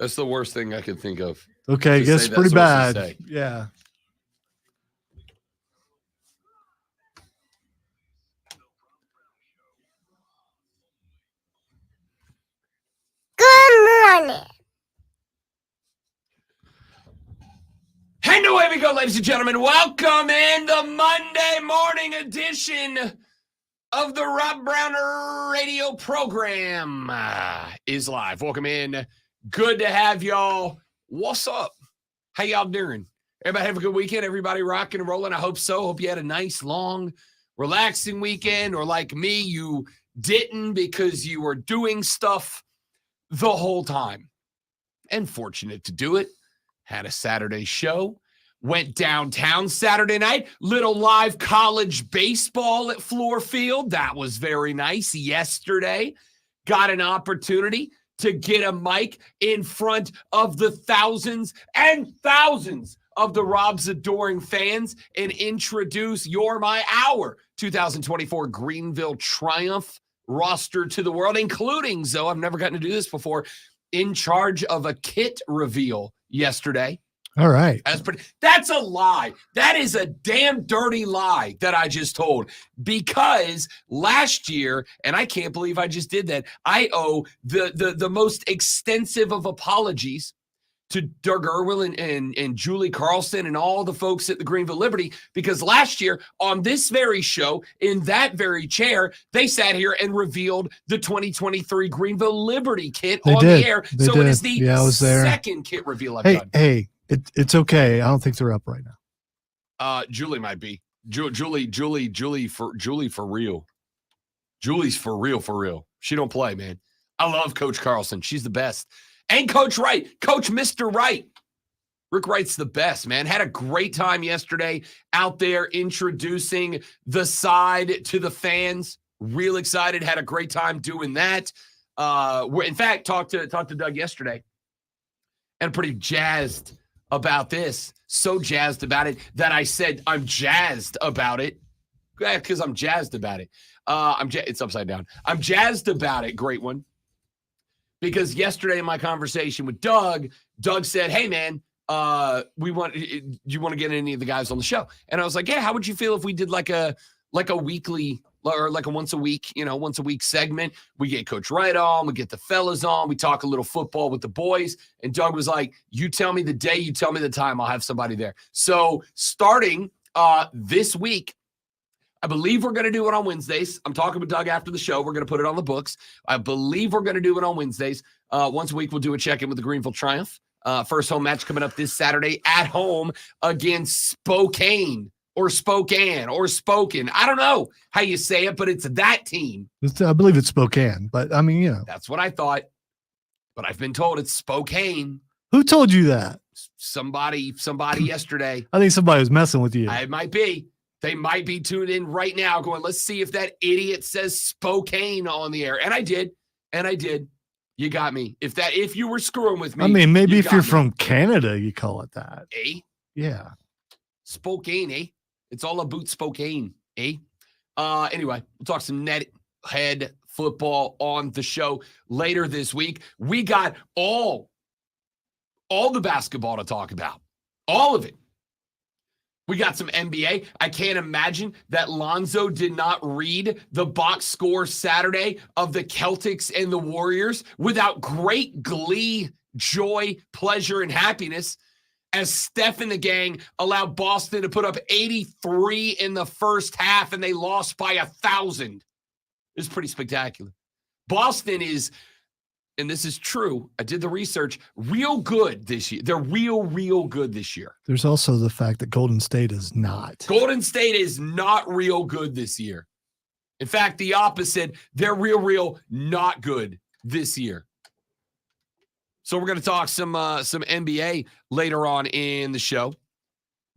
That's the worst thing I could think of. Okay, I guess pretty bad. Yeah. Good morning. And away we go, ladies and gentlemen. Welcome in the Monday morning edition of the Rob Browner radio program is live. Welcome in. Good to have y'all. What's up? How y'all doing? Everybody have a good weekend? Everybody rocking and rolling? I hope so. Hope you had a nice, long, relaxing weekend. Or like me, you didn't because you were doing stuff the whole time. And fortunate to do it. Had a Saturday show. Went downtown Saturday night. Little live college baseball at Floor Field. That was very nice. Yesterday, got an opportunity to get a mic in front of the thousands and thousands of the Rob's adoring fans and introduce our 2024 Greenville Triumph roster to the world, including, Zoe, I've never gotten to do this before, in charge of a kit reveal yesterday. All right. That's a lie. That is a damn dirty lie that I just told, because last year, and I can't believe I just did that, I owe the most extensive of apologies to Doug Irwin and Julie Carlson and all the folks at the Greenville Liberty, because last year on this very show, in that very chair, they sat here and revealed the 2023 Greenville Liberty kit the air. It is the second kit reveal I've done. Hey, it's okay. I don't think they're up right now. Julie might be. Julie for real. Julie's for real. She don't play, man. I love Coach Carlson. She's the best. And Coach Wright, Coach Mr. Wright. Rick Wright's the best, man. Had a great time yesterday out there introducing the side to the fans. Real excited. Had a great time doing that. In fact, talked to Doug yesterday, and pretty jazzed about this. So jazzed about it that I said I'm jazzed about it. Because I'm jazzed about it. It's upside down. I'm jazzed about it. Great one. Because yesterday in my conversation with Doug said, "Hey man, do you want to get any of the guys on the show?" And I was like, "Yeah, how would you feel if we did like a weekly or like a once a week segment? We get Coach Wright on, we get the fellas on, we talk a little football with the boys." And Doug was like, "You tell me the day, you tell me the time, I'll have somebody there." So starting this week, I believe we're going to do it on Wednesdays. I'm talking with Doug after the show. We're going to put it on the books. I believe we're going to do it on Wednesdays. Once a week, we'll do a check-in with the Greenville Triumph. First home match coming up this Saturday at home against Spokane or Spokane or Spoken. I don't know how you say it, but it's that team. I believe it's Spokane, but I mean, That's what I thought. But I've been told it's Spokane. Who told you that? Somebody yesterday. I think somebody was messing with you. It might be. They might be tuned in right now going, let's see if that idiot says Spokane on the air. And I did. You got me. If you were screwing with me. I mean, maybe if you're from Canada, you call it that. Eh? Yeah. Spokane, eh? It's all about Spokane, eh? Anyway, we'll talk some net head football on the show later this week. We got all the basketball to talk about. All of it. We got some NBA. I can't imagine that Lonzo did not read the box score Saturday of the Celtics and the Warriors without great glee, joy, pleasure, and happiness, as Steph and the gang allowed Boston to put up 83 in the first half, and they lost by 1,000. It's pretty spectacular. Boston is, and this is true, I did the research, real good this year. They're real good this year. There's also the fact that Golden State is not. Golden State is not real good this year. In fact, the opposite. They're real not good this year. So we're going to talk some NBA later on in the show,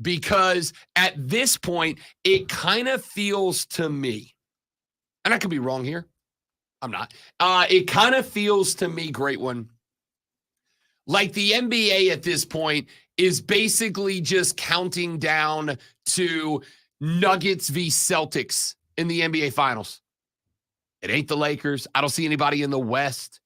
because at this point, it kind of feels to me, and I could be wrong here, I'm not. It kind of feels to me, great one, like the NBA at this point is basically just counting down to Nuggets v. Celtics in the NBA Finals. It ain't the Lakers. I don't see anybody in the West.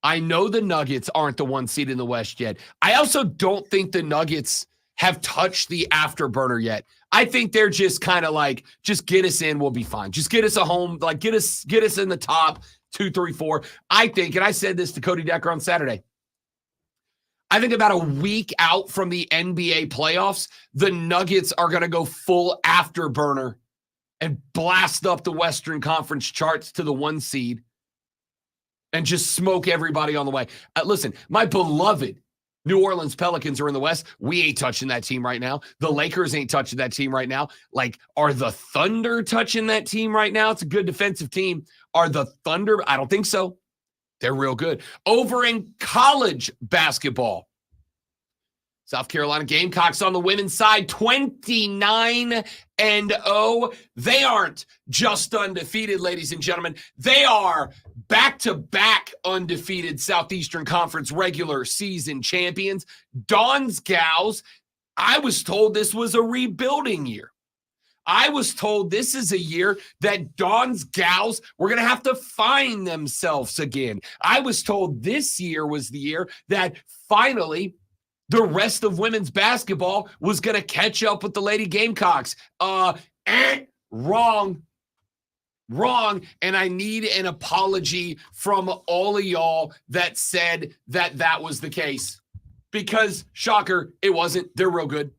I know the Nuggets aren't the 1 seed in the West yet. I also don't think the Nuggets have touched the afterburner yet. I think they're just kind of like, just get us in, we'll be fine. Just get us a home, like get us in the top 2, 3, 4. I think, and I said this to Cody Decker on Saturday, I think about a week out from the NBA playoffs, the Nuggets are going to go full afterburner and blast up the Western Conference charts to the 1 seed and just smoke everybody on the way. Listen, my beloved New Orleans Pelicans are in the West. We ain't touching that team right now. The Lakers ain't touching that team right now. Like, are the Thunder touching that team right now? It's a good defensive team. Are the Thunder? I don't think so. They're real good. Over in college basketball, South Carolina Gamecocks on the women's side, 29-0. They aren't just undefeated, ladies and gentlemen. They are back-to-back undefeated Southeastern Conference regular season champions. Dawn's Gals, I was told this was a rebuilding year. I was told this is a year that Dawn's Gals were going to have to find themselves again. I was told this year was the year that finally the rest of women's basketball was going to catch up with the Lady Gamecocks. Wrong. And I need an apology from all of y'all that said that that was the case. Because, shocker, it wasn't. They're real good.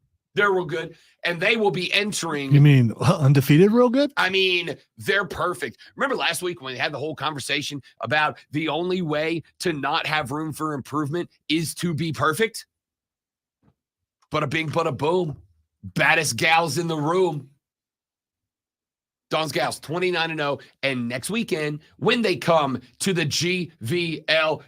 And they will be entering. You mean undefeated real good? I mean, they're perfect. Remember last week when we had the whole conversation about the only way to not have room for improvement is to be perfect? Bada bing, bada boom. Baddest gals in the room. Dawn's Gals, 29-0. And next weekend, when they come to the GVL,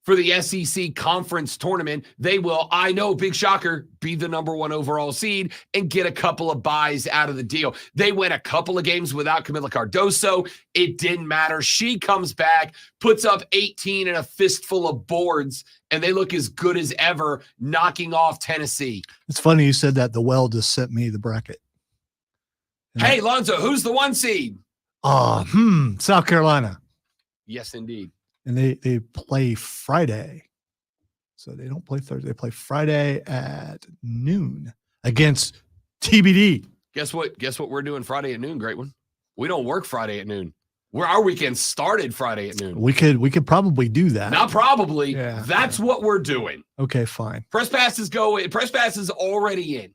for the SEC Conference Tournament, they will, I know, big shocker, be the number 1 overall seed and get a couple of buys out of the deal. They went a couple of games without Camila Cardoso. It didn't matter. She comes back, puts up 18 and a fistful of boards, and they look as good as ever, knocking off Tennessee. It's funny you said that. The Well just sent me the bracket. Hey, Lonzo, who's the 1 seed? South Carolina. Yes, indeed. And they play Friday. So they don't play Thursday. They play Friday at noon against TBD. Guess what we're doing Friday at noon, great one? We don't work Friday at noon. Our weekend started Friday at noon. We could probably do that. Not probably. Yeah, That's what we're doing. Okay, fine. Press passes go in. Press pass is already in.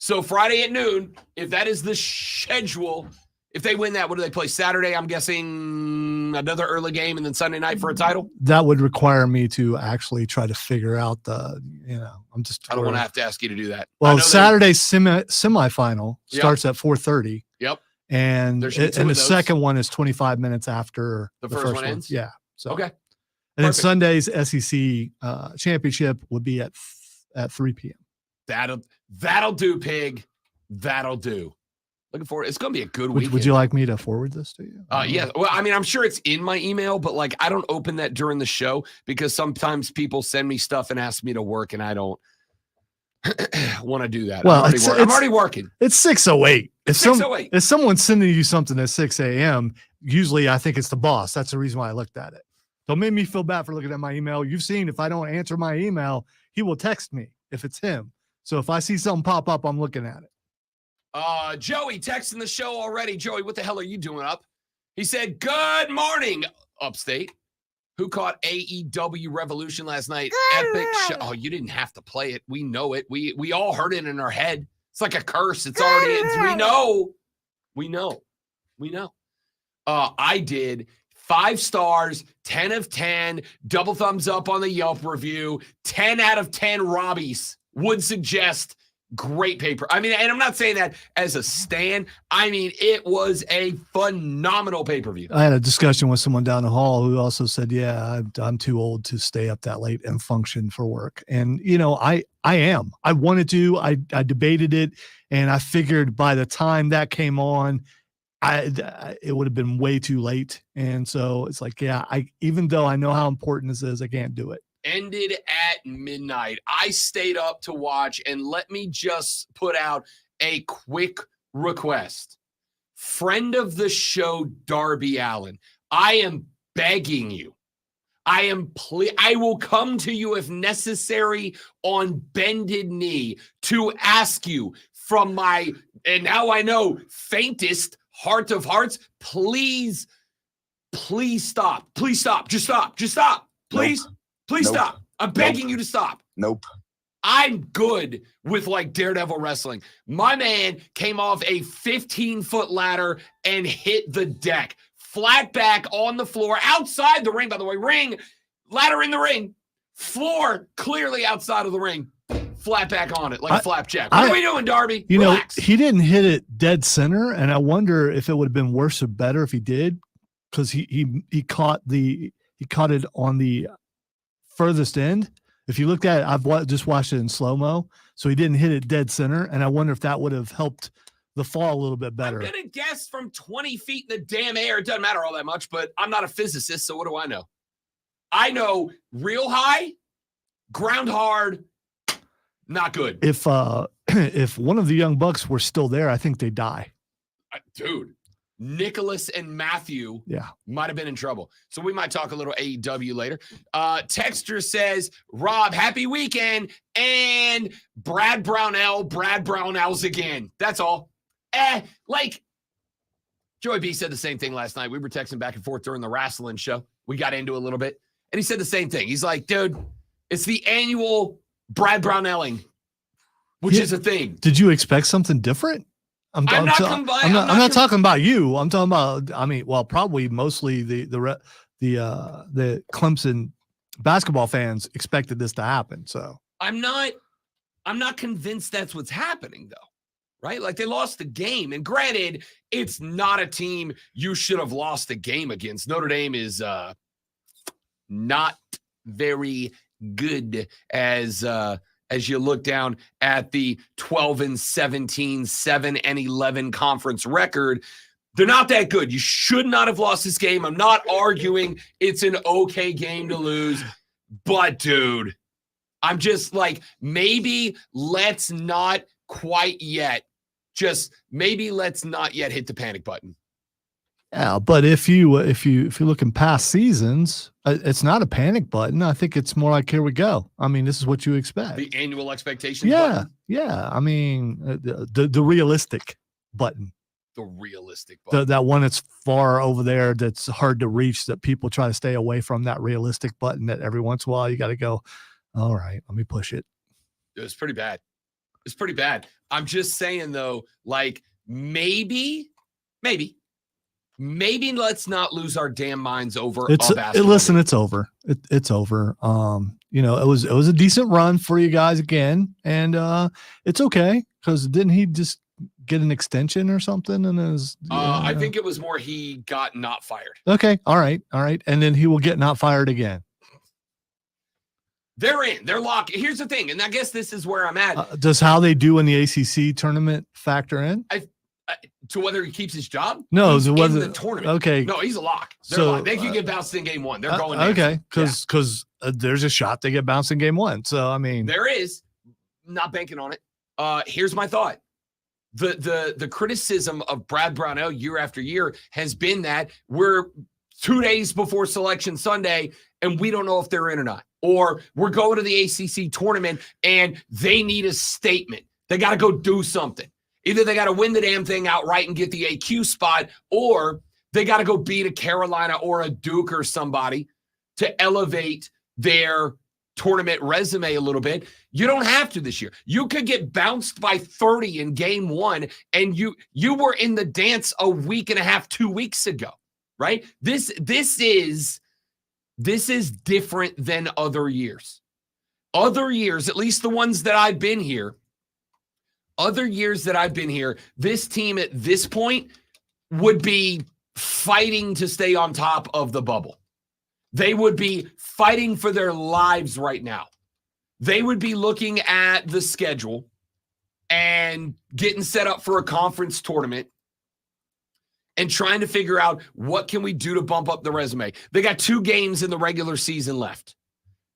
So Friday at noon, if that is the schedule, if they win that, what do they play? Saturday, I'm guessing another early game and then Sunday night for a title? That would require me to actually try to figure out I don't want to have to ask you to do that. Well, Saturday's semifinal starts at 4:30. Yep. And the second one is 25 minutes after the first one ends? Yeah. So okay. And then Sunday's SEC championship would be at 3 p.m. That'll do, Pig. That'll do. Looking forward. It's going to be a good weekend. Would you like me to forward this to you? Yeah. Well, I mean, I'm sure it's in my email, but like I don't open that during the show because sometimes people send me stuff and ask me to work, and I don't want to do that. Well, I'm already working. It's 6:08. If someone's sending you something at 6 a.m., usually I think it's the boss. That's the reason why I looked at it. Don't make me feel bad for looking at my email. You've seen if I don't answer my email, he will text me if it's him. So if I see something pop up, I'm looking at it. Joey texting the show already. Joey, what the hell are you doing up? He said, good morning, upstate. Who caught AEW Revolution last night? Epic show. Oh, you didn't have to play it. We know it. We all heard it in our head. It's like a curse. It's already, we know. I did 5 stars, 10 of 10, double thumbs up on the Yelp review, 10 out of 10 Robbies. Would suggest great paper. I mean, and I'm not saying that as a stan. I mean, it was a phenomenal pay-per-view. I had a discussion with someone down the hall who also said, yeah, I'm too old to stay up that late and function for work. And, I am. I wanted to. I debated it, and I figured by the time that came on, it would have been way too late. And so it's like, even though I know how important this is, I can't do it. Ended at midnight. I stayed up to watch, and let me just put out a quick request. Friend of the show, Darby Allen, I am begging you I will come to you if necessary on bended knee to ask you from my, and now I know, faintest heart of hearts, please stop. Please stop. Just stop. Just stop. Please. Nope. Please Nope. stop. I'm begging you to stop. Nope. I'm good with like daredevil wrestling. My man came off a 15-foot ladder and hit the deck. Flat back on the floor, outside the ring, by the way. Ladder in the ring. Floor clearly outside of the ring. Flat back on it like a flapjack. What are we doing, Darby? Relax. He didn't hit it dead center, and I wonder if it would have been worse or better if he did, because he caught it on the furthest end. If you looked at it, I've just watched it in slow-mo, so he didn't hit it dead center, and I wonder if that would have helped the fall a little bit better. I'm going to guess from 20 feet in the damn air. It doesn't matter all that much, but I'm not a physicist, so what do I know? I know real high, ground hard, not good. If one of the young bucks were still there, I think they'd die. Dude, Nicholas and Matthew might have been in trouble. So we might talk a little AEW later. Texter says, Rob, happy weekend. And Brad Brownell's again. That's all. Like Joey B said the same thing last night. We were texting back and forth during the wrestling show. We got into a little bit. And he said the same thing. He's like, dude, it's the annual Brad Brownelling, which is a thing. Did you expect something different? I'm not talking about you. I'm talking about, probably mostly the Clemson basketball fans expected this to happen. So I'm not convinced that's what's happening though. Right? Like they lost the game. And granted, it's not a team you should have lost the game against. Notre Dame is not very good as you look down at the 12-17, 7-11 conference record. They're not that good. You should not have lost this game. I'm not arguing it's an okay game to lose. But, dude, I'm just like, maybe let's not quite yet. Let's not yet hit the panic button. Yeah, but if you're looking past seasons, it's not a panic button. I think it's more like, here we go. I mean, this is what you expect. The annual expectations button. Yeah. I mean, the realistic button. The realistic button. That one that's far over there, that's hard to reach, that people try to stay away from, that realistic button that every once in a while you got to go, all right, let me push it. It's pretty bad. It's pretty bad. I'm just saying, though, like, maybe let's not lose our damn minds over basketball. Listen, it's over. It's over. It was a decent run for you guys again, and it's okay, because didn't he just get an extension or something? And I think it was more he got not fired. Okay, all right, and then he will get not fired again. They're in. They're locked. Here's the thing, and I guess this is where I'm at. Does how they do in the ACC tournament factor in? To whether he keeps his job? No, he's in the tournament. Okay. No, he's a lock. They can get bounced in game one. They're going there. Okay, because there's a shot they get bounced in game one. So, I mean. There is. Not banking on it. Here's my thought. The criticism of Brad Brownell year after year has been that we're 2 days before Selection Sunday, and we don't know if they're in or not. Or we're going to the ACC tournament, and they need a statement. They got to go do something. Either they got to win the damn thing outright and get the AQ spot, or they got to go beat a Carolina or a Duke or somebody to elevate their tournament resume a little bit. You don't have to this year. You could get bounced by 30 in game one, and you were in the dance a week and a half, 2 weeks ago, right? This is different than other years. Other years, at least the ones that I've been here, this team at this point would be fighting to stay on top of the bubble. They would be fighting for their lives right now. They would be looking at the schedule and getting set up for a conference tournament and trying to figure out what can we do to bump up the resume. They got 2 games in the regular season left.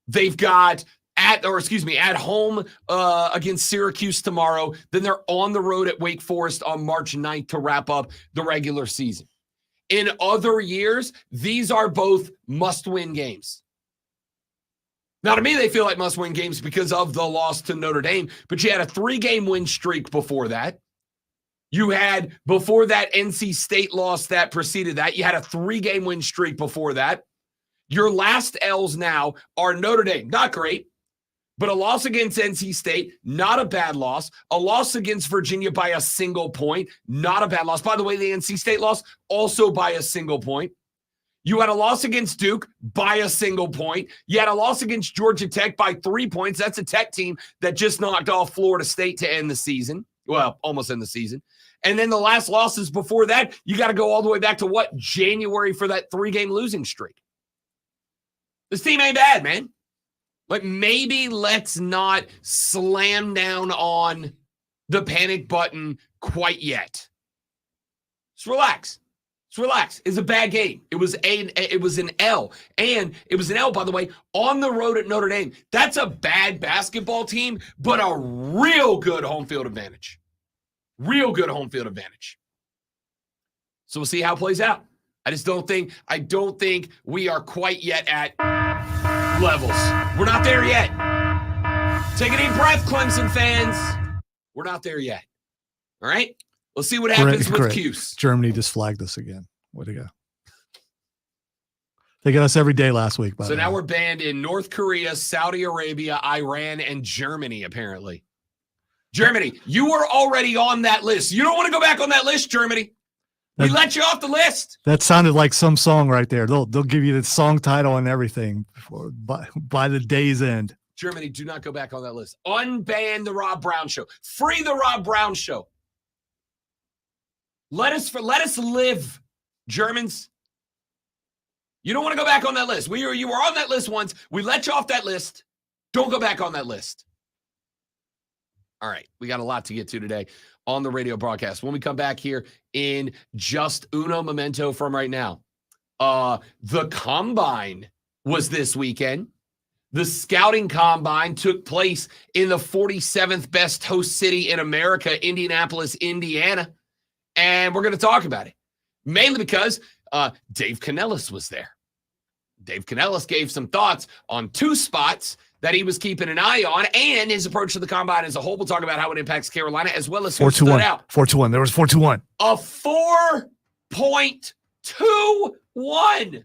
They've got at home against Syracuse tomorrow. Then they're on the road at Wake Forest on March 9th to wrap up the regular season. In other years, these are both must-win games. Now, to me, they feel like must-win games because of the loss to Notre Dame, but you had a 3-game win streak before that. You had, before that, NC State loss that preceded that. You had a 3-game win streak before that. Your last L's now are Notre Dame. Not great, but a loss against NC State, not a bad loss. A loss against Virginia by a single point, not a bad loss. By the way, the NC State loss, also by a single point. You had a loss against Duke by a single point. You had a loss against Georgia Tech by 3 points. That's a Tech team that just knocked off Florida State to end the season. Well, almost end the season. And then the last losses before that, you got to go all the way back to what? January for that 3-game losing streak. This team ain't bad, man. Like, maybe let's not slam down on the panic button quite yet. Just relax. Just relax. It's a bad game. It was an L. And it was an L, by the way, on the road at Notre Dame. That's a bad basketball team, but a real good home field advantage. Real good home field advantage. So we'll see how it plays out. I don't think we are quite yet at levels. We're not there yet. Take a deep breath, Clemson fans. We're not there yet. All right? Let's see what happens with Cuse. Germany just flagged us again. Way to go. They got us every day last week. So now we're banned in North Korea, Saudi Arabia, Iran, and Germany, apparently. Germany, you were already on that list. You don't want to go back on that list, Germany. We let you off the list. That sounded like some song right there. They'll give you the song title and everything by the day's end. Germany, do not go back on that list. Unban the Rob Brown Show. Free the Rob Brown Show. Let us live, Germans. You don't want to go back on that list. You were on that list once. We let you off that list. Don't go back on that list. All right, we got a lot to get to today on the radio broadcast. When we come back here in just uno momento from right now, the Combine was this weekend. The Scouting Combine took place in the 47th best host city in America, Indianapolis, Indiana. And we're going to talk about it, mainly because Dave Canellis was there. Dave Canellis gave some thoughts on 2 spots that he was keeping an eye on and his approach to the Combine as a whole. We'll talk about how it impacts Carolina as well as who stood out. 4-2-1. There was 4-2-1. A 4.21.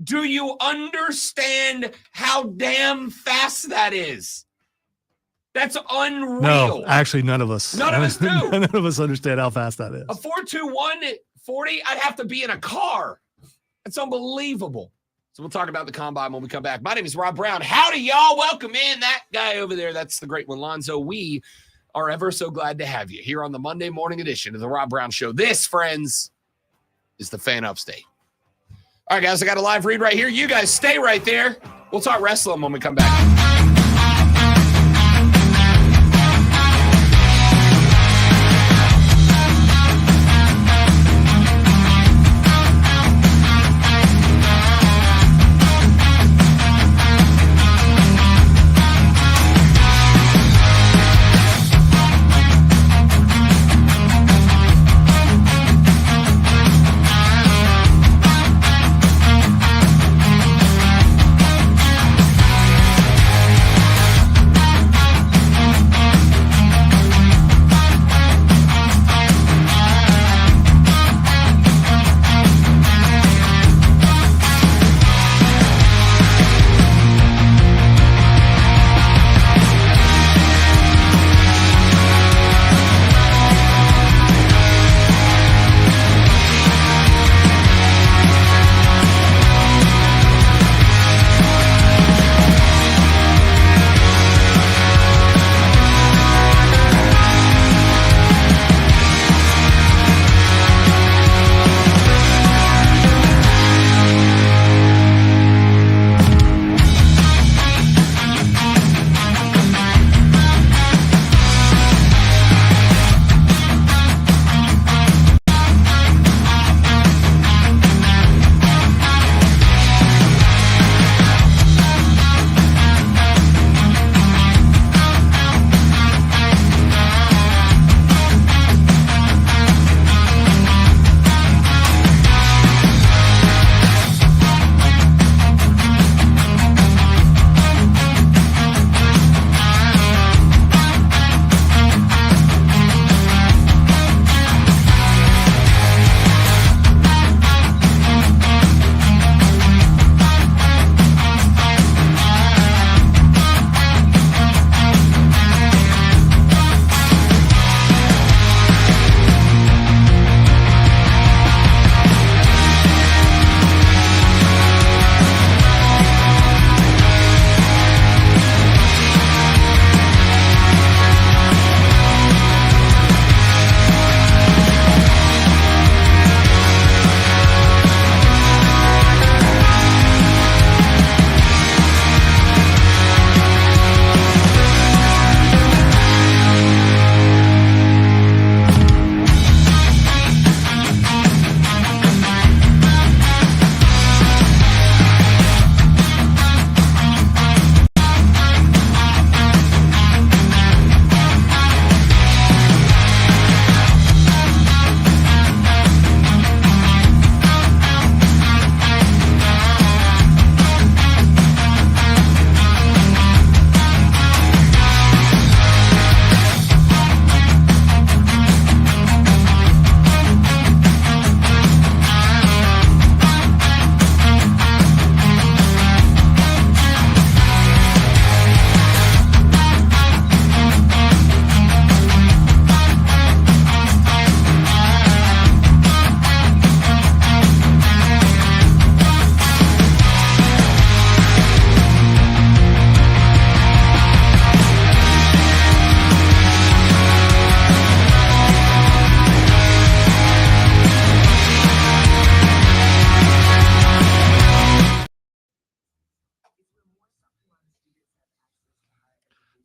Do you understand how damn fast that is? That's unreal. No, actually, none of us. None of us do. None of us understand how fast that is. A 4.21 40, I'd have to be in a car. That's unbelievable. So we'll talk about the Combine when we come back. My name is Rob Brown. Howdy, y'all. Welcome in. That guy over there, that's the great one, Lonzo. We are ever so glad to have you here on the Monday morning edition of the Rob Brown Show. This, friends, is the Fan Upstate. All right, guys, I got a live read right here. You guys stay right there. We'll talk wrestling when we come back.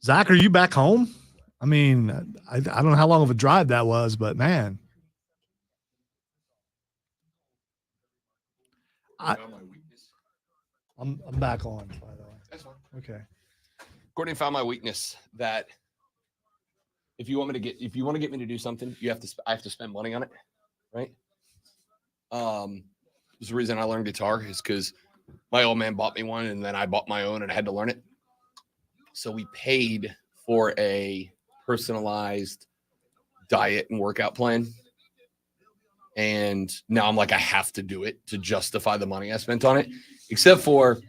Zach, are you back home? I mean, I don't know how long of a drive that was, but man. I'm back on, by the way. That's fine. Okay. Courtney found my weakness that if you want to get me to do something, I have to spend money on it, right? There's the reason I learned guitar is because my old man bought me one, and then I bought my own, and I had to learn it. So we paid for a personalized diet and workout plan, and now I'm like, I have to do it to justify the money I spent on it. Except for,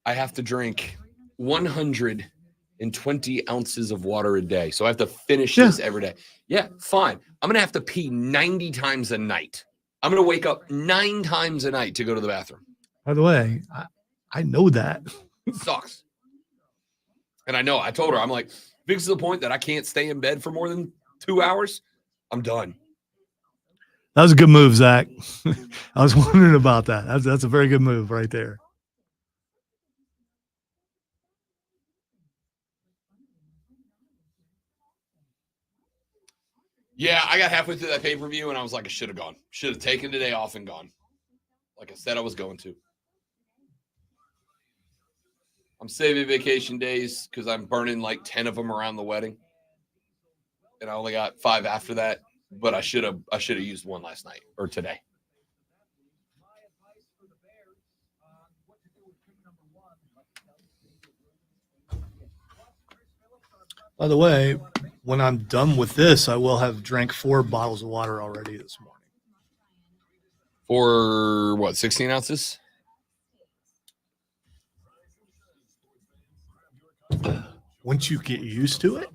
I have to drink 120 ounces of water a day. So I have to finish this every day. Yeah, fine. I'm going to have to pee 90 times a night. I'm going to wake up 9 times a night to go to the bathroom. By the way, I know that. It sucks. And I know, I told her, I'm like, if it's to the point that I can't stay in bed for more than 2 hours, I'm done. That was a good move, Zach. I was wondering about that. That's a very good move right there. Yeah, I got halfway through that pay-per-view, and I was like, I should have gone. Should have taken the day off and gone. Like I said I was going to. I'm saving vacation days because I'm burning like 10 of them around the wedding. And I only got 5 after that. But I should have used one last night or today. By the way, when I'm done with this, I will have drank 4 bottles of water already this morning. For what, 16 ounces? Once you get used to it.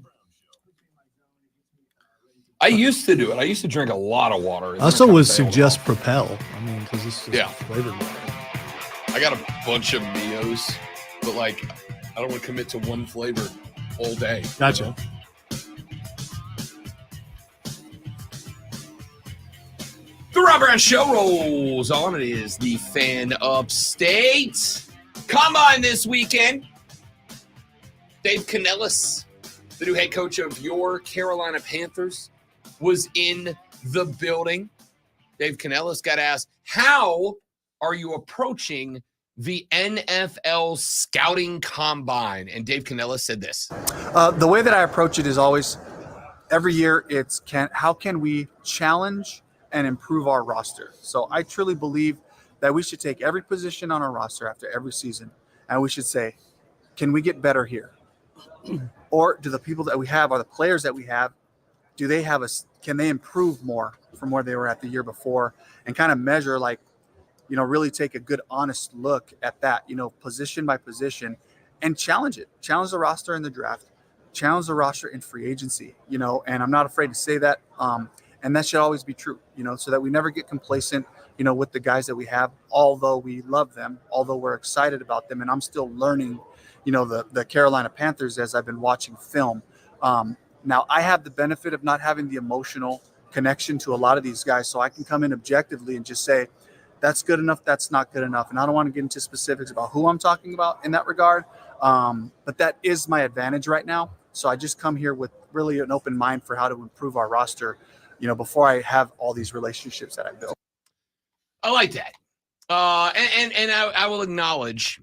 I used to do it. I used to drink a lot of water. I also would suggest Propel. I mean, because this is flavored water. I got a bunch of Mios, but like, I don't want to commit to one flavor all day. Gotcha. The Rob Brown Show rolls on. It is the Fan Upstate Combine this weekend. Dave Canellis, the new head coach of your Carolina Panthers, was in the building. Dave Canellis got asked, how are you approaching the NFL scouting combine? And Dave Canellis said this. The way that I approach it is always, every year, it's how can we challenge and improve our roster? So I truly believe that we should take every position on our roster after every season, and we should say, can we get better here? Or do the people that we have, or the players that we have, can they improve more from where they were at the year before? And kind of measure, like, really take a good, honest look at that, position by position, and challenge the roster in the draft, challenge the roster in free agency, and I'm not afraid to say that. And that should always be true, so that we never get complacent, with the guys that we have, although we love them, although we're excited about them. And I'm still learning, the Carolina Panthers as I've been watching film. Now I have the benefit of not having the emotional connection to a lot of these guys. So I can come in objectively and just say, that's good enough, that's not good enough. And I don't want to get into specifics about who I'm talking about in that regard. But that is my advantage right now. So I just come here with really an open mind for how to improve our roster, before I have all these relationships that I built. I like that. And I will acknowledge,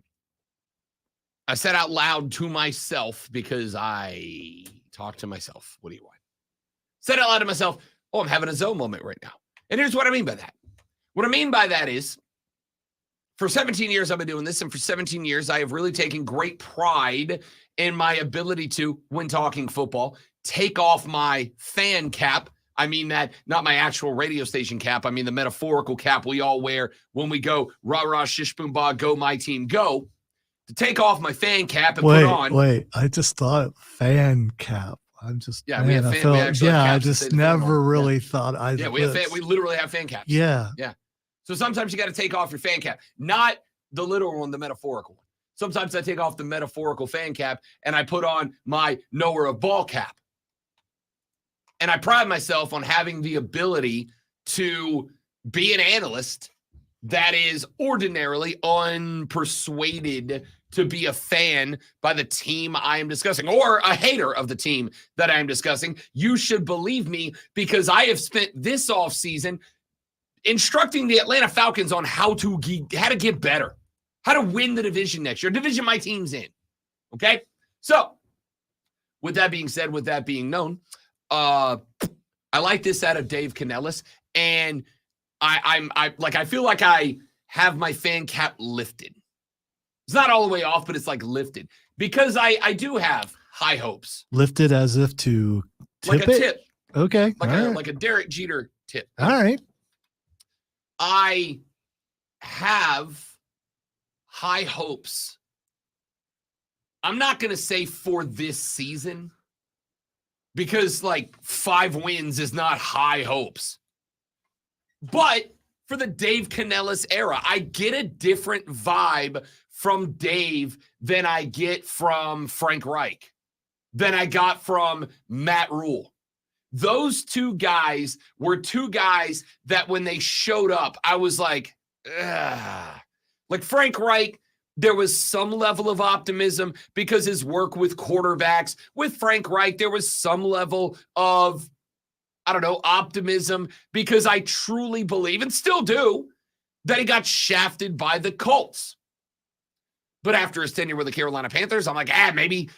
I said out loud to myself, because I talk to myself. What do you want? Said out loud to myself, I'm having a zone moment right now. And here's what I mean by that. What I mean by that is, for 17 years I've been doing this, and for 17 years I have really taken great pride in my ability to, when talking football, take off my fan cap. I mean that, not my actual radio station cap. I mean the metaphorical cap we all wear when we go, rah, rah, shish, boom, bah, go, my team, go. To take off my fan cap and put on. Wait, I just thought fan cap. I'm just, yeah, we have fan, I just never really thought either. Yeah, we literally have fan caps. Yeah. Yeah. So sometimes you got to take off your fan cap, not the literal one, the metaphorical one. Sometimes I take off the metaphorical fan cap and I put on my knower of ball cap. And I pride myself on having the ability to be an analyst that is ordinarily unpersuaded to be a fan by the team I am discussing or a hater of the team that I am discussing. You should believe me because I have spent this offseason instructing the Atlanta Falcons on how to get better, how to win the division next year, division my team's in. Okay? So, with that being said, with that being known, I like this out of Dave Canellis, and I feel like I have my fan cap lifted. It's not all the way off, but it's like lifted because I do have high hopes. Lifted as if to tip like a it? tip. Okay. Like a Derek Jeter tip. All right. I have high hopes. I'm not going to say for this season because like 5 wins is not high hopes. But for the Dave Canellis era, I get a different vibe from Dave than I get from Frank Reich, than I got from Matt Rule. Those 2 guys were 2 guys that when they showed up, I was like, ugh. Like Frank Reich, there was some level of optimism because his work with quarterbacks. With Frank Reich, there was some level of, optimism because I truly believe, and still do, that he got shafted by the Colts. But after his tenure with the Carolina Panthers, I'm like, maybe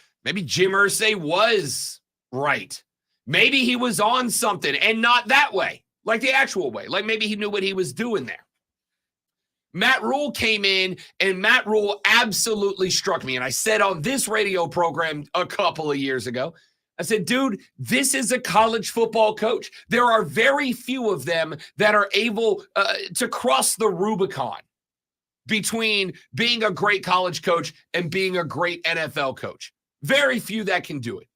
Jim Irsay was right. Maybe he was on something and not that way, like the actual way. Like maybe he knew what he was doing there. Matt Rule came in, and Matt Rule absolutely struck me. And I said on this radio program a couple of years ago, I said, dude, this is a college football coach. There are very few of them that are able to cross the Rubicon between being a great college coach and being a great NFL coach. Very few that can do it.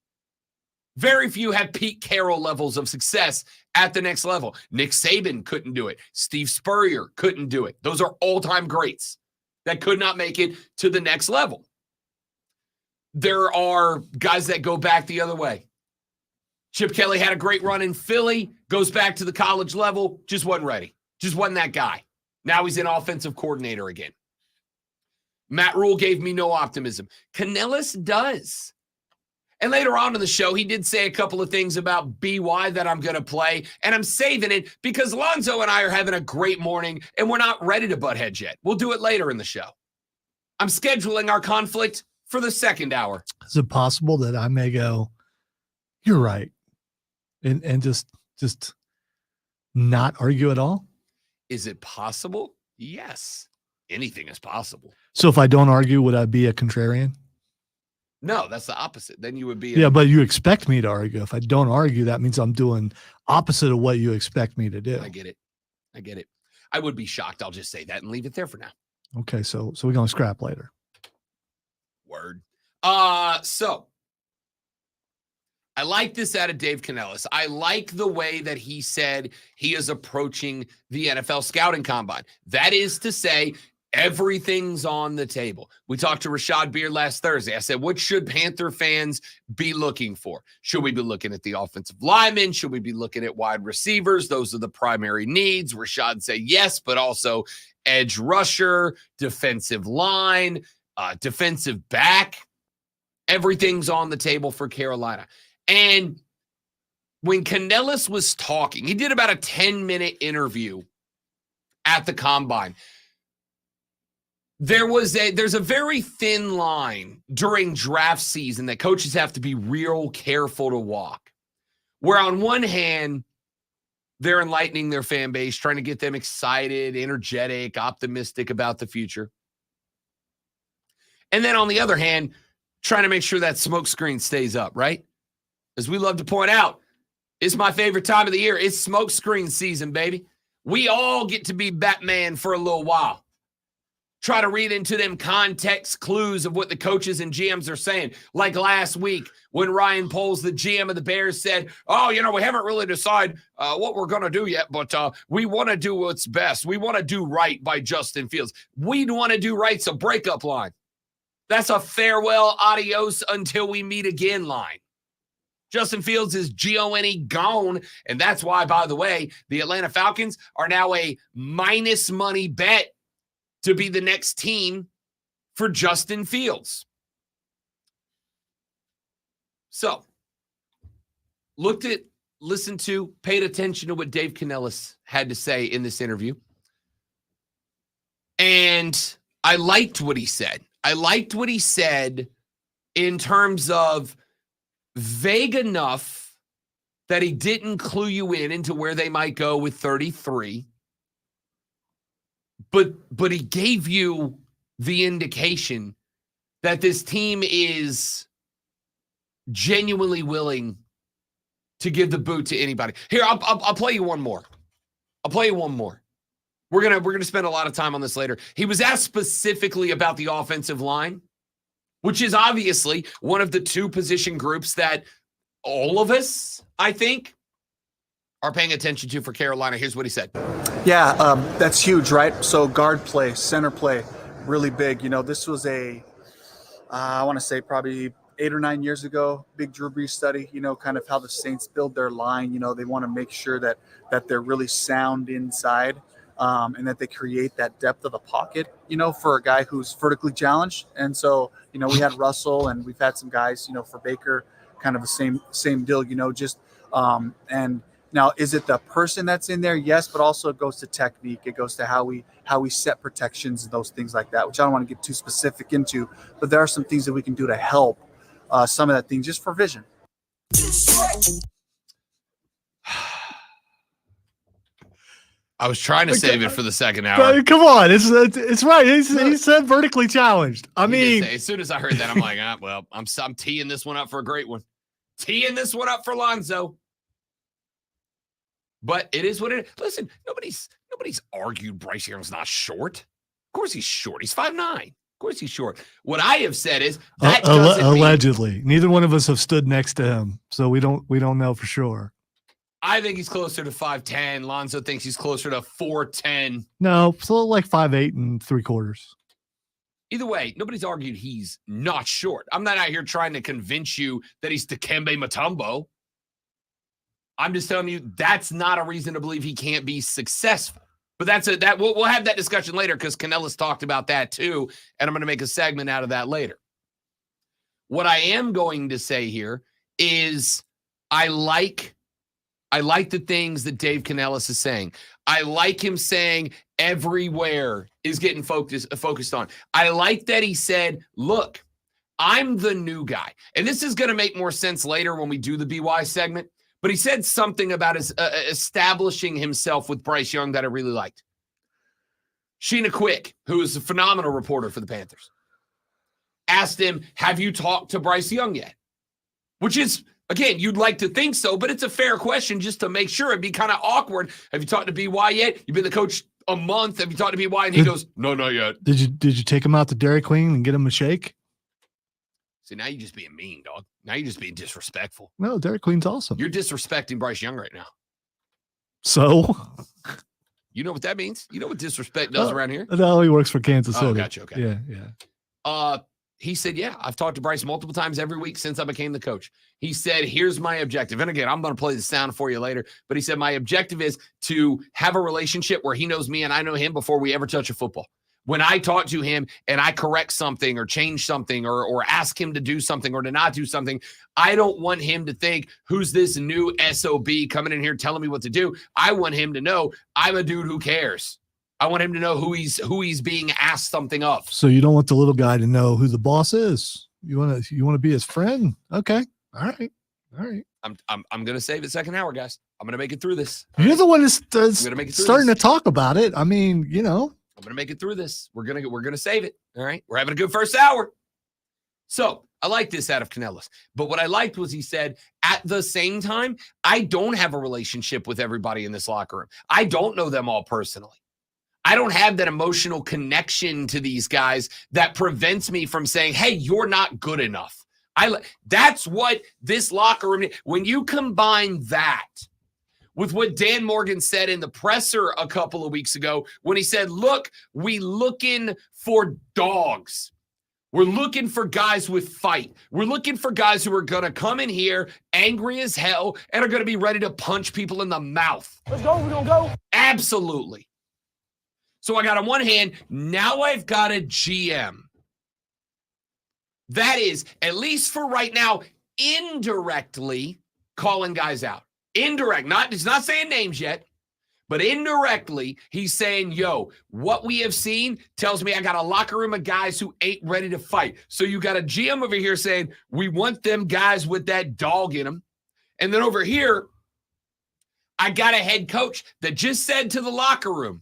Very few have Pete Carroll levels of success at the next level. Nick Saban couldn't do it. Steve Spurrier couldn't do it. Those are all-time greats that could not make it to the next level. There are guys that go back the other way. Chip Kelly had a great run in Philly, goes back to the college level, just wasn't ready. Just wasn't that guy. Now he's an offensive coordinator again. Matt Rule gave me no optimism. Canellis does. And later on in the show, he did say a couple of things about BY that I'm going to play, and I'm saving it because Lonzo and I are having a great morning, and we're not ready to butt heads yet. We'll do it later in the show. I'm scheduling our conflict for the second hour. Is it possible that I may go, you're right, and just not argue at all? Is it possible? Yes. Anything is possible. So if I don't argue, would I be a contrarian? No, that's the opposite. Then you would be. Yeah, but you expect me to argue. If I don't argue, that means I'm doing opposite of what you expect me to do. I get it. I would be shocked. I'll just say that and leave it there for now. Okay, so we're going to scrap later. Word. So I like this out of Dave Canellis. I like the way that he said he is approaching the NFL scouting combine. That is to say, everything's on the table. We talked to Rashad Beard last Thursday. I said, what should Panther fans be looking for? Should we be looking at the offensive linemen? Should we be looking at wide receivers? Those are the primary needs. Rashad said yes, but also edge rusher, defensive line, defensive back. Everything's on the table for Carolina. And when Canellis was talking, he did about a 10-minute interview at the combine. There's a very thin line during draft season that coaches have to be real careful to walk. Where on one hand, they're enlightening their fan base, trying to get them excited, energetic, optimistic about the future. And then on the other hand, trying to make sure that smoke screen stays up, right? As we love to point out, it's my favorite time of the year. It's smoke screen season, baby. We all get to be Batman for a little while. Try to read into them context clues of what the coaches and GMs are saying. Like last week when Ryan Poles, the GM of the Bears, said, we haven't really decided what we're going to do yet, but we want to do what's best. We want to do right by Justin Fields. We want to do right's a breakup line. That's a farewell, adios, until we meet again line. Justin Fields is G-O-N-E gone, and that's why, by the way, the Atlanta Falcons are now a minus money bet to be the next team for Justin Fields. So, listened to, paid attention to what Dave Canellis had to say in this interview. And I liked what he said. I liked what he said in terms of vague enough that he didn't clue you into where they might go with 33. But he gave you the indication that this team is genuinely willing to give the boot to anybody. Here, I'll play you one more. We're gonna spend a lot of time on this later. He was asked specifically about the offensive line, which is obviously one of the two position groups that all of us, I think, are paying attention to for Carolina. Here's what he said. Yeah, that's huge, right? So guard play, center play, really big. This was I want to say probably 8 or 9 years ago, big Drew Brees study, kind of how the Saints build their line. They want to make sure that they're really sound inside and that they create that depth of the pocket, for a guy who's vertically challenged. And so, we had Russell and we've had some guys, for Baker, kind of the same deal, and now, is it the person that's in there? Yes, but also it goes to technique. It goes to how we set protections and those things like that, which I don't want to get too specific into. But there are some things that we can do to help some of that thing just for vision. I was trying to save it for the second hour. Come on, it's right. He said vertically challenged. I mean, as soon as I heard that, I'm like, well, I'm teeing this one up for a great one. Teeing this one up for Lonzo. But it is what it is. Listen, nobody's argued Bryce Young's not short. Of course he's short. He's 5'9". Of course he's short. What I have said is that allegedly. Neither one of us have stood next to him, so we don't know for sure. I think he's closer to 5'10". Lonzo thinks he's closer to 4'10". No, so like 5'8 3/4. Either way, nobody's argued he's not short. I'm not out here trying to convince you that he's Dikembe Mutombo. I'm just telling you that's not a reason to believe he can't be successful. But we'll have that discussion later because Canellis talked about that too, and I'm going to make a segment out of that later. What I am going to say here is I like the things that Dave Canellis is saying. I like him saying everywhere is getting focused on. I like that he said, look, I'm the new guy. And this is going to make more sense later when we do the BY segment. But he said something about his establishing himself with Bryce Young that I really liked. Sheena Quick, who is a phenomenal reporter for the Panthers, asked him, have you talked to Bryce Young yet? Which is, again, you'd like to think so, but it's a fair question just to make sure. It'd be kind of awkward. Have you talked to BY yet? You've been the coach a month. Have you talked to BY? And he goes, no, not yet. Did you take him out to Dairy Queen and get him a shake? See, now you're just being mean, dog. Now you're just being disrespectful. No, Dairy Queen's awesome. You're disrespecting Bryce Young right now. So? You know what that means? You know what disrespect does around here? No, he works for Kansas City. Oh, gotcha. Okay. Yeah. He said, yeah, I've talked to Bryce multiple times every week since I became the coach. He said, here's my objective. And again, I'm going to play the sound for you later. But he said, my objective is to have a relationship where he knows me and I know him before we ever touch a football. When I talk to him and I correct something or change something or ask him to do something or to not do something, I don't want him to think, who's this new SOB coming in here telling me what to do? I want him to know I'm a dude who cares. I want him to know who he's being asked something of. So you don't want the little guy to know who the boss is. You want to be his friend? Okay. All right. I'm going to save it second hour, guys. I'm going to make it through this. You're the one that's starting to talk about it. I mean, I'm going to make it through this. We're going to save it. All right. We're having a good first hour. So I like this out of Canellis. But what I liked was he said, at the same time, I don't have a relationship with everybody in this locker room. I don't know them all personally. I don't have that emotional connection to these guys that prevents me from saying, hey, you're not good enough. That's what this locker room, when you combine that with what Dan Morgan said in the presser a couple of weeks ago when he said, look, we looking for dogs. We're looking for guys with fight. We're looking for guys who are going to come in here angry as hell and are going to be ready to punch people in the mouth. Let's go. We're going to go. Absolutely. So I got on one hand, now I've got a GM that is, at least for right now, indirectly calling guys out. Indirect, he's not saying names yet, but indirectly, he's saying, yo, what we have seen tells me I got a locker room of guys who ain't ready to fight. So you got a GM over here saying, we want them guys with that dog in them. And then over here, I got a head coach that just said to the locker room,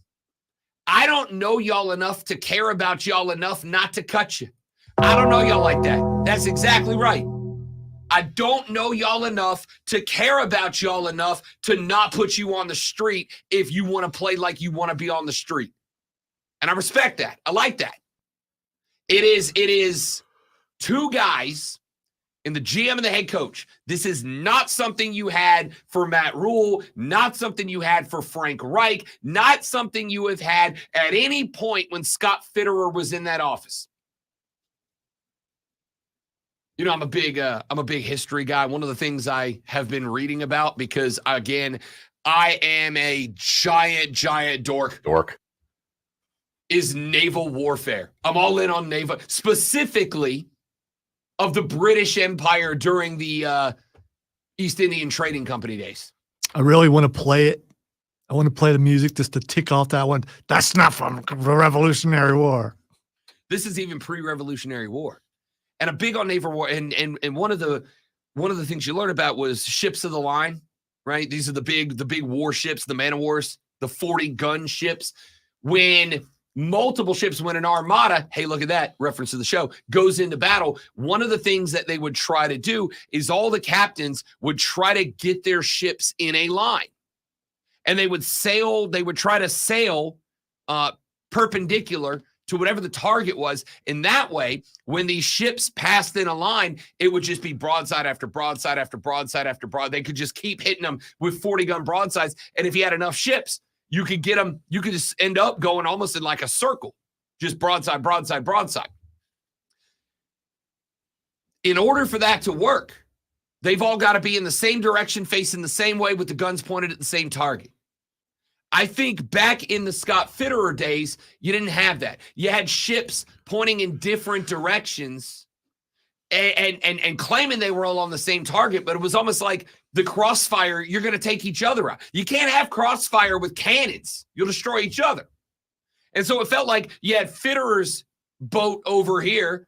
I don't know y'all enough to care about y'all enough not to cut you. I don't know y'all like that. That's exactly right. I don't know y'all enough to care about y'all enough to not put you on the street if you want to play like you want to be on the street. And I respect that. I like that. It is two guys in the GM and the head coach. This is not something you had for Matt Rule, not something you had for Frank Reich, not something you have had at any point when Scott Fitterer was in that office. You know, I'm a big history guy. One of the things I have been reading about, because again, I am a giant dork, is naval warfare. I'm all in on naval, specifically of the British Empire during the East Indian Trading Company days. I really want to play it. I want to play the music just to tick off that one. That's not from the Revolutionary War. This is even pre-Revolutionary War. And a big on naval war, and one of the things you learn about was ships of the line, right? These are the big warships, the man of wars, the 40-gun ships. When multiple ships, when an armada, hey, look at that, reference to the show, goes into battle, one of the things that they would try to do is all the captains would try to get their ships in a line. And they would try to sail perpendicular to whatever the target was. In that way, when these ships passed in a line, it would just be broadside after broadside after broadside after broadside. They could just keep hitting them with 40-gun broadsides. And if you had enough ships, you could get them, you could just end up going almost in like a circle, just broadside, broadside, broadside. In order for that to work, they've all got to be in the same direction, facing the same way with the guns pointed at the same target. I think back in the Scott Fitterer days, you didn't have that. You had ships pointing in different directions and claiming they were all on the same target, but it was almost like the crossfire, you're going to take each other out. You can't have crossfire with cannons. You'll destroy each other. And so it felt like you had Fitterer's boat over here.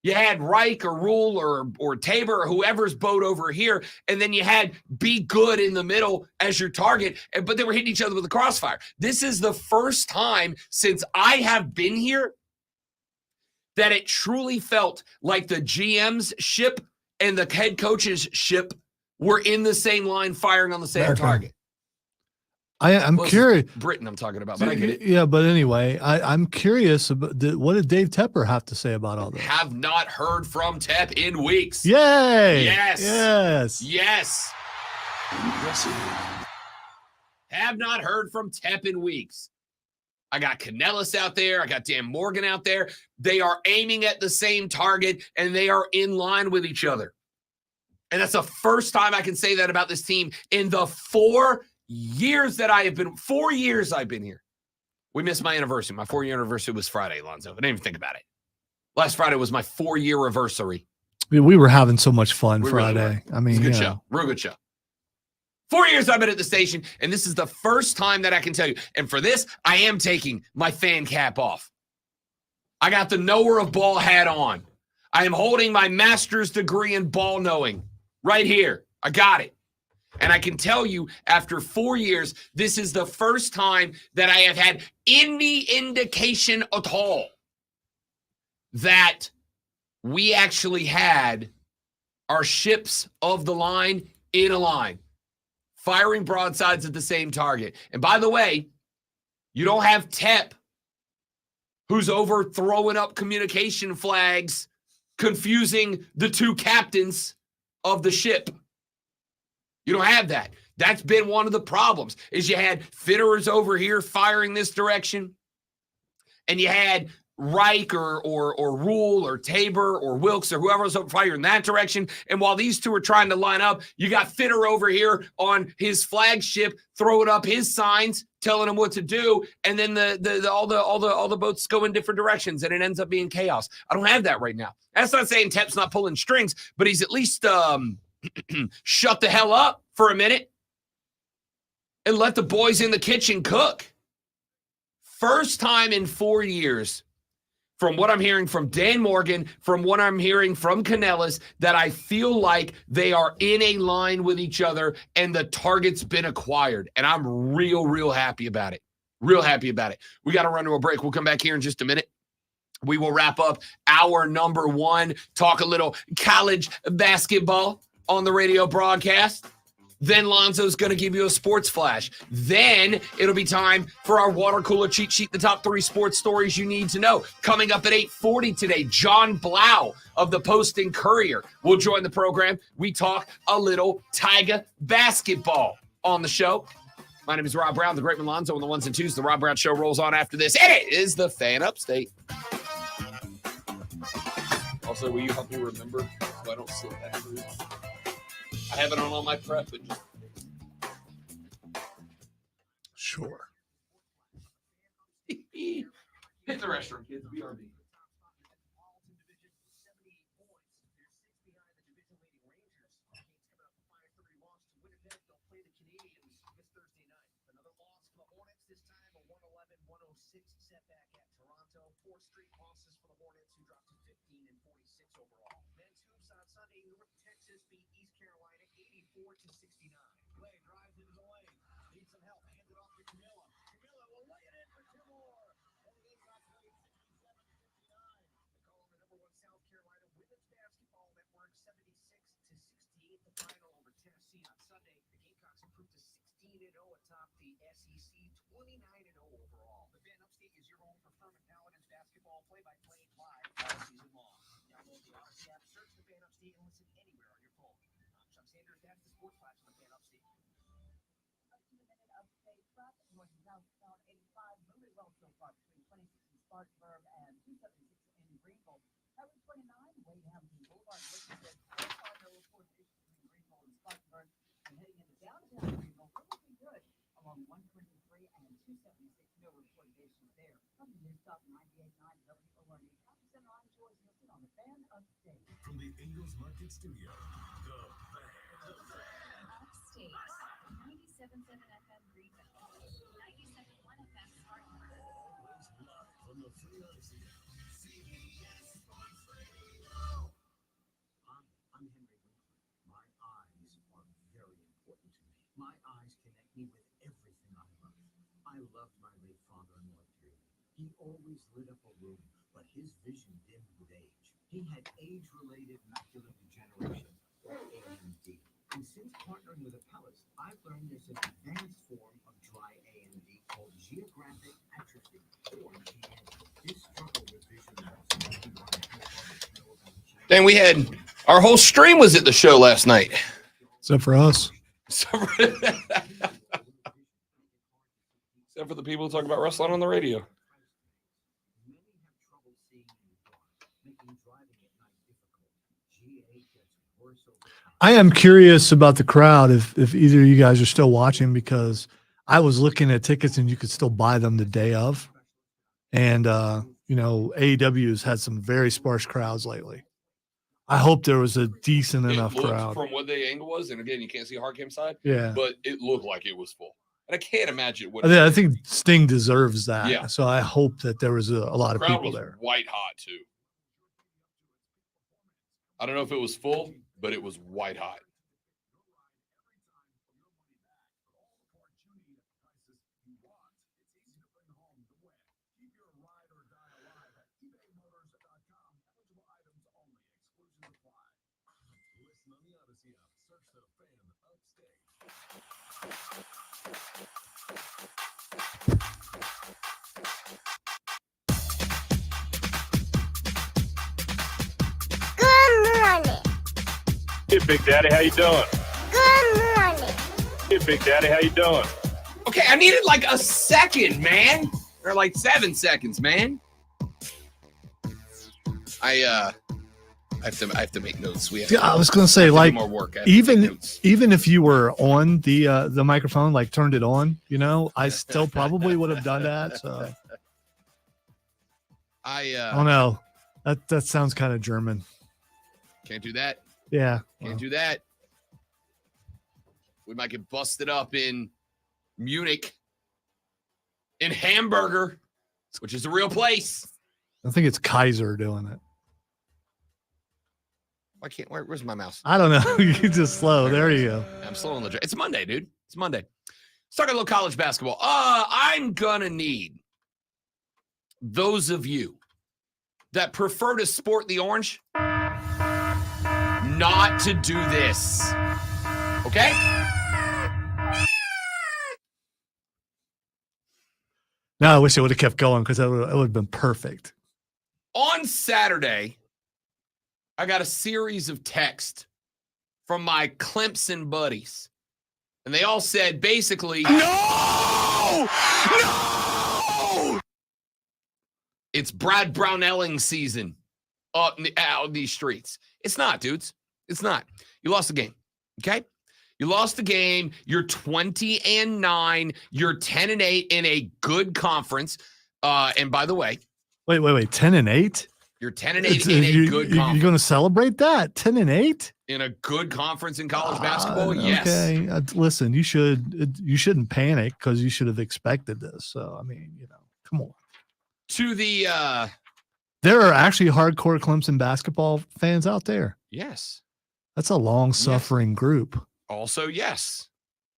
You had Reich or Rule or Tabor or whoever's boat over here, and then you had Be Good in the middle as your target, but they were hitting each other with a crossfire. This is the first time since I have been here that it truly felt like the GM's ship and the head coach's ship were in the same line firing on the same target. I'm curious. Britain I'm talking about, but I get it. Yeah, but anyway, I'm curious about what did Dave Tepper have to say about all this? Have not heard from Tep in weeks. Yay! Yes. Yes. Yes. Have not heard from Tep in weeks. I got Canellis out there. I got Dan Morgan out there. They are aiming at the same target, and they are in line with each other. And that's the first time I can say that about this team in the 4 years that I have been, 4 years I've been here. We missed my anniversary. My 4-year anniversary was Friday, Alonzo. I didn't even think about it. Last Friday was my 4-year anniversary. We were having so much fun Friday. Really I mean, it was a good show. Real good show. 4 years I've been at the station, and this is the first time that I can tell you. And for this, I am taking my fan cap off. I got the knower of ball hat on. I am holding my master's degree in ball knowing right here. I got it. And I can tell you, after 4 years, this is the first time that I have had any indication at all that we actually had our ships of the line in a line, firing broadsides at the same target. And by the way, you don't have Tep, who's over throwing up communication flags, confusing the two captains of the ship. You don't have that. That's been one of the problems, is you had Fitterers over here firing this direction, and you had Reich or Rule or Tabor or Wilkes or whoever's up fire in that direction. And while these two are trying to line up, you got Fitter over here on his flagship throwing up his signs, telling him what to do, and then all the boats go in different directions, and it ends up being chaos. I don't have that right now. That's not saying Tep's not pulling strings, but he's at least shut the hell up for a minute and let the boys in the kitchen cook. First time in 4 years, from what I'm hearing from Dan Morgan, from what I'm hearing from Canellas, that I feel like they are in a line with each other and the target's been acquired. And I'm real happy about it. Real happy about it. We got to run to a break. We'll come back here in just a minute. We will wrap up our number one, talk a little college basketball on the radio broadcast. Then Lonzo's going to give you a sports flash. Then it'll be time for our water cooler cheat sheet, the top 3 sports stories you need to know. Coming up at 8:40 today, John Blau of the Post and Courier will join the program. We talk a little Tiger basketball on the show. My name is Rob Brown, the great Lonzo on the ones and twos. The Rob Brown Show rolls on after this. It is the Fan Upstate. Also, will you help me remember so I don't slip that through? I have it on all my prep. But Sure. hit the restroom, kids. BRB. Atop the SEC, 29-0 overall. The Fan Upstate is your home for Furman Paladins basketball play-by-play live all season long. Download the Odyssey app, search the Fan Upstate, and listen anywhere on your phone. I'm Chuck Sanders. That's the Sports Flash on the Fan Upstate. Up to the minute upstate traffic north and southbound 85 moving well so far between 26 in Spartanburg and 276 in Greenville. Highway 29, Wade Hampton Boulevard, looking good. So far, no reports issued between Greenville and Spartanburg. And heading into downtown Greenville, we're looking good along 123 and 276. No reported issues there. From the news stop 98.9 WORD Traffic Center, I'm Joyce Nielsen on the Fan Upstate. From the Ingles Market Studio, the Fan Upstate, 97.7 FM Greenville, 97.1 FM Spartanburg. Always live from the Free Odyssey app. CBS Sports Radio. Hi, I'm Henry Winkler. My eyes are very important to me. My eyes connect me with everything I love. I loved my late father-in-law dearly. He always lit up a room, but his vision dimmed with age. He had age-related macular degeneration, or AMD. And since partnering with Apellis, I've learned there's an advanced form of dry AMD called geographic atrophy, or GA. This struggle with vision loss makes me want to help others know about GA. Then we had our whole stream was at the show last night. Except for us. Except for the people talking about wrestling on the radio. Many have trouble seeing in the dark, making driving at night difficult. GA gets worse over time. I am curious about the crowd if either of you guys are still watching, because I was looking at tickets and you could still buy them the day of. And, AEW has had some very sparse crowds lately. I hope there was a decent enough crowd. From what the angle was, and again, you can't see hard cam side, Yeah. but it looked like it was full. And I can't imagine what I think Sting deserves that. Yeah. So I hope that there was a lot of crowd people was there. white hot too. I don't know if it was full, but it was white hot. Listen on the Odyssey app. Search the Fan Upstate. Good morning. Hey, Big Daddy, how you doing? Good morning. Hey, Big Daddy, how you doing? Okay, I needed like a second, man. Or like 7 seconds, man. I have to make notes. We have Yeah, I was going to say, do like, more work. I have to take notes. even if you were on the microphone, like turned it on, I still probably would have done that. So I oh no, that sounds kind of German. can't do that. Yeah, Can't do that. We might get busted up in Munich, in Hamburger, which is a real place. I think it's Kaiser doing it. Why can't? Where's my mouse? I don't know. You're just slow. There you go. I'm slow on the. It's Monday, dude. It's Monday. Let's talk a little college basketball. I'm gonna need those of you that prefer to sport the orange not to do this. Okay? No, I wish I would have kept going because it would have been perfect. On Saturday, I got a series of texts from my Clemson buddies. And they all said basically, No! It's Brad Brownelling season out in these streets. It's not, dudes. It's not. You lost the game. Okay? You lost the game. You're 20-9. You're 10-8 in a good conference. And by the way, Wait. 10-8? you're 10-8 in a good conference. You're going to celebrate that? 10-8? In a good conference in college basketball? Yes. Okay. Listen, you shouldn't panic because you should have expected this. So, I mean, come on. To the There are actually hardcore Clemson basketball fans out there. yes. That's a long-suffering group. Also, yes.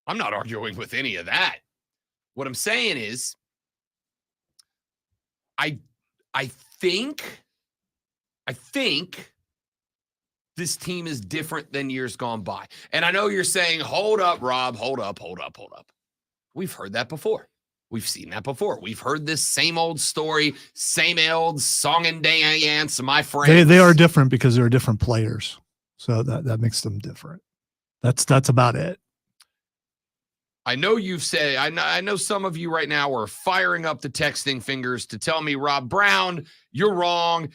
I'm not arguing with any of that. What I'm saying is, I think this team is different than years gone by. And I know you're saying, hold up, Rob, hold up. We've heard that before. We've seen that before. We've heard this same old story, same old song and dance, my friends. They are different because they're different players. So that makes them different. That's about it. I know you've said, I know some of you right now are firing up the texting fingers to tell me, Rob Brown, you're wrong.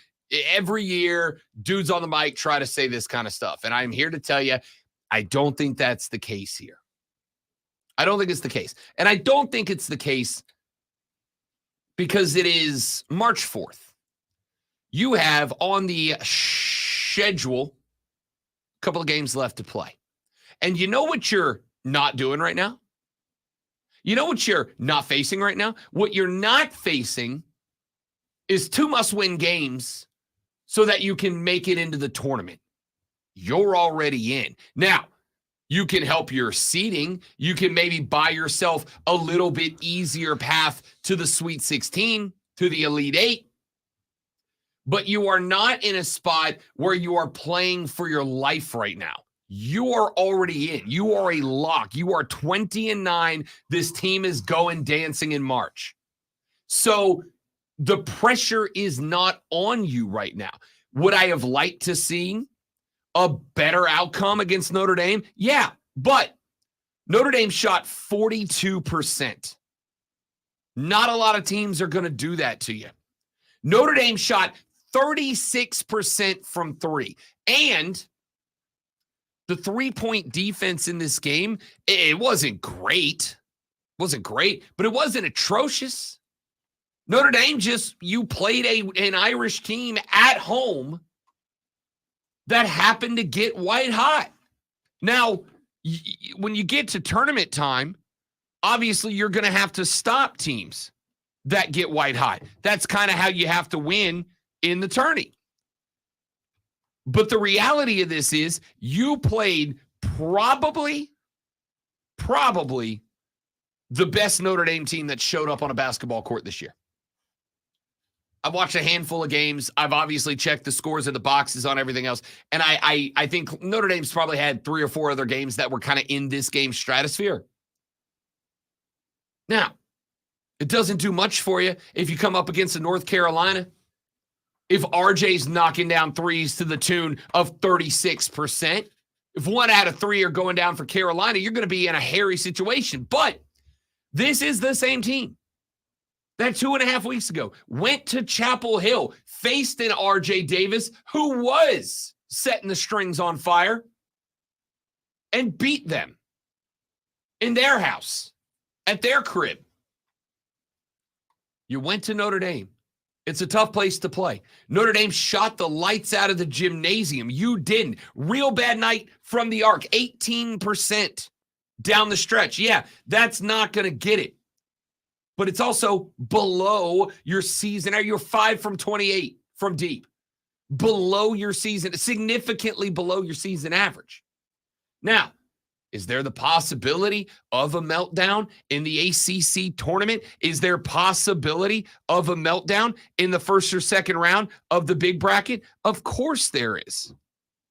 Every year, dudes on the mic try to say this kind of stuff. And I'm here to tell you, I don't think that's the case here. I don't think it's the case. And I don't think it's the case because it is March 4th. You have on the schedule a couple of games left to play. And you know what you're not doing right now? You know what you're not facing right now? What you're not facing is 2 must-win games so that you can make it into the tournament. You're already in. Now, you can help your seeding. You can maybe buy yourself a little bit easier path to the Sweet 16, to the Elite 8. But you are not in a spot where you are playing for your life right now. You are already in. You are a lock. You are 20-9. This team is going dancing in March. So the pressure is not on you right now. Would I have liked to see a better outcome against Notre Dame? Yeah, but Notre Dame shot 42%. Not a lot of teams are going to do that to you. Notre Dame shot 36% from three. And the three-point defense in this game, it wasn't great. It wasn't great, but it wasn't atrocious. Notre Dame you played an Irish team at home that happened to get white hot. Now, when you get to tournament time, obviously you're going to have to stop teams that get white hot. That's kind of how you have to win in the tourney. But the reality of this is you played probably the best Notre Dame team that showed up on a basketball court this year. I've watched a handful of games. I've obviously checked the scores of the boxes on everything else. And I think Notre Dame's probably had 3 or 4 other games that were kind of in this game stratosphere. Now, it doesn't do much for you if you come up against a North Carolina. If RJ's knocking down threes to the tune of 36%, if 1 out of 3 are going down for Carolina, you're going to be in a hairy situation. But this is the same team that 2.5 weeks ago, went to Chapel Hill, faced an R.J. Davis who was setting the strings on fire, and beat them in their house, at their crib. You went to Notre Dame. It's a tough place to play. Notre Dame shot the lights out of the gymnasium. You didn't. Real bad night from the arc. 18% down the stretch. Yeah, that's not going to get it. But it's also below your season. You're 5 from 28 from deep. Below your season, significantly below your season average. Now, is there the possibility of a meltdown in the ACC tournament? Is there possibility of a meltdown in the first or second round of the big bracket? Of course there is.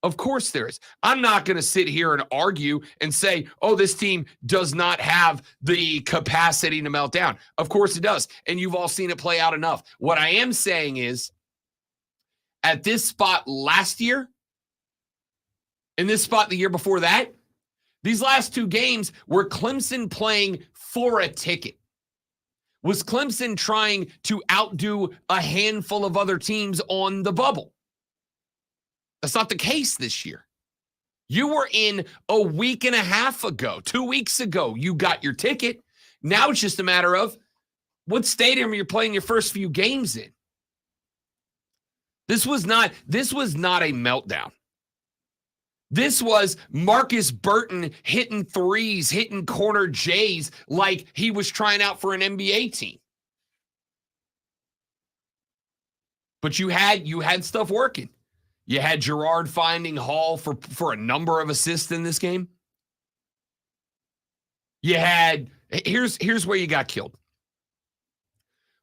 Of course there is. I'm not going to sit here and argue and say, oh, this team does not have the capacity to melt down. Of course it does. And you've all seen it play out enough. What I am saying is, at this spot last year, in this spot the year before that, these last two games were Clemson playing for a ticket. Was Clemson trying to outdo a handful of other teams on the bubble? That's not the case this year. You were in a week and a half ago, 2 weeks ago, you got your ticket. Now it's just a matter of what stadium you're playing your first few games in. This was not a meltdown. This was Marcus Burton hitting threes, hitting corner J's like he was trying out for an NBA team. But you had stuff working. You had Gerard finding Hall for a number of assists in this game. You had, here's where you got killed.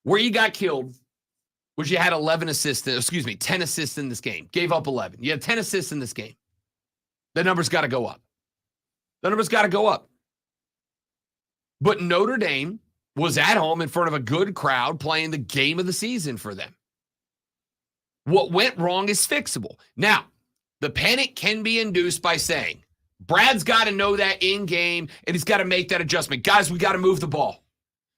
Where you got killed was you had 10 assists in this game. Gave up 11. You had 10 assists in this game. The number's got to go up. The number's got to go up. But Notre Dame was at home in front of a good crowd playing the game of the season for them. What went wrong is fixable. Now, the panic can be induced by saying, Brad's got to know that in game, and he's got to make that adjustment. Guys, we got to move the ball.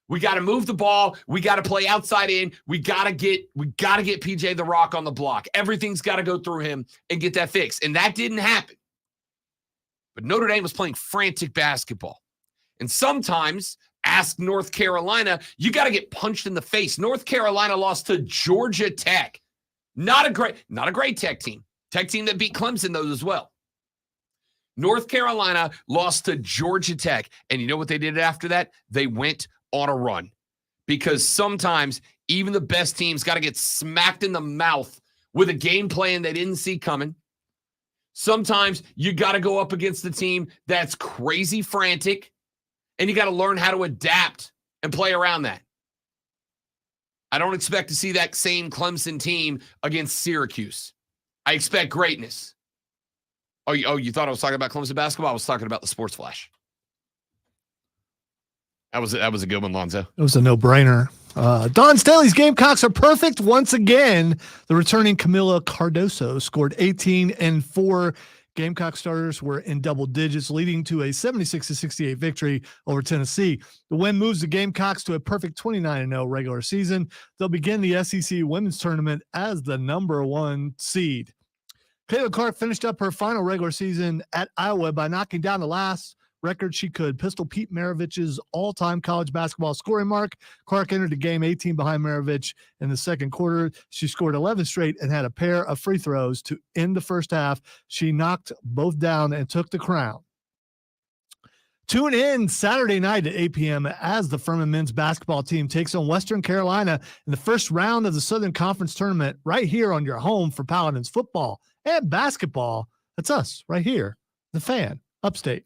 We got to move the ball. We got to play outside in. We got to get PJ the Rock on the block. Everything's got to go through him and get that fixed. And that didn't happen. But Notre Dame was playing frantic basketball. And sometimes, ask North Carolina, you got to get punched in the face. North Carolina lost to Georgia Tech. Not a great Tech team. Tech team that beat Clemson, though, as well. North Carolina lost to Georgia Tech. And you know what they did after that? They went on a run. Because sometimes even the best teams got to get smacked in the mouth with a game plan they didn't see coming. Sometimes you got to go up against the team that's crazy frantic, and you got to learn how to adapt and play around that. I don't expect to see that same Clemson team against Syracuse. I expect greatness. Oh, you thought I was talking about Clemson basketball? I was talking about the Sports Flash. That was a good one, Lonzo. It was a no-brainer. Don Staley's Gamecocks are perfect once again. The returning Camila Cardoso scored 18 and 4 Gamecock starters were in double digits, leading to a 76-68 victory over Tennessee. The win moves the Gamecocks to a perfect 29-0 regular season. They'll begin the SEC Women's Tournament as the number 1 seed. Caitlyn Clark finished up her final regular season at Iowa by knocking down the last record she could. Pistol Pete Maravich's all-time college basketball scoring mark. Clark entered the game 18 behind Maravich in the second quarter. She scored 11 straight and had a pair of free throws to end the first half. She knocked both down and took the crown. Tune in Saturday night at 8 p.m. as the Furman men's basketball team takes on Western Carolina in the first round of the Southern Conference Tournament right here on your home for Paladins football and basketball. That's us right here, the Fan, upstate.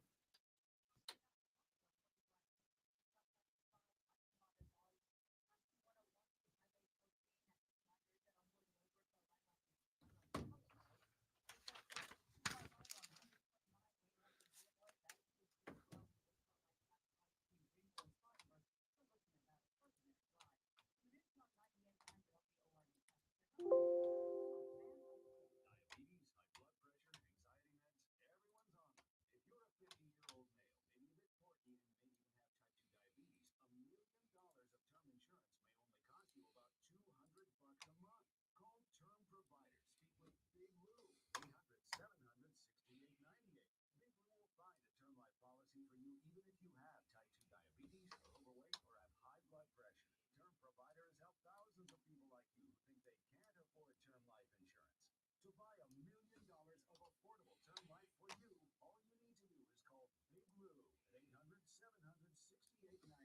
afford term life insurance. To buy $1 million of affordable term life for you, all you need to do is call Big Lou at 800-700-6898. Lou will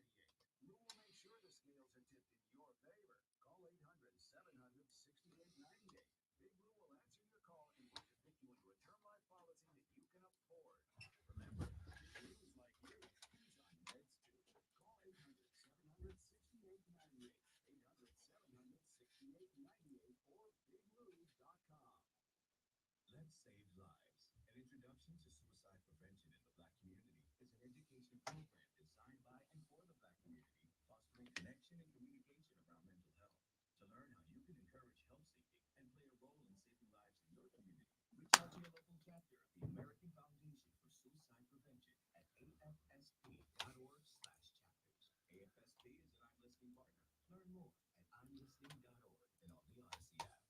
make sure the scales are tipped in your favor. Call 800-700-6898. Big Lou will answer your call and work to fit you into a term life policy that you can afford. Remember, Big Lou's like you. He's on meds too. Call 800-700-6898. 800-700-6898 or biglou.com. Let's Save Lives. An introduction to suicide prevention in the Black community is an education program designed by and for the Black community, fostering connection and communication around mental health. To learn how you can encourage help seeking and play a role in saving lives in your community, reach out to your local chapter of the American Foundation for Suicide Prevention at afsp.org/chapters. AFSP is an I'm Listening partner. Learn more at imlistening.org and on the Odyssey app.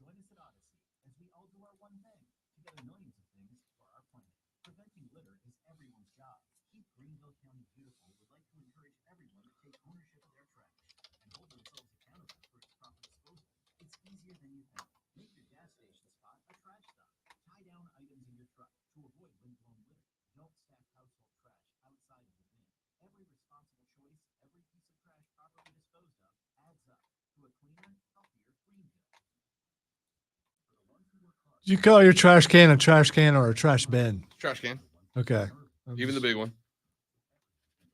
Join us at Odyssey as we all do our one thing, together millions of things for our planet. Preventing litter is everyone's job. Keep Greenville County Beautiful would like to encourage everyone to take ownership of their trash and hold themselves accountable for its proper disposal. It's easier than you think. Make your gas station spot a trash stop. Tie down items in your truck to avoid windblown litter. Don't stack household trash outside of the bin. Every responsible choice, every piece of trash properly disposed of, adds up to a cleaner, healthier Greenville. For the ones who work hard, Do you call your trash can a trash can or a trash bin? Trash can, Okay. even the big one.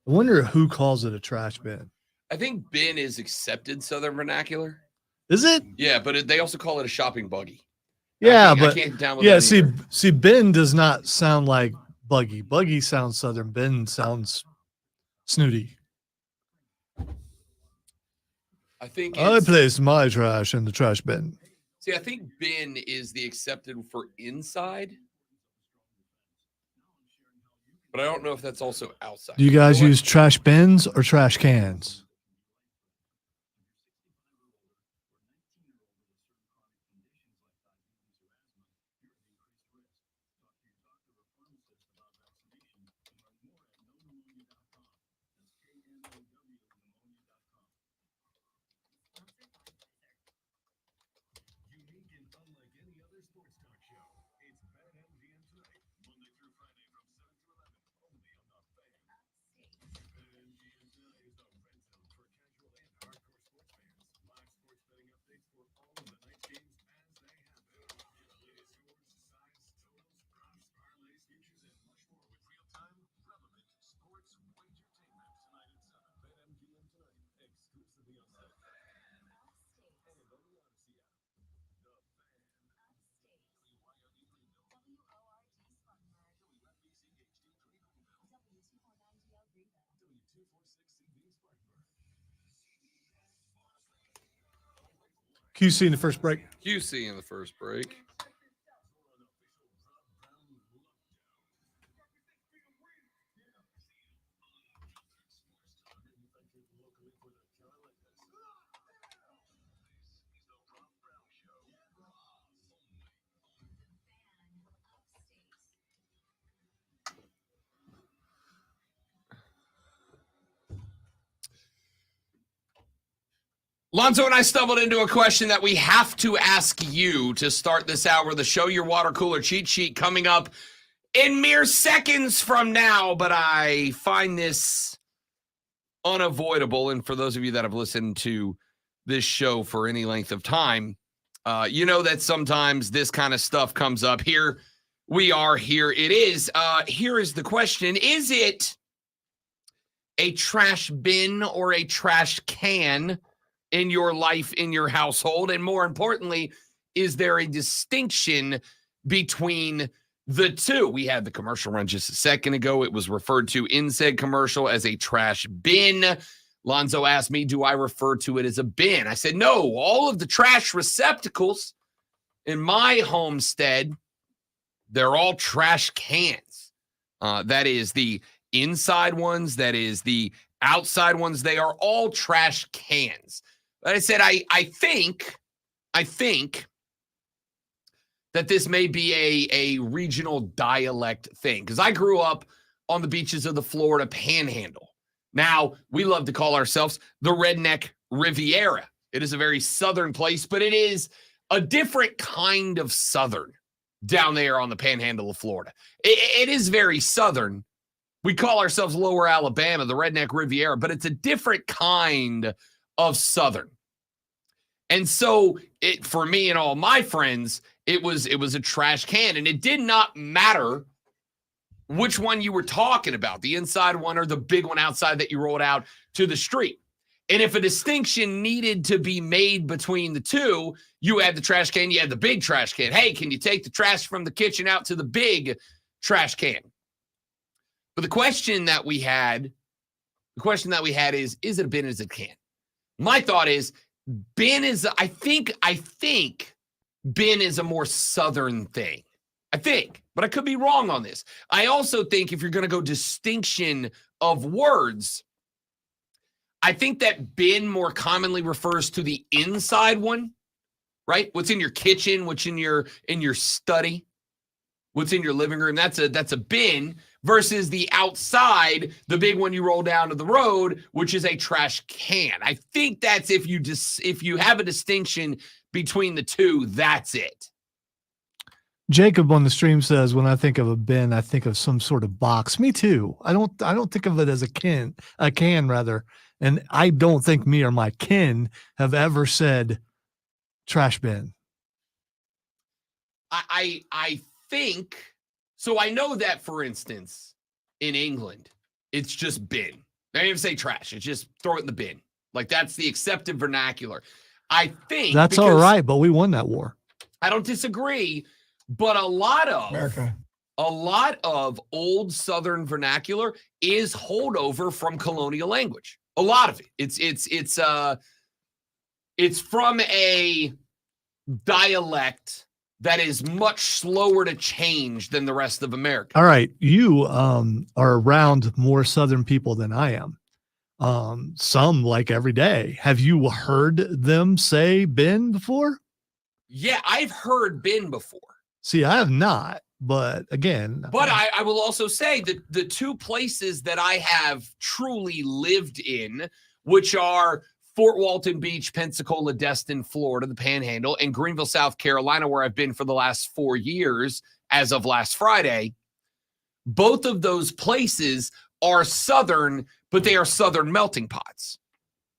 I wonder who calls it a trash bin. I think bin is accepted Southern vernacular. Is it? Yeah, but they also call it a shopping buggy. Yeah, I but can't download yeah, that either. see, bin does not sound like buggy. Buggy sounds Southern. Bin sounds snooty. I think I it's, place my trash in the trash bin. see, I think bin is the accepted for inside, but I don't know if that's also outside. Do you guys know what? use trash bins or trash cans? Unique and unlike any other sports talk show, it's BetMGM Tonight, Monday through Friday from 7 to 11, only on the Fan. BetMGM Tonight is the red zone for casual and hardcore sports fans. Live sports betting updates for all of the night's games as they happen. Get the latest scores, sides, totals, props, parlays, futures, and much more with real-time, relevant sports wagertainment tonight at 7. BetMGM Tonight, exclusively on the Fan and on the Odyssey app. The Fan. WYRD Greenville. WFBC HD3 Greenville. W246CV Spartanburg. QC in the first break. QC in the first break. Lonzo and I stumbled into a question that we have to ask you to start this hour of the show. Your water cooler cheat sheet coming up in mere seconds from now, but I find this unavoidable. And for those of you that have listened to this show for any length of time, you know that sometimes this kind of stuff comes up. Here we are. Here it is. Here is the question. Is it a trash bin or a trash can in your life, in your household? And more importantly, is there a distinction between the two? We had the commercial run just a second ago. It was referred to in said commercial as a trash bin. Lonzo asked me, do I refer to it as a bin? I said, no, all of the trash receptacles in my homestead, they're all trash cans. That is the inside ones. That is the outside ones. They are all trash cans. But I said, I think that this may be a regional dialect thing, because I grew up on the beaches of the Florida Panhandle. Now, we love to call ourselves the Redneck Riviera. It is a very southern place, but it is a different kind of southern down there on the panhandle of Florida. It is very southern. We call ourselves Lower Alabama, the Redneck Riviera, but it's a different kind of southern. And so for me and all my friends, it was a trash can, and it did not matter which one you were talking about, the inside one or the big one outside that you rolled out to the street. And if a distinction needed to be made between the two, you had the trash can, you had the big trash can. Hey, can you take the trash from the kitchen out to the big trash can? But the question that we had is it a bin as a can? My thought is bin is, I think bin is a more southern thing. I think, but I could be wrong on this. I also think if you're going to go distinction of words, I think that bin more commonly refers to the inside one, right? What's in your kitchen, what's in your study, what's in your living room. That's a bin versus the outside, the big one you roll down to the road, which is a trash can. I think that's if you have a distinction between the two, that's it. Jacob on the stream says, when I think of a bin, I think of some sort of box. Me too. I don't think of it as a can rather. And I don't think me or my kin have ever said trash bin. I think so. I know that, for instance, in England, it's just bin. They don't even say trash. It's just throw it in the bin. Like that's the accepted vernacular. I think that's all right, but we won that war. I don't disagree. But a lot of old Southern vernacular is holdover from colonial language. A lot of it. It's from a dialect that is much slower to change than the rest of America. All right, you are around more Southern people than I am. Some like every day. Have you heard them say bin before? Yeah, I've heard bin before. See, I have not, but again. But I will also say that the two places that I have truly lived in, which are Fort Walton Beach, Pensacola, Destin, Florida, the Panhandle, and Greenville, South Carolina, where I've been for the last 4 years as of last Friday, both of those places are Southern, but they are Southern melting pots.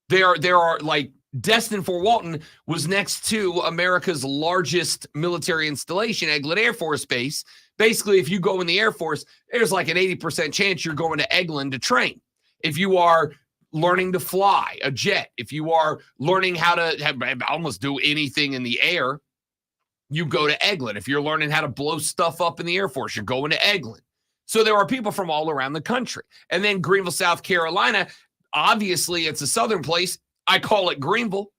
There are like Destin, Fort Walton was next to America's largest military installation, Eglin Air Force Base. Basically, if you go in the Air Force, there's like an 80% chance you're going to Eglin to train. If you are learning to fly a jet, if you are learning how to almost do anything in the air, you go to Eglin. If you're learning how to blow stuff up in the Air Force, you're going to Eglin. So there are people from all around the country. And then Greenville, South Carolina, obviously it's a Southern place. I call it Greenville,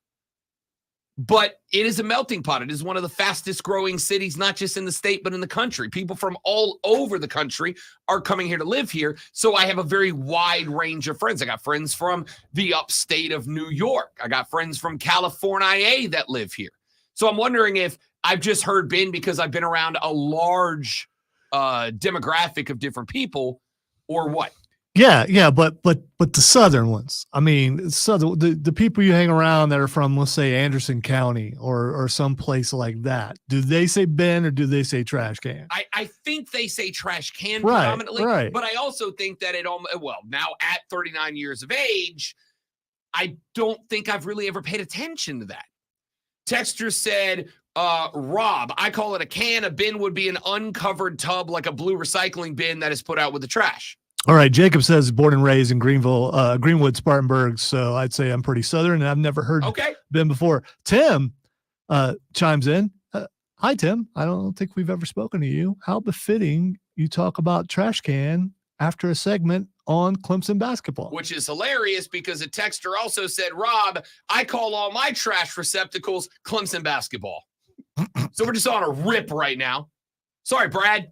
but it is a melting pot. It is one of the fastest growing cities, not just in the state, but in the country. People from all over the country are coming here to live here. So I have a very wide range of friends. I got friends from the upstate of New York. I got friends from California that live here. So I'm wondering if I've just heard bin because I've been around a large demographic of different people or what. Yeah, but the Southern ones. I mean, the people you hang around that are from, let's say, Anderson County or some place like that. Do they say bin or do they say trash can? I think they say trash can predominantly, right. But I also think that now at 39 years of age, I don't think I've really ever paid attention to that. Texter said, Rob, I call it a can. A bin would be an uncovered tub like a blue recycling bin that is put out with the trash. All right. Jacob says born and raised in Greenville, Greenwood, Spartanburg. So I'd say I'm pretty Southern and I've never heard bin before. Tim chimes in. Hi, Tim. I don't think we've ever spoken to you. How befitting you talk about trash can after a segment on Clemson basketball. Which is hilarious because a texter also said, Rob, I call all my trash receptacles Clemson basketball. So we're just on a rip right now. Sorry, Brad.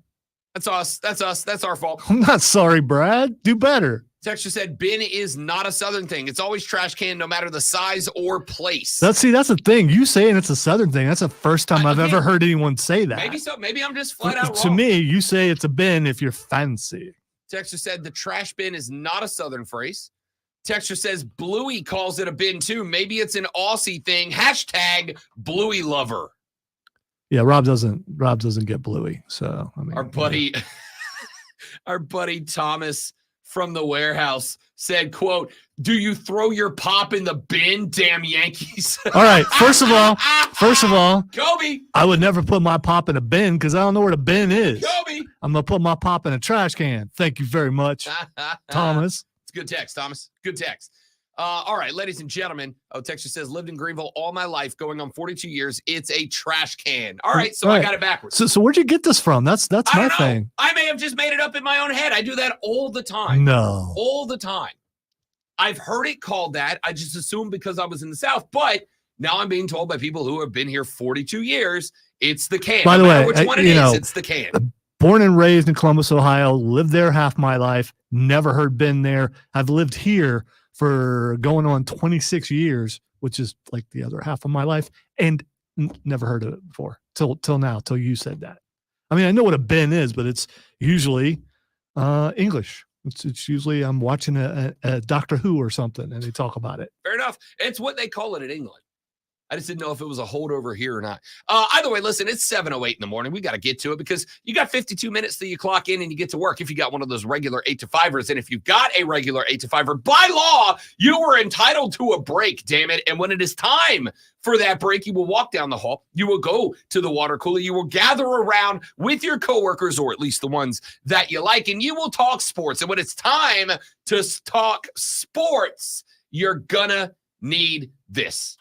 That's us. That's our fault. I'm not sorry, Brad. Do better. Texture said bin is not a Southern thing. It's always trash can, no matter the size or place. That's the thing. You saying it's a Southern thing. That's the first time I've ever heard anyone say that. Maybe so. Maybe I'm just flat out wrong. To me, you say it's a bin if you're fancy. Texture said the trash bin is not a Southern phrase. Texture says Bluey calls it a bin too. Maybe it's an Aussie thing. Hashtag Bluey lover. Yeah, Rob doesn't get Bluey. So I mean, our buddy Thomas from the warehouse said, quote, "Do you throw your pop in the bin, damn Yankees?" All right. First of all, Kobe. I would never put my pop in a bin because I don't know where the bin is. Kobe. I'm gonna put my pop in a trash can. Thank you very much, Thomas. It's good text, Thomas. Good text. All right, ladies and gentlemen. Texture says, lived in Greenville all my life, going on 42 years. It's a trash can. All right, so I got it backwards. So where'd you get this from? That's I my don't know. thing. I may have just made it up in my own head. I do that all the time. No. All the time. I've heard it called that. I just assumed because I was in the South. But now I'm being told by people who have been here 42 years, it's the can. By the way, which one it is, it's the can. Born and raised in Columbus, Ohio, lived there half my life, never heard been there. I've lived here for going on 26 years, which is like the other half of my life, and never heard of it before till now, till you said that. I mean, I know what a bin is, but it's usually English. It's usually I'm watching a Doctor Who or something, and they talk about it. Fair enough. It's what they call it in England. I just didn't know if it was a holdover here or not. Either way, listen, it's 7:08 in the morning. We got to get to it because you got 52 minutes till you clock in and you get to work if you got one of those regular 8 to 5ers. And if you've got a regular 8 to 5er, by law, you are entitled to a break, damn it. And when it is time for that break, you will walk down the hall. You will go to the water cooler. You will gather around with your coworkers, or at least the ones that you like, and you will talk sports. And when it's time to talk sports, you're gonna need this.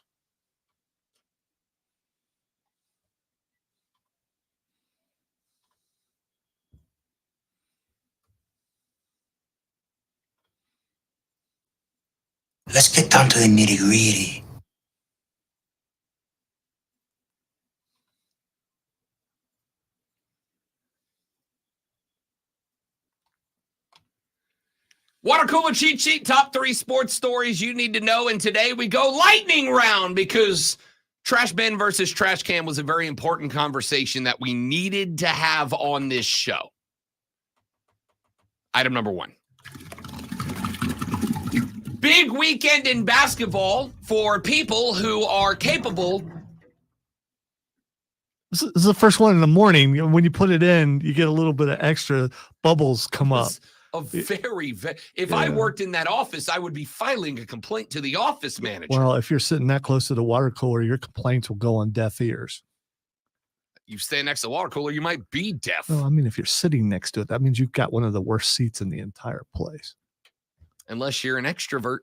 Let's get down to the nitty-gritty. Water cooler cheat sheet, top 3 sports stories you need to know. And today we go lightning round because trash bin versus trash can was a very important conversation that we needed to have on this show. Item number 1. Big weekend in basketball for people who are capable. This is the first one in the morning. When you put it in, you get a little bit of extra bubbles come up. If I worked in that office, I would be filing a complaint to the office manager. Well, if you're sitting that close to the water cooler, your complaints will go on deaf ears. You stand next to the water cooler, you might be deaf. Well, I mean, if you're sitting next to it, that means you've got one of the worst seats in the entire place. Unless you're an extrovert,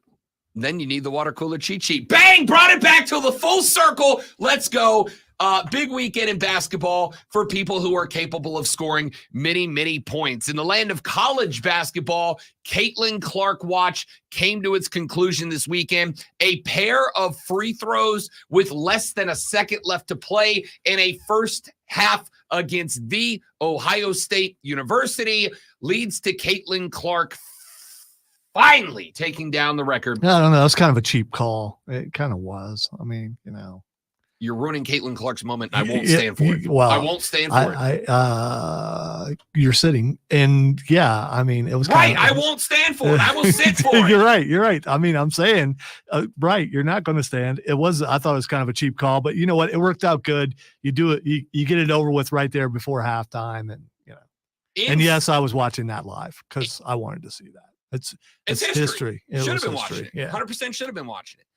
then you need the water cooler cheat sheet. Bang! Brought it back to the full circle. Let's go. Big weekend in basketball for people who are capable of scoring many, many points. In the land of college basketball, Caitlyn Clark watch came to its conclusion this weekend. A pair of free throws with less than a second left to play in a first half against the Ohio State University leads to Caitlyn Clark finally taking down the record. I don't know. That's kind of a cheap call. It kind of was. I mean, you know. You're ruining Caitlyn Clark's moment. I won't stand for it. Well, I won't stand for it. You're sitting, and yeah, I mean, it was right. I won't stand for it. I will sit for it. You're right. You're right. I mean, I'm saying, right. You're not going to stand. I thought it was kind of a cheap call, but you know what? It worked out good. You do it. You get it over with right there before halftime, and you know. And yes, I was watching that live because I wanted to see that. It's history. Should have been watching it. Yeah. 100% should have been watching it.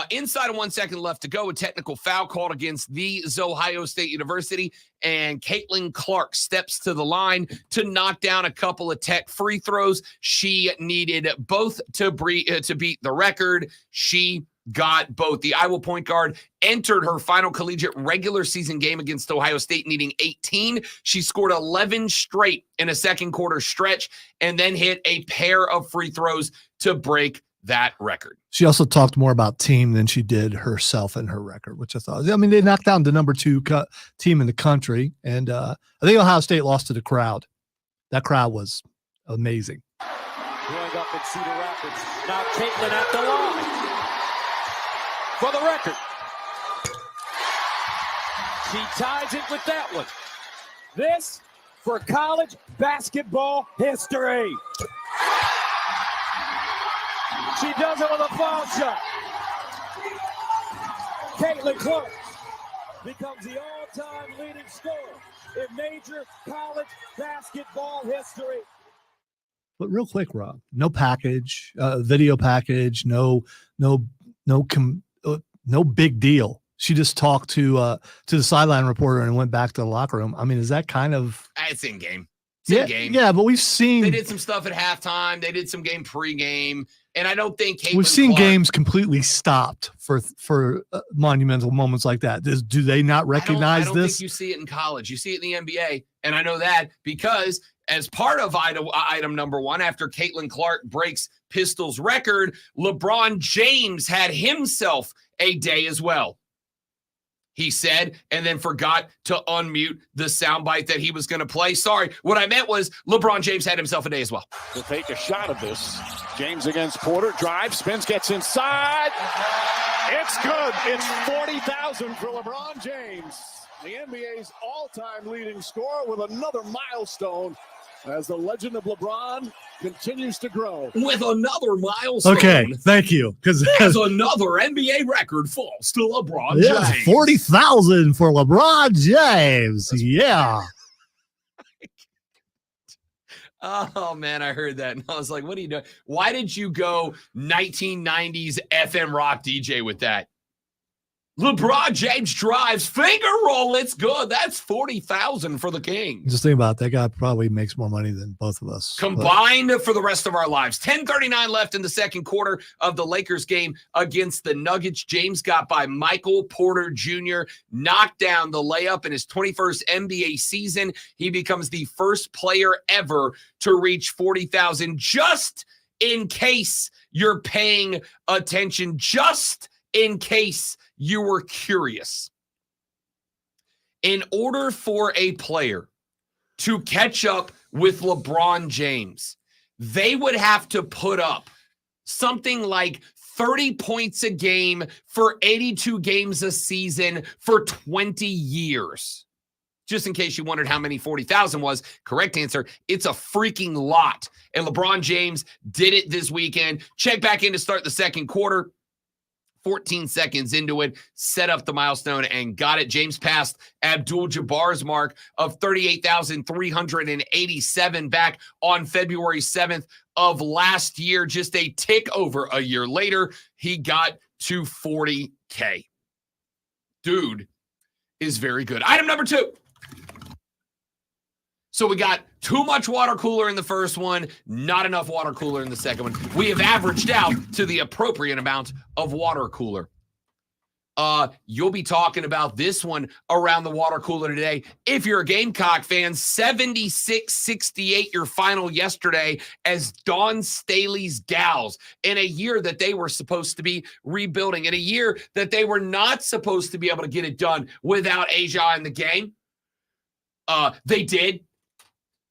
Inside of 1 second left to go, a technical foul called against the Ohio State University, and Caitlyn Clark steps to the line to knock down a couple of tech free throws. She needed both to beat the record. She got both. The Iowa point guard entered her final collegiate regular season game against Ohio State needing 18. She scored 11 straight in a second quarter stretch and then hit a pair of free throws to break that record. She also talked more about team than she did herself and her record, which I thought, I mean, they knocked down the number 2 team in the country. And I think Ohio State lost to the crowd. That crowd was amazing. Going up in Cedar Rapids. Now Caitlyn at the line for the record. She ties it with that one. This for college basketball history. She does it with a foul shot. Caitlyn Clark becomes the all-time leading scorer in major college basketball history. But real quick, Rob, no package, video package, no big deal. She just talked to the sideline reporter and went back to the locker room. I mean, is that kind of? It's in game. Yeah, but we've seen they did some stuff at halftime. They did some game pregame, and I don't think we've seen games completely stopped for monumental moments like that. Do they not recognize I don't this? think you see it in college. You see it in the NBA, and I know that because as part of item number one, after Caitlyn Clark breaks Pistol's record, LeBron James had himself a day as well. He said, and then forgot to unmute the soundbite that he was going to play. Sorry, what I meant was LeBron James had himself a day as well. To take a shot of this. James against Porter. Drive, spins, gets inside. It's good. It's 40,000 for LeBron James, the NBA's all-time leading scorer, with another milestone as the legend of LeBron continues to grow. With another milestone. Okay, thank you. Because as another NBA record falls to LeBron James. 40,000 for LeBron James. Yeah. Oh, man, I heard that. And I was like, what are you doing? Why did you go 1990s FM rock DJ with that? LeBron James drives, finger roll. It's good. That's 40,000 for the King. Just think about it. That guy probably makes more money than both of us. Combined for the rest of our lives. 10:39 left in the second quarter of the Lakers game against the Nuggets. James got by Michael Porter Jr., knocked down the layup in his 21st NBA season. He becomes the first player ever to reach 40,000. Just in case you're paying attention, just in case you were curious. In order for a player to catch up with LeBron James, they would have to put up something like 30 points a game for 82 games a season for 20 years. Just in case you wondered how many 40,000 was, correct answer, it's a freaking lot. And LeBron James did it this weekend. Check back in to start the second quarter. 14 seconds into it, set up the milestone and got it. James passed Abdul-Jabbar's mark of 38,387 back on February 7th of last year. Just a tick over a year later, he got to 40K. Dude is very good. Item number 2. So we got too much water cooler in the first one, not enough water cooler in the second one. We have averaged out to the appropriate amount of water cooler. You'll be talking about this one around the water cooler today. If you're a Gamecock fan, 76-68 your final yesterday as Dawn Staley's Gals in a year that they were supposed to be rebuilding, in a year that they were not supposed to be able to get it done without Asia in the game. They did.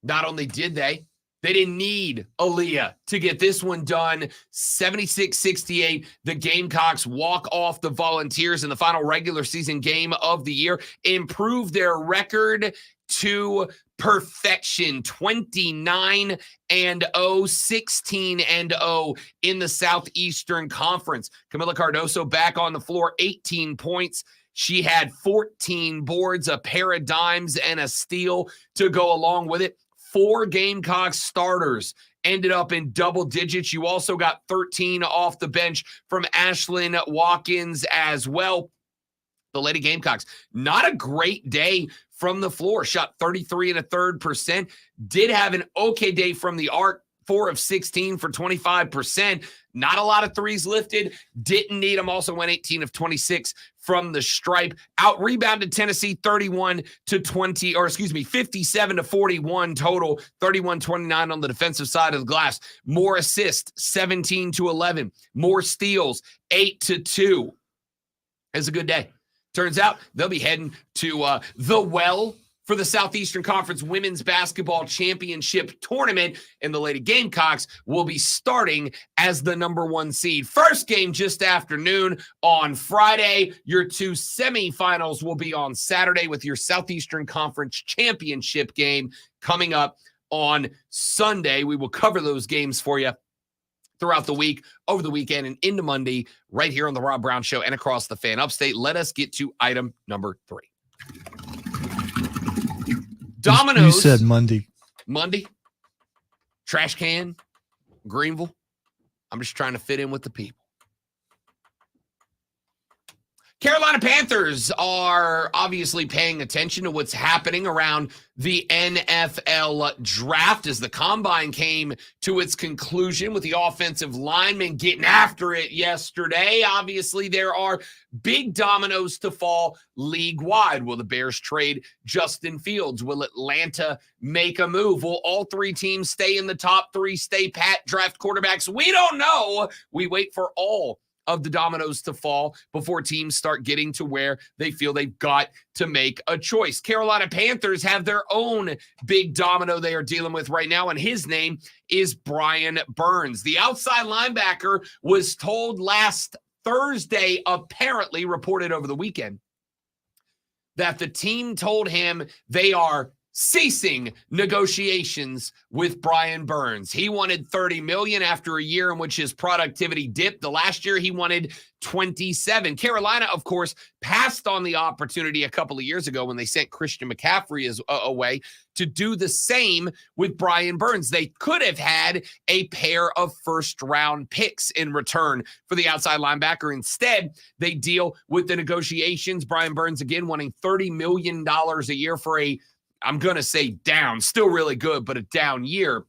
Not only did they didn't need Aaliyah to get this one done. 76-68, the Gamecocks walk off the Volunteers in the final regular season game of the year, improve their record to perfection, 29-0, 16-0 in the Southeastern Conference. Camila Cardoso back on the floor, 18 points. She had 14 boards, a pair of dimes, and a steal to go along with it. 4 Gamecock starters ended up in double digits. You also got 13 off the bench from Ashlyn Watkins as well. The Lady Gamecocks, not a great day from the floor. Shot 33 1/3%. Did have an okay day from the arc. 4 of 16 for 25%. Not a lot of threes lifted. Didn't need them. Also went 18 of 26 from the stripe. Out rebounded Tennessee 57-41 total. 31-29 on the defensive side of the glass. More assists, 17-11. More steals, 8-2. It's a good day. Turns out they'll be heading to the Well for the Southeastern Conference Women's Basketball Championship Tournament, and the Lady Gamecocks will be starting as the number 1 seed. First game just after noon on Friday. Your 2 semifinals will be on Saturday with your Southeastern Conference Championship game coming up on Sunday. We will cover those games for you throughout the week, over the weekend, and into Monday, right here on the Rob Brown Show and across the Fan Upstate. Let us get to item number 3. Domino's. You said Monday. Monday. Trash can. Greenville. I'm just trying to fit in with the people. Carolina Panthers are obviously paying attention to what's happening around the NFL draft as the combine came to its conclusion with the offensive linemen getting after it yesterday. Obviously, there are big dominoes to fall league-wide. Will the Bears trade Justin Fields? Will Atlanta make a move? Will all 3 teams stay in the top 3, stay pat, draft quarterbacks? We don't know. We wait for all of the dominoes to fall before teams start getting to where they feel they've got to make a choice. Carolina Panthers have their own big domino they are dealing with right now, and his name is Brian Burns. The outside linebacker was told last Thursday, apparently reported over the weekend, that the team told him they are ceasing negotiations with Brian Burns. He wanted $30 million after a year in which his productivity dipped. The last year he wanted $27. Carolina, of course, passed on the opportunity a couple of years ago when they sent Christian McCaffrey away to do the same with Brian Burns. They could have had a pair of first-round picks in return for the outside linebacker. Instead, they deal with the negotiations. Brian Burns, again, wanting $30 million a year for I'm going to say down, still really good, but a down year.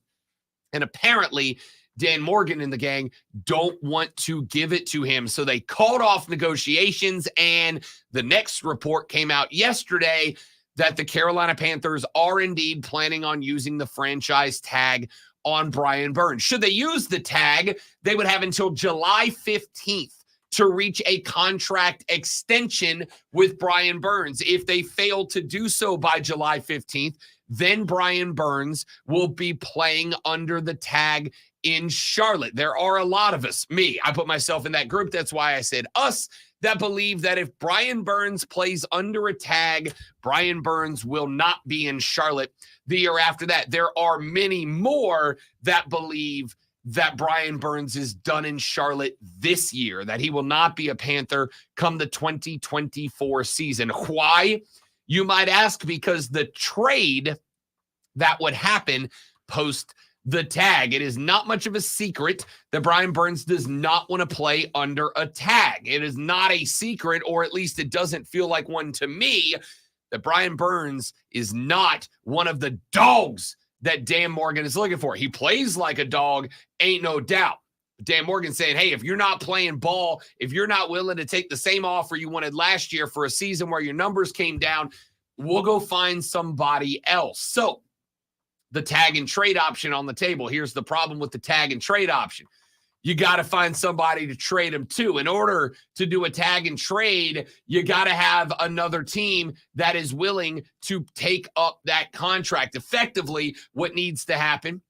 And apparently, Dan Morgan and the gang don't want to give it to him. So they called off negotiations, and the next report came out yesterday that the Carolina Panthers are indeed planning on using the franchise tag on Brian Burns. Should they use the tag, they would have until July 15th to reach a contract extension with Brian Burns. If they fail to do so by July 15th, then Brian Burns will be playing under the tag in Charlotte. There are a lot of us, I put myself in that group. That's why I said us, that believe that if Brian Burns plays under a tag, Brian Burns will not be in Charlotte the year after that. There are many more that believe that Brian Burns is done in Charlotte this year, that he will not be a Panther come the 2024 season. Why? You might ask, because the trade that would happen post the tag. It is not much of a secret that Brian Burns does not want to play under a tag. It is not a secret, or at least it doesn't feel like one to me, that Brian Burns is not one of the dogs that Dan Morgan is looking for. He plays like a dog, ain't no doubt. Dan Morgan saying, hey, if you're not playing ball, if you're not willing to take the same offer you wanted last year for a season where your numbers came down, we'll go find somebody else. So the tag and trade option on the table. Here's the problem with the tag and trade option. You got to find somebody to trade him to. In order to do a tag and trade, you got to have another team that is willing to take up that contract. Effectively, what needs to happen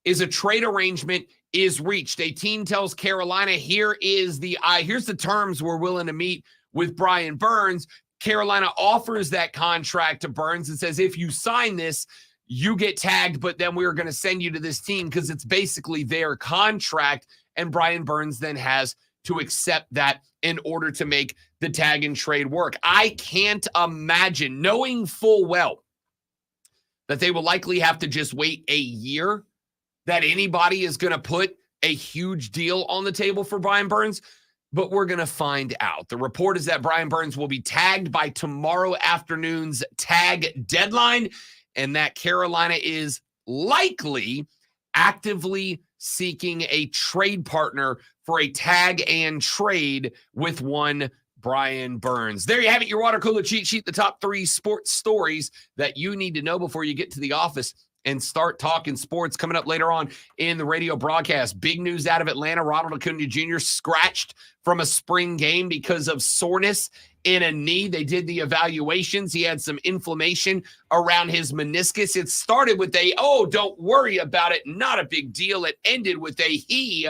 is a trade arrangement is reached. A team tells Carolina, here's the terms we're willing to meet with Brian Burns. Carolina offers that contract to Burns and says, if you sign this, you get tagged, but then we're going to send you to this team because it's basically their contract. And Brian Burns then has to accept that in order to make the tag and trade work. I can't imagine, knowing full well that they will likely have to just wait a year, that anybody is going to put a huge deal on the table for Brian Burns. But we're going to find out. The report is that Brian Burns will be tagged by tomorrow afternoon's tag deadline, and that Carolina is likely actively seeking a trade partner for a tag and trade with one Brian Burns. There you have it, your water cooler cheat sheet, the top 3 sports stories that you need to know before you get to the office and start talking sports. Coming up later on in the radio broadcast, big news out of Atlanta. Ronald Acuna Jr. scratched from a spring game because of soreness in a knee. They did the evaluations. He had some inflammation around his meniscus. It started with don't worry about it, not a big deal. It ended with he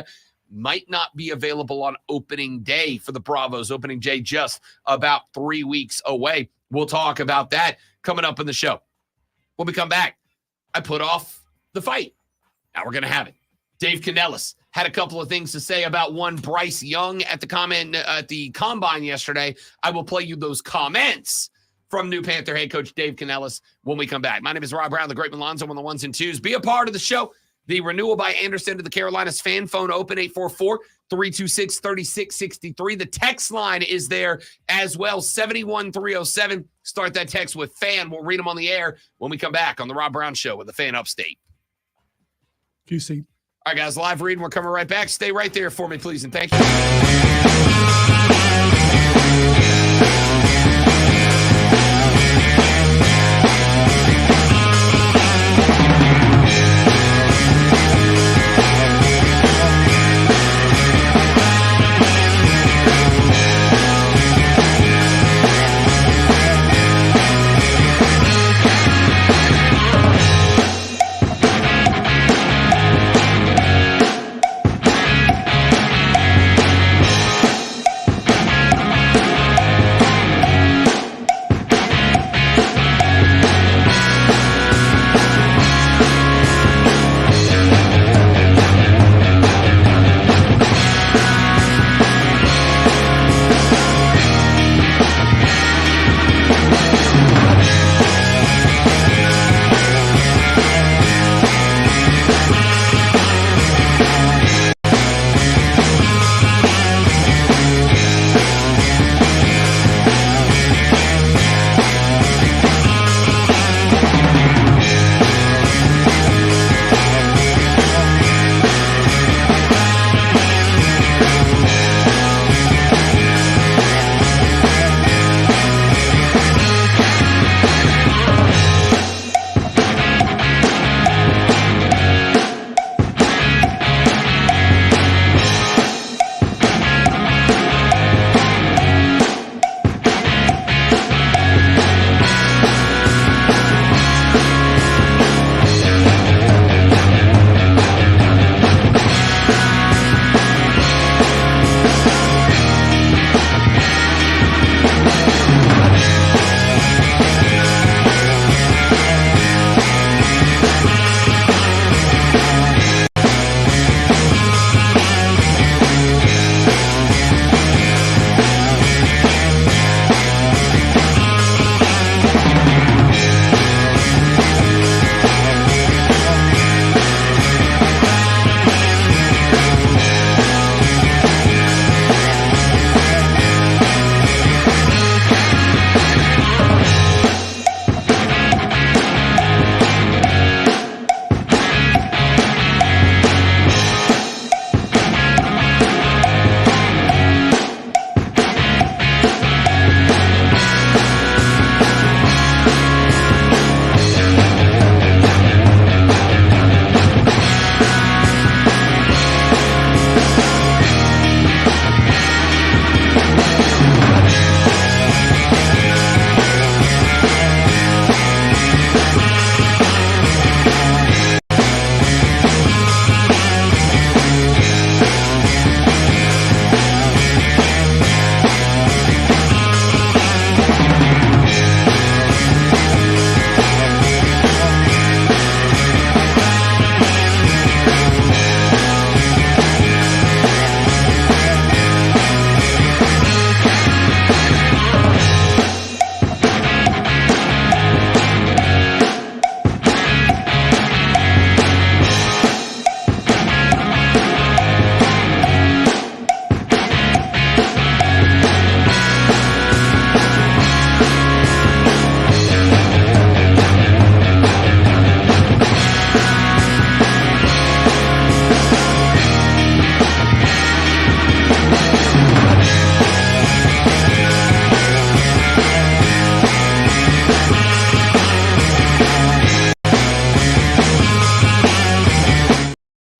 might not be available on opening day for the Bravos. Opening day just about 3 weeks away. We'll talk about that coming up in the show. When we come back, I put off the fight. Now we're going to have it. Dave Canellis had a couple of things to say about one Bryce Young at the combine yesterday. I will play you those comments from new Panther head coach Dave Canellis when we come back. My name is Rob Brown, the Great Malonzo on the ones and twos. Be a part of the show. The renewal by Anderson to the Carolinas fan phone open 844-326-3663. The text line is there as well, 71307. Start that text with fan. We'll read them on the air when we come back on the Rob Brown Show with the Fan Upstate. QC. All right, guys, live reading. We're coming right back. Stay right there for me, please, and thank you.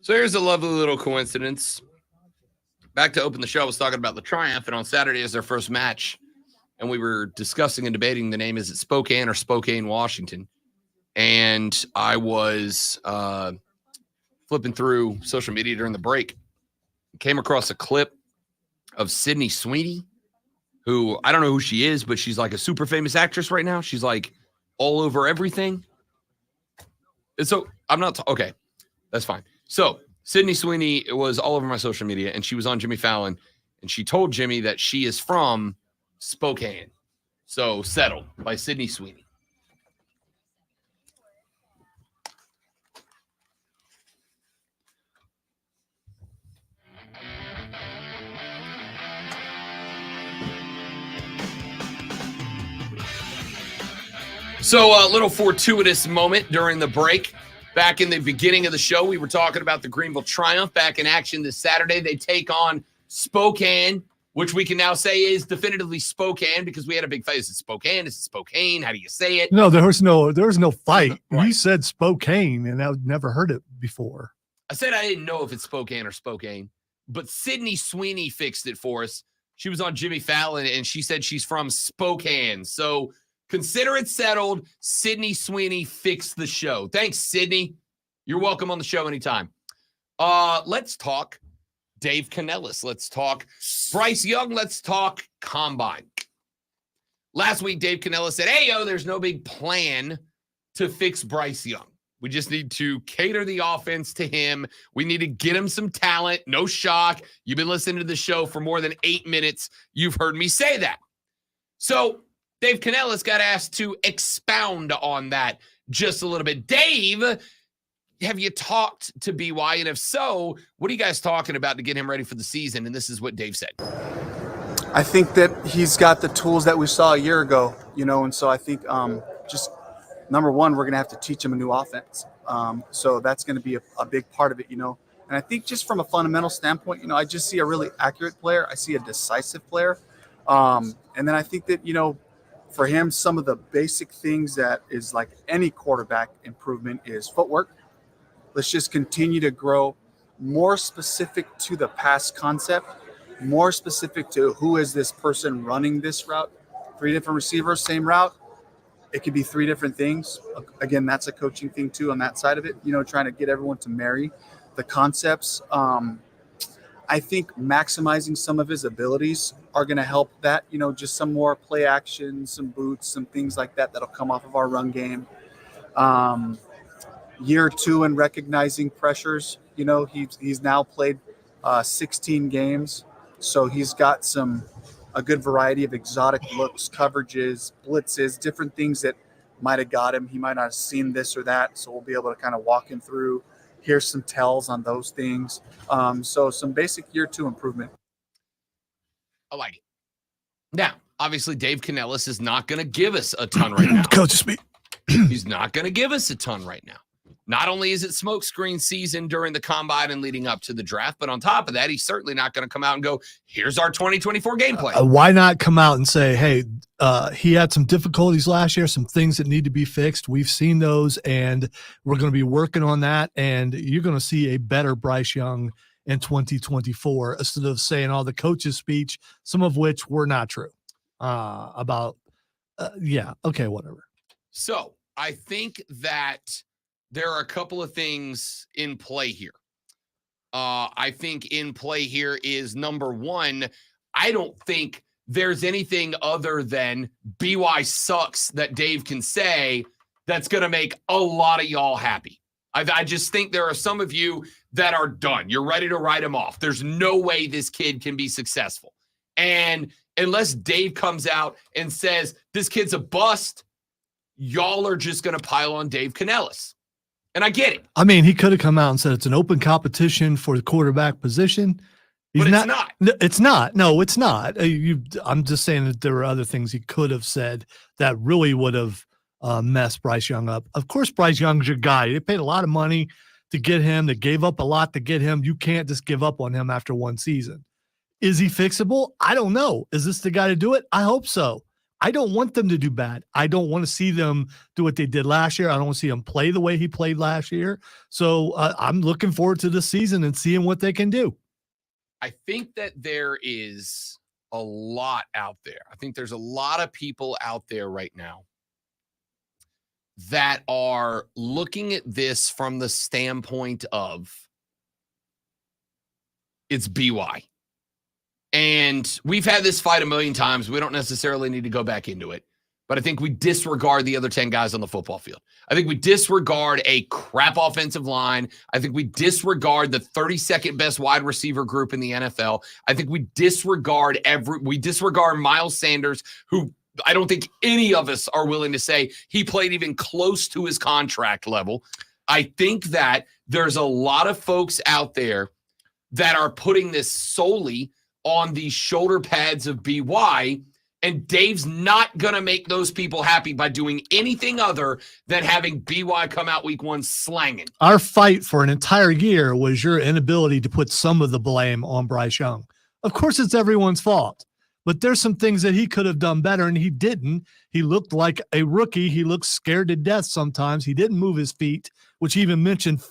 So here's a lovely little coincidence. Back to open the show, I was talking about the Triumph, and on Saturday is their first match. And we were discussing and debating the name. Is it Spokane or Spokane, Washington? And I was flipping through social media during the break. Came across a clip of Sydney Sweeney, who I don't know who she is, but she's like a super famous actress right now. She's like all over everything. And so I'm not okay. That's fine. So Sydney Sweeney was all over my social media, and she was on Jimmy Fallon, and she told Jimmy that she is from Spokane. So Settled by Sydney Sweeney. So a little fortuitous moment during the break. Back in the beginning of the show, we were talking about the Greenville Triumph back in action this Saturday. They take on Spokane, which we can now say is definitively Spokane because we had a big fight. Is it Spokane? Is it Spokane? How do you say it? No, there was no fight. Right. You said Spokane, and I've never heard it before. I said I didn't know if it's Spokane or Spokane, but Sydney Sweeney fixed it for us. She was on Jimmy Fallon, and she said she's from Spokane. So consider it settled. Sydney Sweeney fixed the show. Thanks, Sydney. You're welcome on the show anytime. Let's talk Dave Kanellis. Let's talk Bryce Young. Let's talk Combine. Last week, Dave Kanellis said, hey, there's no big plan to fix Bryce Young. We just need to cater the offense to him. We need to get him some talent. No shock. You've been listening to the show for more than 8 minutes. You've heard me say that. So Dave Kanellis got asked to expound on that just a little bit. Dave, have you talked to BY? And if so, what are you guys talking about to get him ready for the season? And this is what Dave said. I think that he's got the tools that we saw a year ago, and so I think just number one, we're going to have to teach him a new offense. So that's going to be a big part of it, And I think just from a fundamental standpoint, I just see a really accurate player. I see a decisive player. And then I think that, for him, some of the basic things that is like any quarterback improvement is footwork. Let's just continue to grow more specific to the pass concept, more specific to who is this person running this route. 3 different receivers, same route. It could be 3 different things. Again, that's a coaching thing too on that side of it, trying to get everyone to marry the concepts. I think maximizing some of his abilities are going to help that, just some more play action, some boots, some things like that that'll come off of our run game. Year 2 and recognizing pressures, he's now played 16 games. So he's got a good variety of exotic looks, coverages, blitzes, different things that might have got him. He might not have seen this or that. So we'll be able to kind of walk him through. Here's some tells on those things. So some basic year 2 improvement. I like it. Now, obviously, Dave Kanellis is not going to give us a ton right now. Coach, speak. He's not going to give us a ton right now. Not only is it smokescreen season during the combine and leading up to the draft, but on top of that, he's certainly not going to come out and go, here's our 2024 game plan. Why not come out and say, hey, he had some difficulties last year, some things that need to be fixed. We've seen those, and we're going to be working on that, and you're going to see a better Bryce Young in 2024 instead of saying all the coach's speech, some of which were not true whatever. So I think that there are a couple of things in play here. I think in play here is number one, I don't think there's anything other than BY sucks that Dave can say that's going to make a lot of y'all happy. I just think there are some of you that are done. You're ready to write him off. There's no way this kid can be successful. And unless Dave comes out and says, this kid's a bust, y'all are just going to pile on Dave Kanellis. And I get it. I mean, he could have come out and said it's an open competition for the quarterback position. But it's not. It's not. No, it's not. I'm just saying that there were other things he could have said that really would have messed Bryce Young up. Of course, Bryce Young's your guy. They paid a lot of money to get him. They gave up a lot to get him. You can't just give up on him after one season. Is he fixable? I don't know. Is this the guy to do it? I hope so. I don't want them to do bad. I don't want to see them do what they did last year. I don't want to see him play the way he played last year. So I'm looking forward to this season and seeing what they can do. I think that there is a lot out there. I think there's a lot of people out there right now that are looking at this from the standpoint of it's BY. And we've had this fight a million times. We don't necessarily need to go back into it. But I think we disregard the other 10 guys on the football field. I think we disregard a crap offensive line. I think we disregard the 32nd best wide receiver group in the NFL. I think we disregard Miles Sanders, who I don't think any of us are willing to say he played even close to his contract level. I think that there's a lot of folks out there that are putting this solely on the shoulder pads of BY. And Dave's not going to make those people happy by doing anything other than having BY come out week 1 slanging. Our fight for an entire year was your inability to put some of the blame on Bryce Young. Of course, it's everyone's fault, but there's some things that he could have done better, and he didn't. He looked like a rookie. He looked scared to death sometimes. He didn't move his feet, which he even mentioned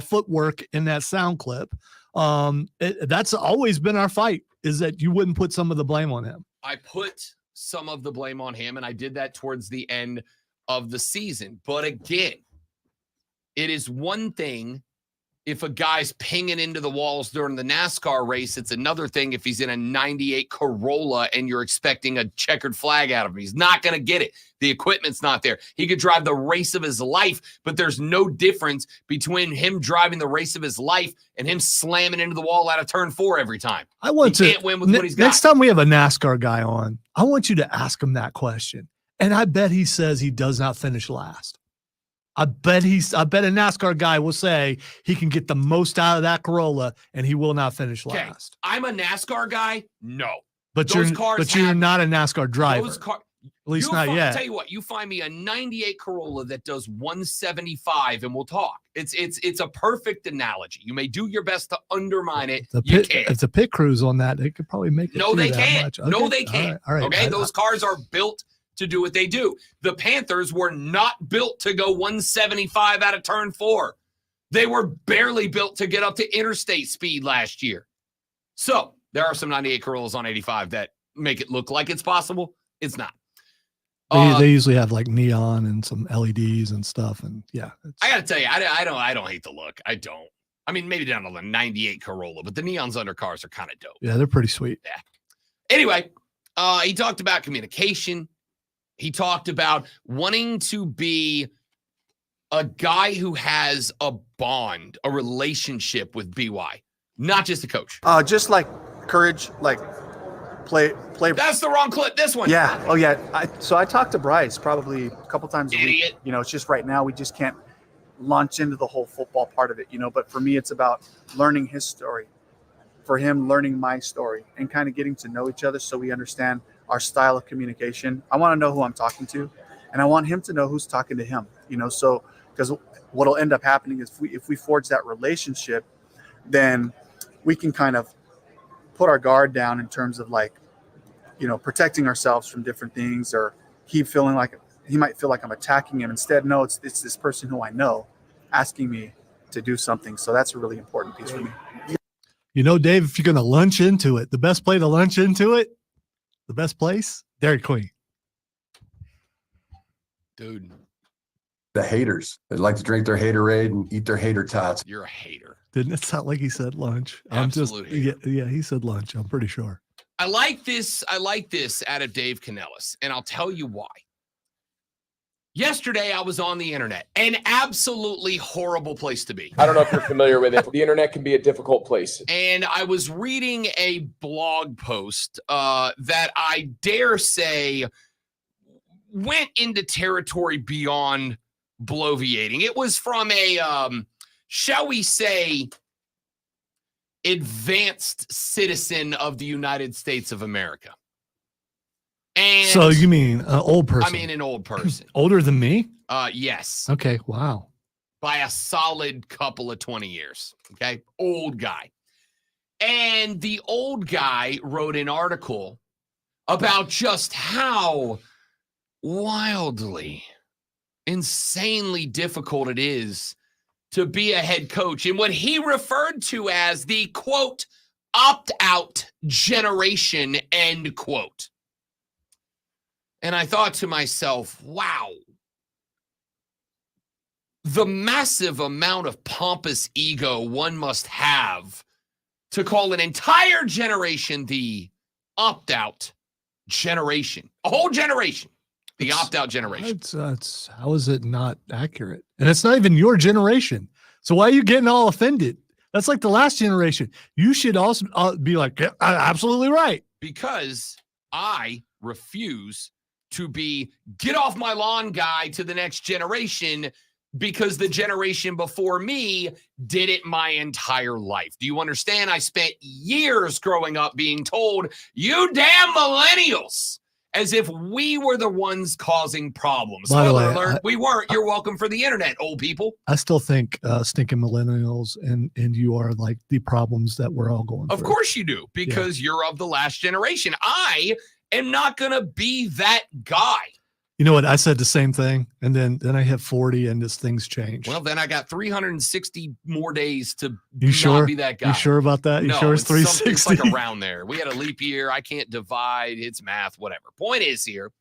footwork in that sound clip. That's always been our fight, is that you wouldn't put some of the blame on him. I put some of the blame on him, and I did that towards the end of the season. But again, it is one thing if a guy's pinging into the walls during the NASCAR race. It's another thing if he's in a 98 Corolla and you're expecting a checkered flag out of him. He's not going to get it. The equipment's not there. He could drive the race of his life, but there's no difference between him driving the race of his life and him slamming into the wall out of turn 4 every time. He can't win with what he's got. Next time we have a NASCAR guy on, I want you to ask him that question. And I bet he says he does not finish last. I bet a NASCAR guy will say he can get the most out of that Corolla and he will not finish last. I'm a NASCAR guy. No, but you're not a NASCAR driver. At least not yet. I'll tell you what, you find me a 98 Corolla that does 175 and we'll talk. It's a perfect analogy. You may do your best to undermine it. You can't. If the pit crew's on that, they could probably make it. No, they can't. Okay. No, they can't. All right. Okay, those cars are built to do what they do. The Panthers were not built to go 175 out of turn 4. They were barely built to get up to interstate speed last year. So there are some 98 Corollas on 85 that make it look like it's possible. It's not. They usually have like neon and some LEDs and stuff. And yeah, I got to tell you, I don't hate the look. I don't. I mean, maybe down to the 98 Corolla, but the neons under cars are kind of dope. Yeah, they're pretty sweet. Yeah. Anyway, he talked about communication. He talked about wanting to be a guy who has a bond, a relationship with BY, not just a coach. Just like courage, like play. That's the wrong clip. This one. Yeah. Oh, yeah. So I talked to Bryce probably a couple times a week. You know, it's just right now we just can't launch into the whole football part of it, you know. But for me, it's about learning his story, for him learning my story, and kind of getting to know each other so we understand our style of communication. I want to know who I'm talking to, and I want him to know who's talking to him, you know. So because what'll end up happening is if we forge that relationship, then we can kind of put our guard down in terms of, like, you know, protecting ourselves from different things, or he might feel like I'm attacking him. Instead, no, it's this person who I know asking me to do something. So that's a really important piece for me. You know, Dave, if you're going to lunch into it, the best place to lunch into it, the best place, Dairy Queen. Dude. The haters. They like to drink their haterade and eat their hater tots. You're a hater. Didn't it sound like he said lunch? Absolutely. Yeah, he said lunch. I'm pretty sure. I like this out of Dave Canellis, and I'll tell you why. Yesterday, I was on the internet, an absolutely horrible place to be. I don't know if you're familiar with it. The internet can be a difficult place. And I was reading a blog post that I dare say went into territory beyond bloviating. It was from a, shall we say, advanced citizen of the United States of America. And so you mean an old person? I mean an old person. Older than me? Yes. Okay, wow. By a solid couple of 20 years. Okay, old guy. And the old guy wrote an article about just how wildly, insanely difficult it is to be a head coach in what he referred to as the, quote, opt-out generation, end quote. And I thought to myself, wow, the massive amount of pompous ego one must have to call an entire generation the opt-out generation, a whole generation. The opt-out generation. How is it not accurate? And it's not even your generation. So why are you getting all offended? That's like the last generation. You should also be like, yeah, absolutely right. Because I refuse to be get off my lawn guy to the next generation because the generation before me did it my entire life. Do you understand? I spent years growing up being told, you damn millennials, as if we were the ones causing problems. Spoiler alert, we weren't. You're welcome for the internet, old people. I still think stinking millennials and you are like the problems that we're all going through. Of course you do, because you're of the last generation. I am not going to be that guy. You know what? I said the same thing, and then I hit 40, and this thing's changed. Well, then I got 360 more days to not be that guy. You sure about that? You sure it's 360? It's like around there. We had a leap year. I can't divide. It's math, whatever. Point is here.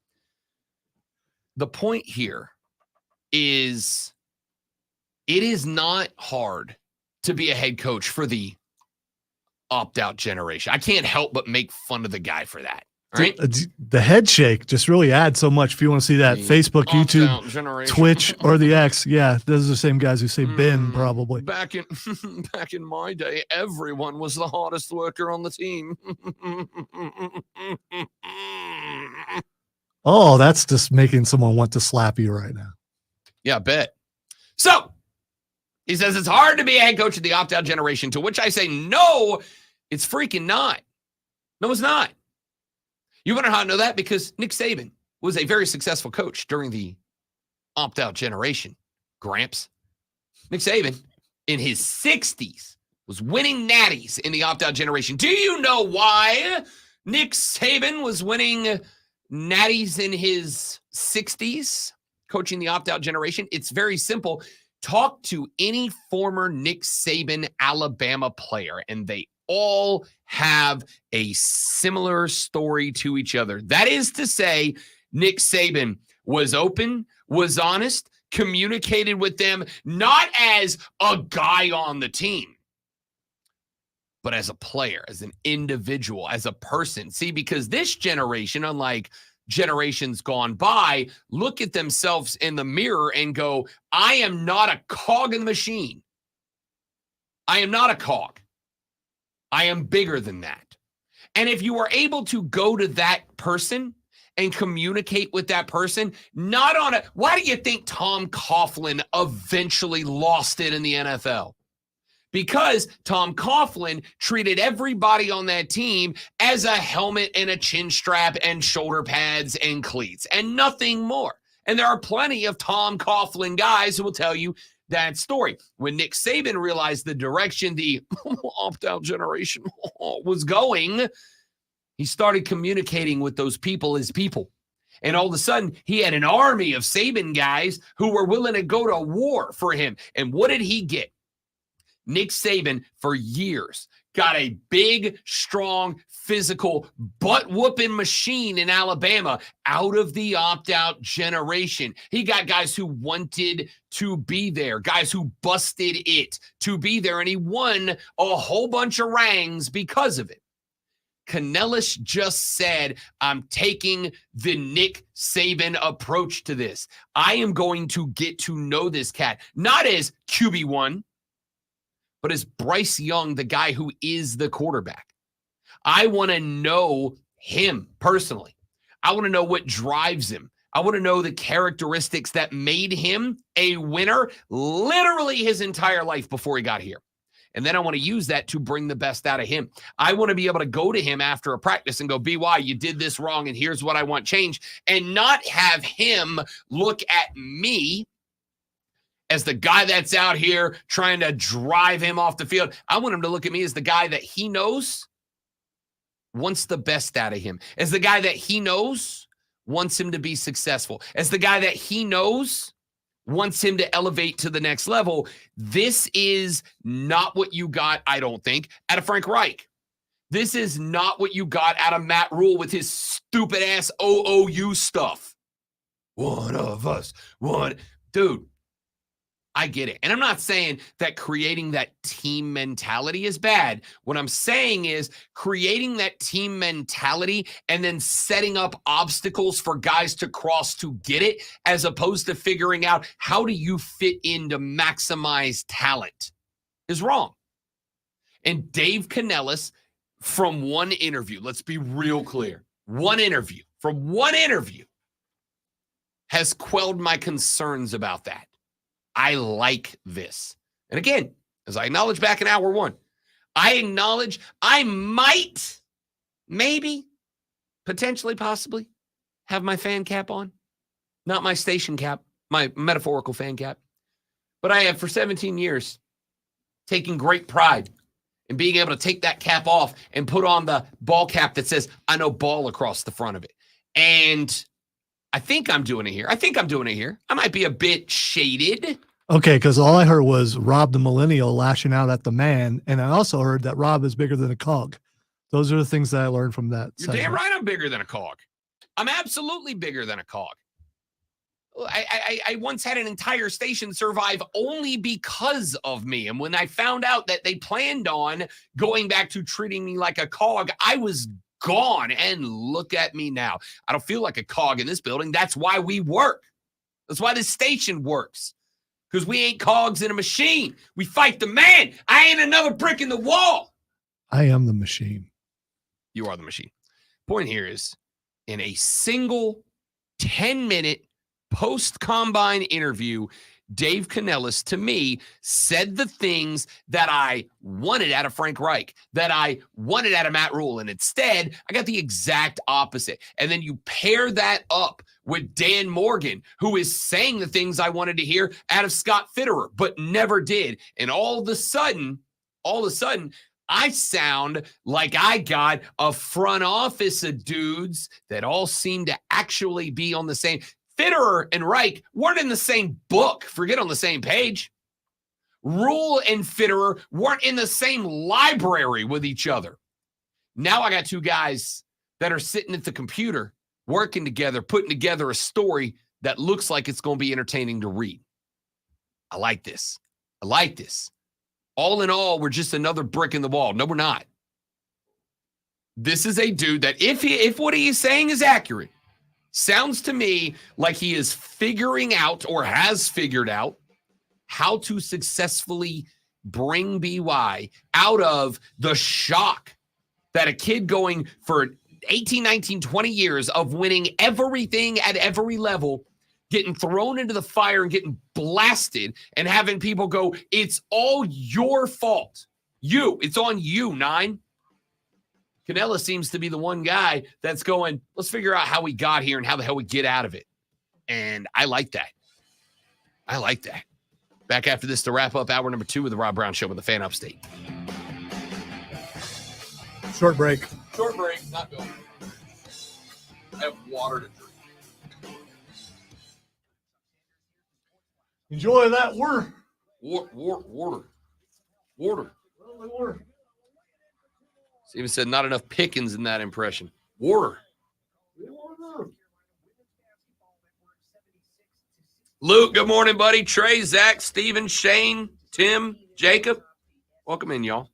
The point here is it is not hard to be a head coach for the opt-out generation. I can't help but make fun of the guy for that. Right? The head shake just really adds so much. If you want to see that, Facebook, YouTube, Twitch, or the X, yeah, those are the same guys who say Ben probably. Back in my day, everyone was the hardest worker on the team. Oh, that's just making someone want to slap you right now. Yeah, I bet. So he says it's hard to be a head coach of the opt-out generation, to which I say, no, it's freaking not. No, it's not. You wonder how I know that? Because Nick Saban was a very successful coach during the opt-out generation. Gramps. Nick Saban, in his 60s, was winning natties in the opt-out generation. Do you know why Nick Saban was winning natties in his 60s, coaching the opt-out generation? It's very simple. Talk to any former Nick Saban Alabama player, and they all have a similar story to each other. That is to say, Nick Saban was open, was honest, communicated with them, not as a guy on the team, but as a player, as an individual, as a person. See, because this generation, unlike generations gone by, look at themselves in the mirror and go, I am not a cog in the machine. I am not a cog. I am bigger than that. And if you are able to go to that person and communicate with that person, not on a, why do you think Tom Coughlin eventually lost it in the NFL? Because Tom Coughlin treated everybody on that team as a helmet and a chin strap and shoulder pads and cleats and nothing more. And there are plenty of Tom Coughlin guys who will tell you that story. When Nick Saban realized the direction the opt-out generation was going, he started communicating with those people as people. And all of a sudden, he had an army of Saban guys who were willing to go to war for him. And what did he get? Nick Saban, for years, got a big, strong, physical, butt-whooping machine in Alabama out of the opt-out generation. He got guys who wanted to be there, guys who busted it to be there, and he won a whole bunch of rings because of it. Canellis just said, I'm taking the Nick Saban approach to this. I am going to get to know this cat, not as QB1, but as Bryce Young, the guy who is the quarterback. I want to know him personally. I want to know what drives him. I want to know the characteristics that made him a winner literally his entire life before he got here. And then I want to use that to bring the best out of him. I want to be able to go to him after a practice and go, BY, you did this wrong, and here's what I want changed, and not have him look at me as the guy that's out here trying to drive him off the field. I want him to look at me as the guy that he knows wants the best out of him, as the guy that he knows wants him to be successful, as the guy that he knows wants him to elevate to the next level. This is not what you got, I don't think, out of Frank Reich. This is not what you got out of Matt Rule with his stupid-ass OOU stuff. One of us, one. Dude, I get it. And I'm not saying that creating that team mentality is bad. What I'm saying is creating that team mentality and then setting up obstacles for guys to cross to get it, as opposed to figuring out how do you fit in to maximize talent, is wrong. And Dave Canellis, from one interview, let's be real clear, one interview has quelled my concerns about that. I like this. And again, as I acknowledged back in hour one, I acknowledge I might, maybe, potentially, possibly have my fan cap on. Not my station cap, my metaphorical fan cap. But I have for 17 years taken great pride in being able to take that cap off and put on the ball cap that says, I know ball across the front of it. And I think I'm doing it here. I might be a bit shaded. Okay, because all I heard was Rob the Millennial lashing out at the man, and I also heard that Rob is bigger than a cog. Those are the things that I learned from that. You're damn right I'm bigger than a cog. I'm absolutely bigger than a cog. I once had an entire station survive only because of me. And when I found out that they planned on going back to treating me like a cog, I was gone. And look at me now. I don't feel like a cog in this building. That's why we work. That's why this station works. Because we ain't cogs in a machine. We fight the man. I ain't another brick in the wall. I am the machine. You are the machine. Point here is, in a single 10-minute post-combine interview, Dave Canellis, to me, said the things that I wanted out of Frank Reich, that I wanted out of Matt Rule. And instead, I got the exact opposite. And then you pair that up with Dan Morgan, who is saying the things I wanted to hear out of Scott Fitterer, but never did. And all of a sudden, I sound like I got a front office of dudes that all seem to actually be on the same. Fitterer and Reich weren't in the same book. Forget on the same page. Rule and Fitterer weren't in the same library with each other. Now I got two guys that are sitting at the computer, working together, putting together a story that looks like it's going to be entertaining to read. I like this. All in all, we're just another brick in the wall. No, we're not. This is a dude that if what he is saying is accurate, sounds to me like he is figuring out or has figured out how to successfully bring BY out of the shock that a kid going for 18, 19, 20 years of winning everything at every level, getting thrown into the fire and getting blasted and having people go, it's all your fault. It's on you, 9. Canella seems to be the one guy that's going, let's figure out how we got here and how the hell we get out of it. And I like that. Back after this to wrap up hour number 2 of the Rob Brown Show with the Fan Upstate. Short break. Not going. I have water to drink. Enjoy that water. Water. Steven said not enough pickings in that impression. Water. Luke, good morning, buddy. Trey, Zach, Steven, Shane, Tim, Jacob. Welcome in, y'all.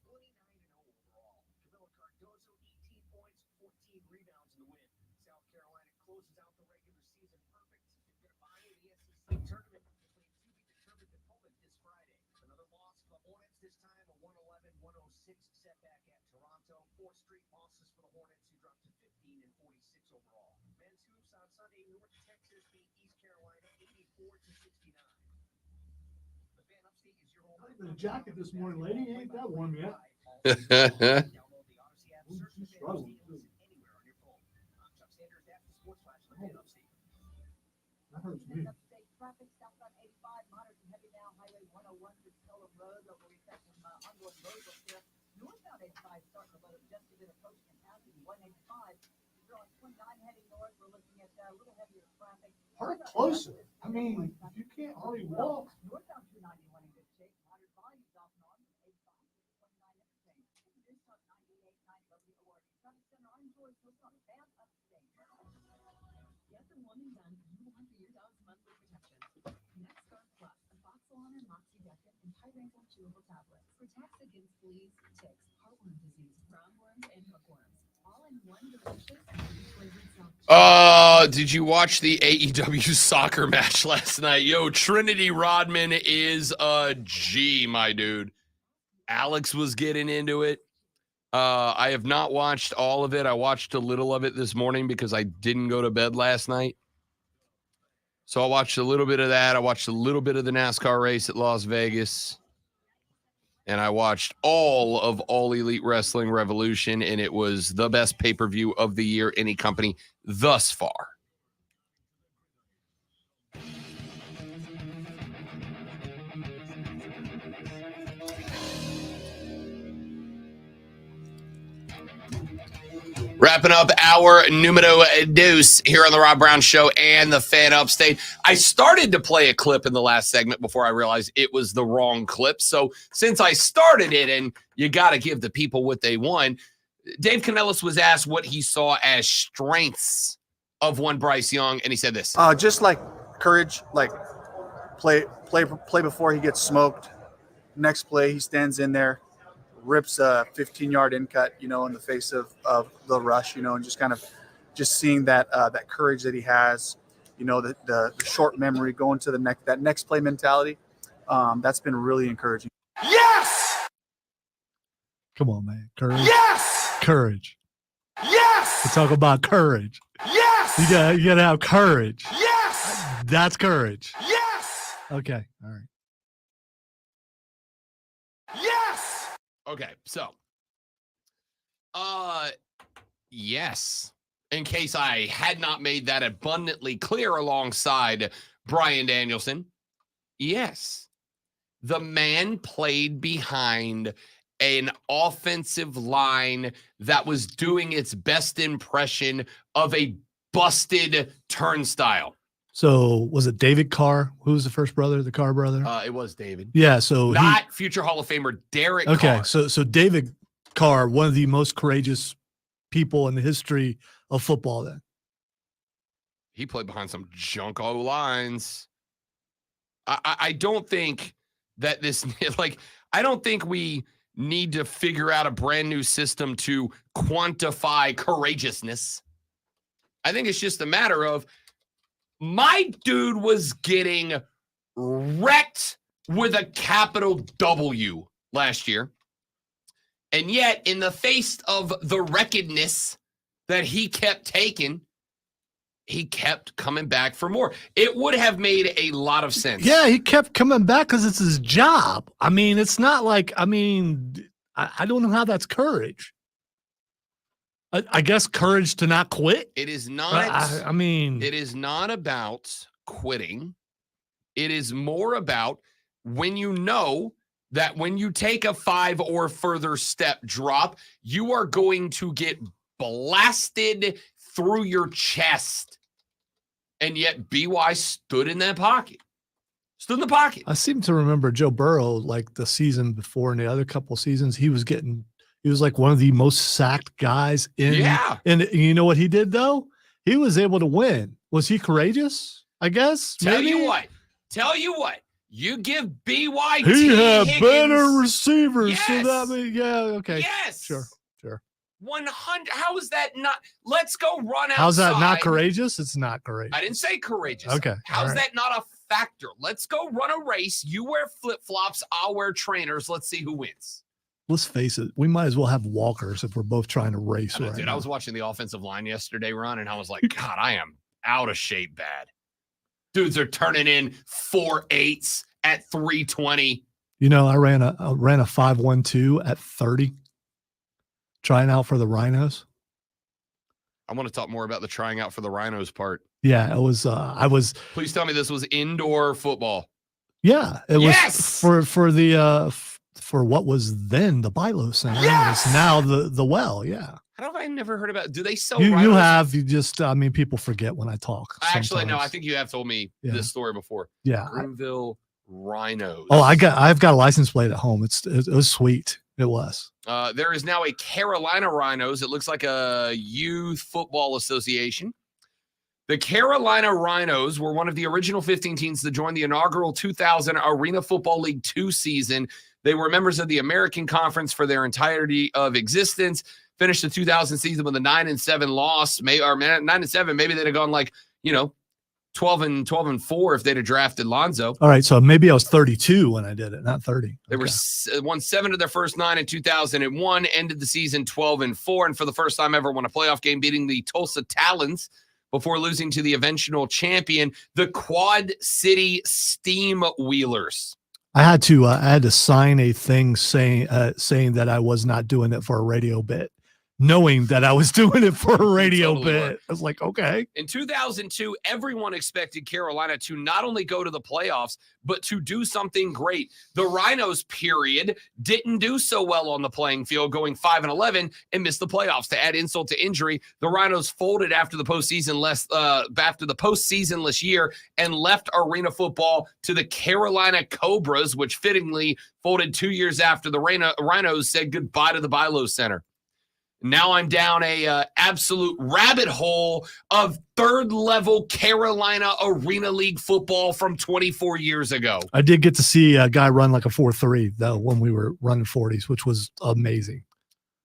The jacket this morning, lady, ain't that warm yet. That hurts me. Traffic stopped on 85, moderate and heavy now, Highway 101 to Stolen Road, over effect from ongoing road work there. Northbound 85 starting a little just a bit approach capacity, 185. You're on 29 heading north, we're looking at a little heavier traffic. Park closer. I mean, if you can't hardly walk. Northbound 291 in good shape, moderate volumes off and on, 85 to 29 interchange. This on 98.9 WORD. Traffic Center, I'm Joyce, what's on Fan Upstate. Get the one and done you want for your dog's monthly protection. Next Guard Plus, a box salon and Tri-Wrinkle Chewable Tablets. Protects against fleas, ticks, heartworm disease, roundworms, and hookworms. All in one delicious flavored soft. Did you watch the AEW soccer match last night? Yo, Trinity Rodman is a G, my dude. Alex was getting into it. I have not watched all of it. I watched a little of it this morning because I didn't go to bed last night. So I watched a little bit of that. I watched a little bit of the NASCAR race at Las Vegas. And I watched all of All Elite Wrestling Revolution, and it was the best pay-per-view of the year, any company thus far. Wrapping up our numero dos here on the Rob Brown Show and the Fan Upstate. I started to play a clip in the last segment before I realized it was the wrong clip. So since I started it, and you got to give the people what they want, Dave Canellis was asked what he saw as strengths of one Bryce Young, and he said this. Just like courage, like play before he gets smoked. Next play, he stands in there, rips a 15-yard in cut, in the face of the rush, and just kind of seeing that that courage that he has, the short memory, going to that next play mentality. That's been really encouraging. Yes! Come on, man. Courage. Yes! Courage. Yes! We talk about courage. Yes! You gotta have courage. Yes! That's courage. Yes! Okay. All right. Yes! Okay, so, yes, in case I had not made that abundantly clear alongside Brian Danielson, yes, the man played behind an offensive line that was doing its best impression of a busted turnstile. So was it David Carr? Who was the first brother, the Carr brother? It was David. Yeah. So not future Hall of Famer Derek Okay. Carr. So David Carr, one of the most courageous people in the history of football then. He played behind some junk O-lines. I don't think that this, I don't think we need to figure out a brand new system to quantify courageousness. I think it's just a matter of my dude was getting wrecked with a capital W last year. And yet, in the face of the wreckedness that he kept taking, he kept coming back for more. It would have made a lot of sense. Yeah, he kept coming back because it's his job. I mean, it's not like, I don't know how that's courage. I guess courage to not quit. It is not. It is not about quitting. It is more about when you know that when you take a 5 or further step drop, you are going to get blasted through your chest. And yet BY stood in that pocket. Stood in the pocket. I seem to remember Joe Burrow, like the season before and the other couple seasons, he was like one of the most sacked guys in. Yeah. And you know what he did though? He was able to win. Was he courageous? I guess. Tell maybe? you what. You give BYT He had Higgins, better receivers. Yes. So that means, yeah, okay. Yes. Sure. 100. How is that not? Let's go run outside. How's that not courageous? It's not courageous. I didn't say courageous. Okay. How's All right. that not a factor? Let's go run a race. You wear flip-flops. I'll wear trainers. Let's see who wins. Let's face it. We might as well have walkers if we're both trying to race right Dude, now. I was watching the offensive line yesterday, Ron, and I was like, God, I am out of shape bad. Dudes are turning in 4.8s at 320. You know, I ran a 5.12 at 30, trying out for the Rhinos. I want to talk more about the trying out for the Rhinos part. Yeah, it was. I was. Please tell me this was indoor football. Yeah, it Yes! was for what was then the Bilo Center. Yes! It's now the Well. Yeah. How have I never heard about? Do they sell? You Rhinos? have. You just. I mean, people forget when I talk. Actually, no. I sometimes. think you have told me this story before. Yeah. Greenville Rhinos. Oh, I've got a license plate at home. It was sweet. It was. There is now a Carolina Rhinos. It looks like a youth football association. The Carolina Rhinos were one of the original 15 teams to join the inaugural 2000 Arena Football League 2 season. They were members of the American Conference for their entirety of existence. Finished the 2000 season with a 9-7 loss, 9-7. Maybe they'd have gone 12-4 if they'd have drafted Lonzo. All right, so maybe I was 32 when I did it, not 30. They won 7 of their first 9 in 2001, ended the season 12-4, and for the first time ever won a playoff game, beating the Tulsa Talons before losing to the eventual champion, the Quad City Steam Wheelers. I had to sign a thing saying that I was not doing it for a radio bit, knowing that I was doing it for a radio bit. I was like, okay. In 2002, everyone expected Carolina to not only go to the playoffs, but to do something great. The Rhinos, period, didn't do so well on the playing field, going 5-11 and missed the playoffs. To add insult to injury, the Rhinos folded after the postseasonless year and left arena football to the Carolina Cobras, which fittingly folded 2 years after the Rhinos said goodbye to the Bilo Center. Now I'm down a absolute rabbit hole of third-level Carolina Arena League football from 24 years ago. I did get to see a guy run like a 4.3, though, when we were running 40s, which was amazing.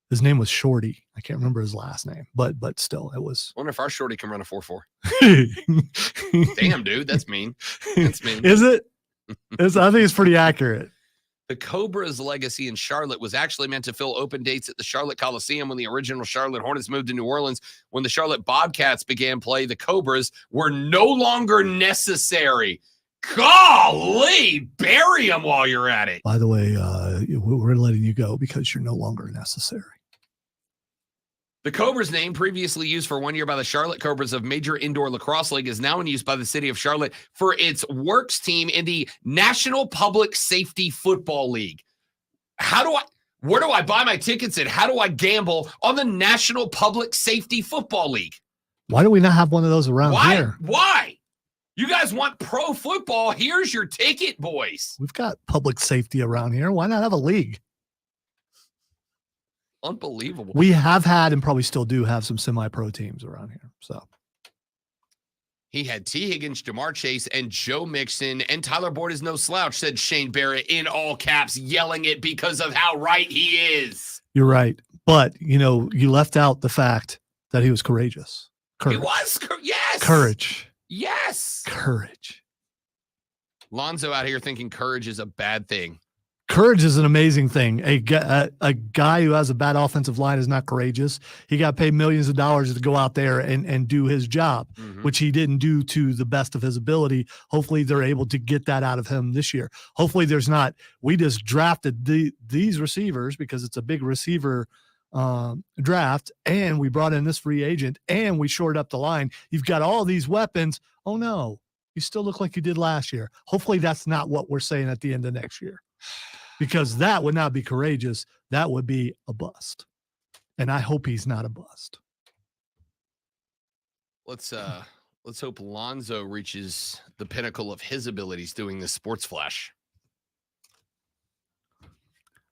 His name was Shorty. I can't remember his last name, but still, it was. I wonder if our Shorty can run a 4.4. Damn, dude, that's mean. That's mean. Is it? I think it's pretty accurate. The Cobras' legacy in Charlotte was actually meant to fill open dates at the Charlotte Coliseum when the original Charlotte Hornets moved to New Orleans. When the Charlotte Bobcats began play, the Cobras were no longer necessary. Golly, bury them while you're at it. By the way, we're letting you go because you're no longer necessary. The Cobras name, previously used for 1 year by the Charlotte Cobras of Major Indoor Lacrosse League, is now in use by the city of Charlotte for its works team in the National Public Safety Football League. Where do I buy my tickets and how do I gamble on the National Public Safety Football League? Why do we not have one of those around here? Why? You guys want pro football? Here's your ticket, boys. We've got public safety around here. Why not have a league? Unbelievable. We have had and probably still do have some semi-pro teams around here. So he had T. Higgins, Jamar Chase, and Joe Mixon, and Tyler Boyd is no slouch, said Shane Barrett in all caps, yelling it because of how right he is. You're right. But, you left out the fact that he was courageous. Courage. He was, yes. Courage. Yes. Courage. Lonzo out here thinking courage is a bad thing. Courage is an amazing thing. A guy who has a bad offensive line is not courageous. He got paid millions of dollars to go out there and do his job, which he didn't do to the best of his ability. Hopefully they're able to get that out of him this year. Hopefully there's not. We just drafted these receivers because it's a big receiver draft, and we brought in this free agent, and we shored up the line. You've got all these weapons. Oh, no. You still look like you did last year. Hopefully that's not what we're saying at the end of next year. Because that would not be courageous. That would be a bust. And I hope he's not a bust. Let's hope Lonzo reaches the pinnacle of his abilities doing this sports flash.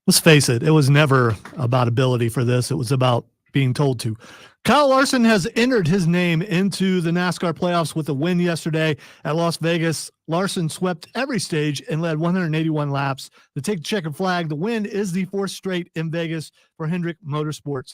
Let's face it, it was never about ability for this. It was about being told to. Kyle Larson has entered his name into the NASCAR playoffs with a win yesterday at Las Vegas. Larson swept every stage and led 181 laps to take the checkered flag. The win is the fourth straight in Vegas for Hendrick Motorsports.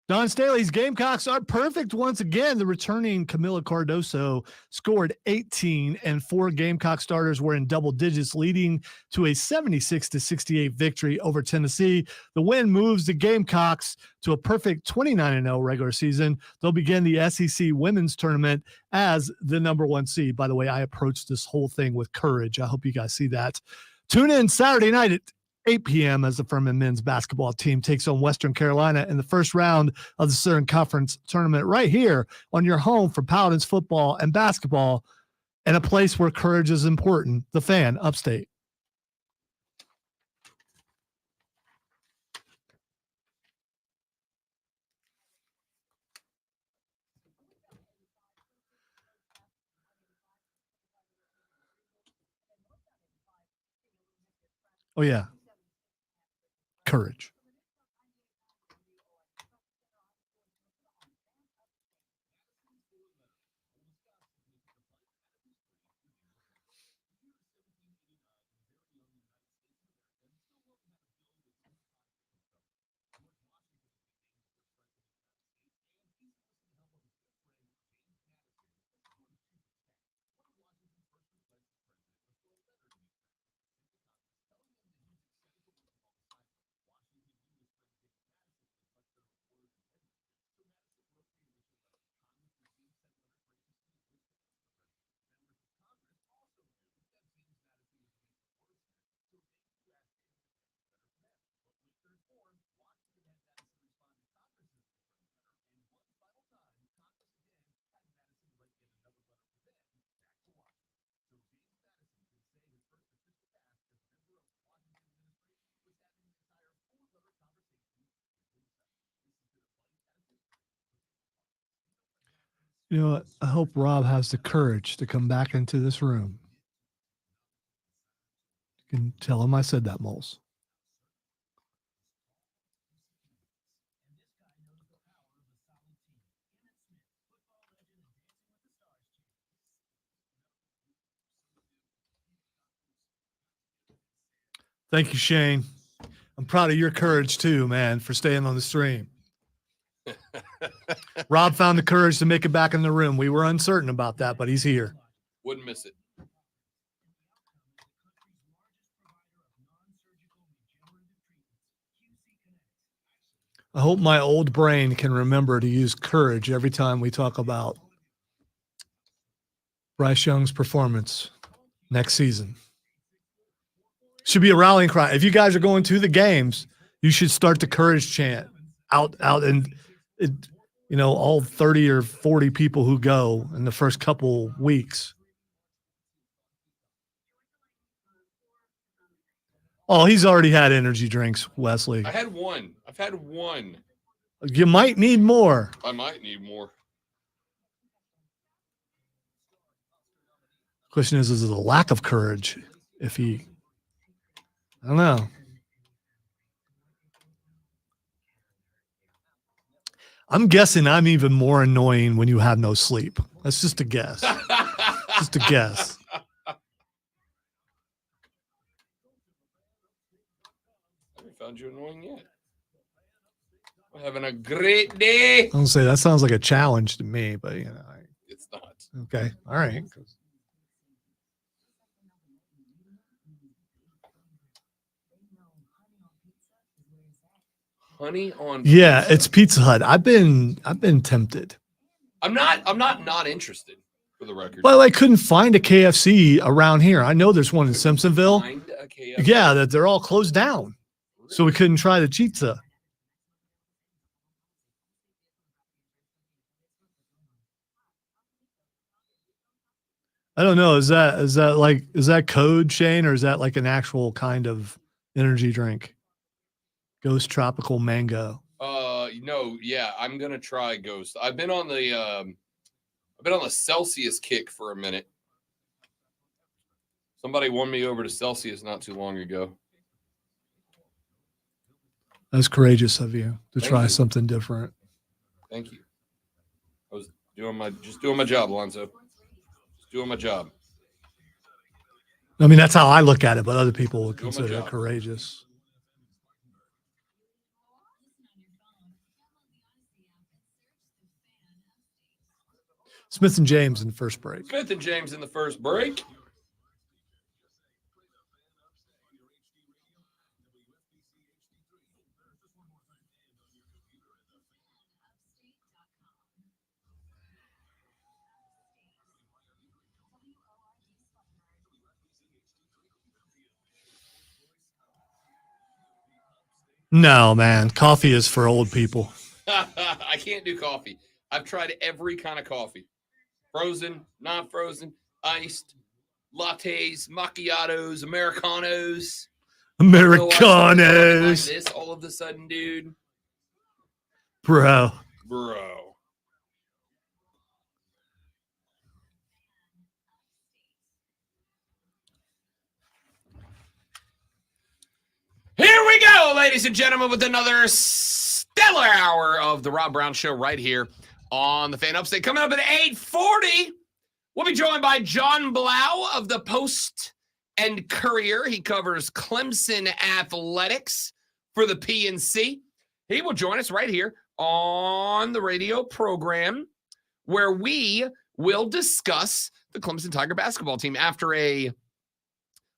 Don Staley's Gamecocks are perfect once again. The returning Camila Cardoso scored 18, and 4 Gamecock starters were in double digits, leading to a 76-68 victory over Tennessee. The win moves the Gamecocks to a perfect 29-0 regular season. They'll begin the SEC Women's Tournament as the number 1 seed. By the way, I approached this whole thing with courage. I hope you guys see that. Tune in Saturday night at 8 p.m. as the Furman men's basketball team takes on Western Carolina in the first round of the Southern Conference Tournament right here on your home for Paladins football and basketball, and a place where courage is important, the Fan, upstate. Oh, yeah. Courage. You know what? I hope Rob has the courage to come back into this room. You can tell him I said that, Moles. Thank you, Shane. I'm proud of your courage too, man, for staying on the stream. Rob found the courage to make it back in the room. We were uncertain about that, but he's here. Wouldn't miss it. I hope my old brain can remember to use courage every time we talk about Bryce Young's performance next season. Should be a rallying cry. If you guys are going to the games, you should start the courage chant out and all 30 or 40 people who go in the first couple weeks. Oh, he's already had energy drinks, Wesley. I had one. I've had one. You might need more. I might need more. Question is it a lack of courage if he, I don't know. I'm guessing I'm even more annoying when you have no sleep. That's just a guess. Just a guess. I haven't found you annoying yet. We're having a great day. I don't say that sounds like a challenge to me, but It's not. Okay. All right. Honey on Yeah, pizza? it's Pizza Hut. I've been tempted. I'm not interested, for the record. But I couldn't find a KFC around here. I know there's one in Simpsonville. Find a KFC. Yeah, that they're all closed down. So we couldn't try the pizza. I don't know. Is that code, Shane, or is that like an actual kind of energy drink? Ghost Tropical Mango. No, yeah, I'm gonna try Ghost. I've been on the Celsius kick for a minute. Somebody won me over to Celsius not too long ago. That's courageous of you to Thank try you. something different. Thank you. I was just doing my job, Alonzo. Just doing my job. I mean, that's how I look at it, but other people would Doing my consider it job. courageous. Smith and James in the first break. Smith and James in the first break. No, man. Coffee is for old people. I can't do coffee. I've tried every kind of coffee. Frozen, not frozen, iced, lattes, macchiatos, Americanos. I don't know why I started talking like this all of a sudden, dude. Bro. Here we go, ladies and gentlemen, with another stellar hour of the Rob Brown Show right here on the Fan Upstate. Coming up at 8:40, we'll be joined by John Blau of the Post and Courier. He covers Clemson athletics for the PNC. He will join us right here on the radio program where we will discuss the Clemson Tiger basketball team after a,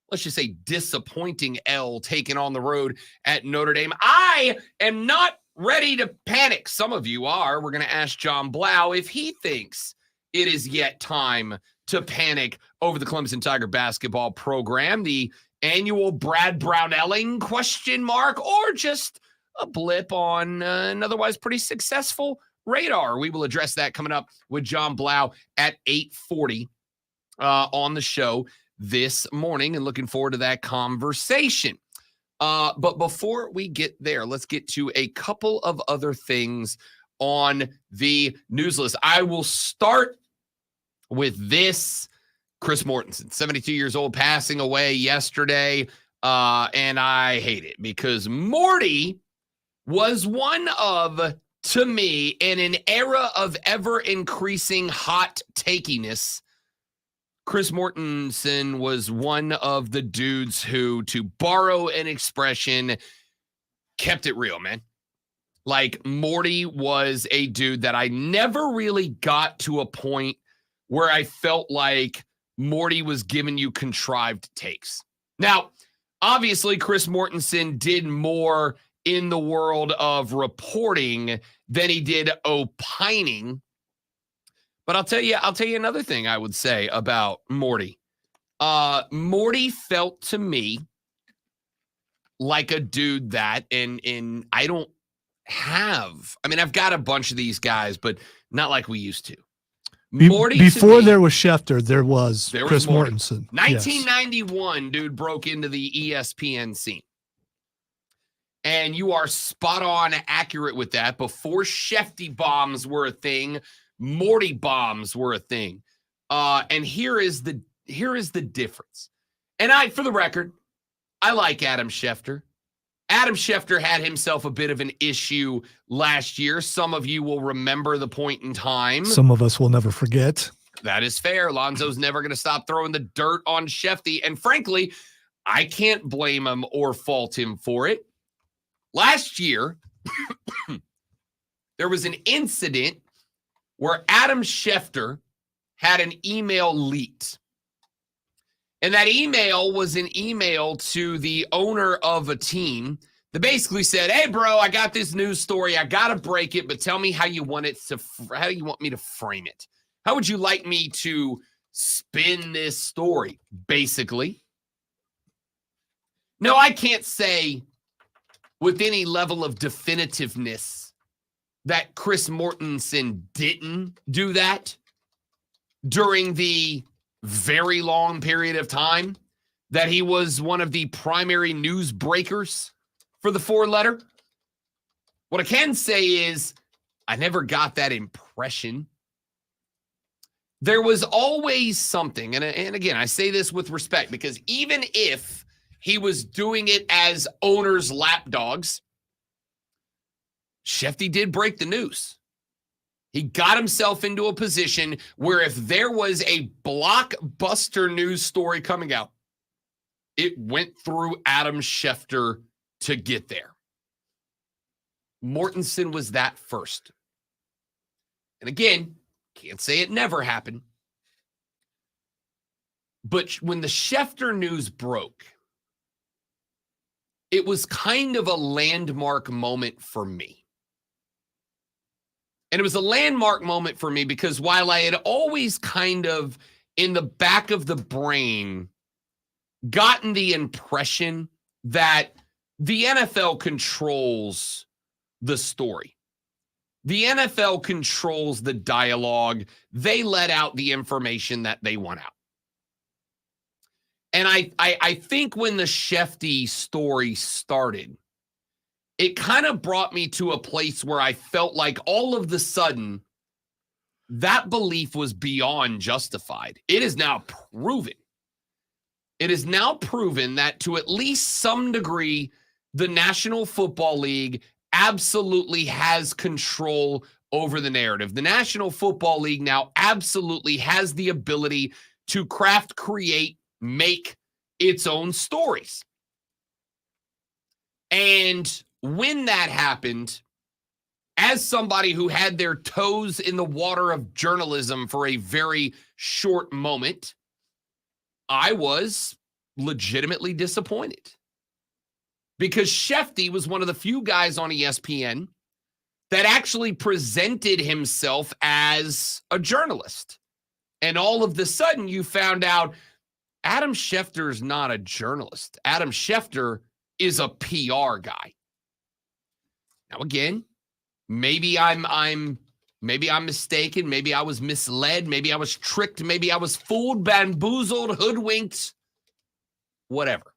let's just say, disappointing L taken on the road at Notre Dame. I am not ready to panic. Some of you are. We're going to ask John Blau if he thinks it is yet time to panic over the Clemson Tiger basketball program, the annual Brad Brownelling question mark, or just a blip on an otherwise pretty successful radar. We will address that coming up with John Blau at 8:40 on the show this morning, and looking forward to that conversation. But before we get there, let's get to a couple of other things on the news list. I will start with this. Chris Mortensen, 72 years old, passing away yesterday. And I hate it because Morty was one of, to me, in an era of ever-increasing hot takiness, Chris Mortensen was one of the dudes who, to borrow an expression, kept it real, man. Like, Morty was a dude that I never really got to a point where I felt like Morty was giving you contrived takes. Now, obviously, Chris Mortensen did more in the world of reporting than he did opining. But I'll tell you another thing I would say about Morty. Morty felt to me like a dude that, and I don't have, I mean, I've got a bunch of these guys, but not like we used to. Morty before there was Schefter, there was Chris Morty. Mortensen. 1991, dude broke into the ESPN scene. And you are spot on accurate with that. Before Shefty bombs were a thing, Morty bombs were a thing. And here is the difference. And for the record, I like Adam Schefter. Adam Schefter had himself a bit of an issue last year. Some of you will remember the point in time. Some of us will never forget. That is fair. Lonzo's never going to stop throwing the dirt on Shefty. And frankly, I can't blame him or fault him for it. Last year, there was an incident where Adam Schefter had an email leaked. And that email was an email to the owner of a team that basically said, "Hey, bro, I got this news story. I got to break it, but tell me how you want me to frame it. How would you like me to spin this story?" Basically. No, I can't say with any level of definitiveness that Chris Mortensen didn't do that during the very long period of time that he was one of the primary news breakers for the 4-letter. What I can say is I never got that impression. There was always something, and again, I say this with respect, because even if he was doing it as owners' lapdogs, Shefty did break the news. He got himself into a position where if there was a blockbuster news story coming out, it went through Adam Schefter to get there. Mortensen was that first. And again, can't say it never happened. But when the Schefter news broke, it was kind of a landmark moment for me. And it was a landmark moment for me because while I had always kind of in the back of the brain gotten the impression that the NFL controls the story. The NFL controls the dialogue. They let out the information that they want out. And I think when the Shefty story started, it kind of brought me to a place where I felt like all of the sudden that belief was beyond justified. It is now proven. It is now proven that to at least some degree, the National Football League absolutely has control over the narrative. The National Football League now absolutely has the ability to craft, create, make its own stories. And when that happened, as somebody who had their toes in the water of journalism for a very short moment, I was legitimately disappointed. Because Shefty was one of the few guys on ESPN that actually presented himself as a journalist. And all of the sudden you found out Adam Schefter is not a journalist. Adam Schefter is a PR guy. Now again, maybe I'm mistaken, maybe I was misled, maybe I was tricked, maybe I was fooled, bamboozled, hoodwinked, whatever.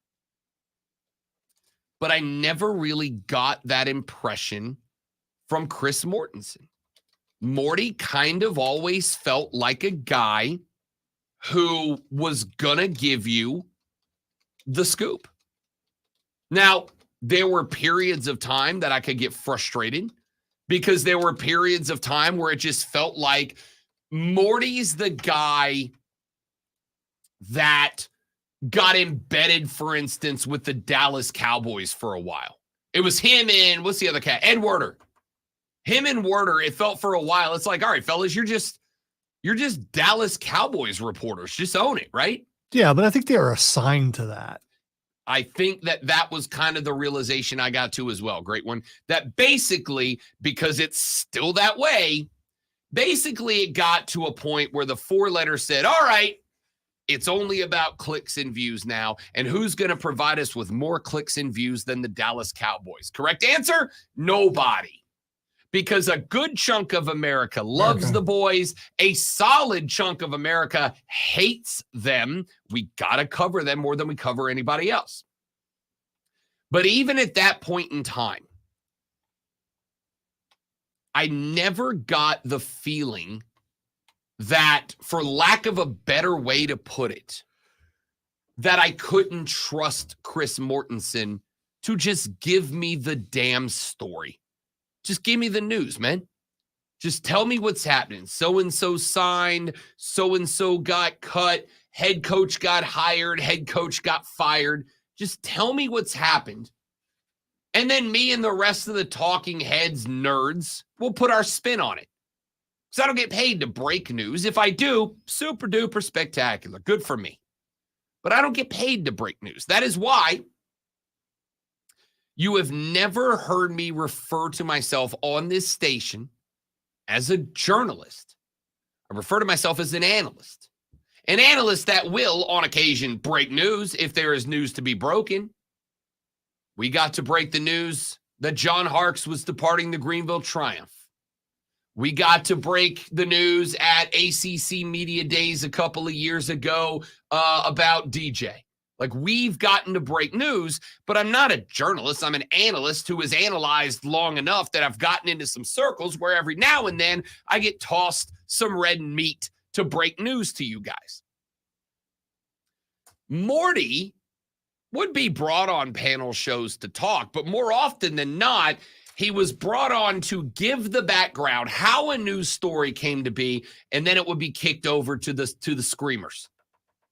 But I never really got that impression from Chris Mortensen. Morty kind of always felt like a guy who was going to give you the scoop. Now, there were periods of time that I could get frustrated because there were periods of time where it just felt like Morty's the guy that got embedded, for instance, with the Dallas Cowboys for a while. It was him and what's the other cat? Ed Werder. Him and Werder, it felt for a while. It's like, all right, fellas, you're just Dallas Cowboys reporters. Just own it, right? Yeah, but I think they are assigned to that. I think that was kind of the realization I got to as well. Great one. That basically, because it's still that way, basically it got to a point where the 4 letters said, all right, it's only about clicks and views now. And who's going to provide us with more clicks and views than the Dallas Cowboys? Correct answer? Nobody. Because a good chunk of America loves the boys. A solid chunk of America hates them. We got to cover them more than we cover anybody else. But even at that point in time, I never got the feeling that, for lack of a better way to put it, that I couldn't trust Chris Mortensen to just give me the damn story. Just give me the news, man. Just tell me what's happening. So-and-so signed, so-and-so got cut, head coach got hired, head coach got fired. Just tell me what's happened. And then me and the rest of the talking heads nerds will put our spin on it. Because I don't get paid to break news. If I do, super duper spectacular. Good for me. But I don't get paid to break news. That is why you have never heard me refer to myself on this station as a journalist. I refer to myself as an analyst. An analyst that will, on occasion, break news if there is news to be broken. We got to break the news that John Harkes was departing the Greenville Triumph. We got to break the news at ACC Media Days a couple of years ago about DJ. Like, we've gotten to break news, but I'm not a journalist. I'm an analyst who has analyzed long enough that I've gotten into some circles where every now and then I get tossed some red meat to break news to you guys. Morty would be brought on panel shows to talk, but more often than not, he was brought on to give the background, how a news story came to be, and then it would be kicked over to the screamers,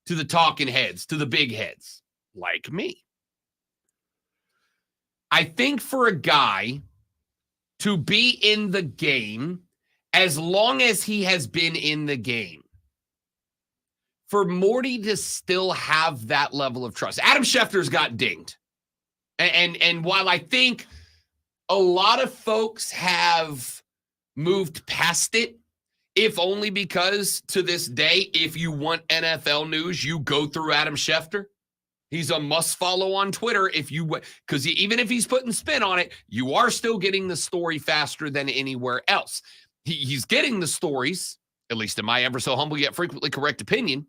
to the talking heads, to the big heads, like me. I think for a guy to be in the game as long as he has been in the game, for Morty to still have that level of trust. Adam Schefter's got dinged. And while I think a lot of folks have moved past it, if only because to this day, if you want NFL news, you go through Adam Schefter. He's a must follow on Twitter because even if he's putting spin on it, you are still getting the story faster than anywhere else. He's getting the stories, at least in my ever so humble yet frequently correct opinion,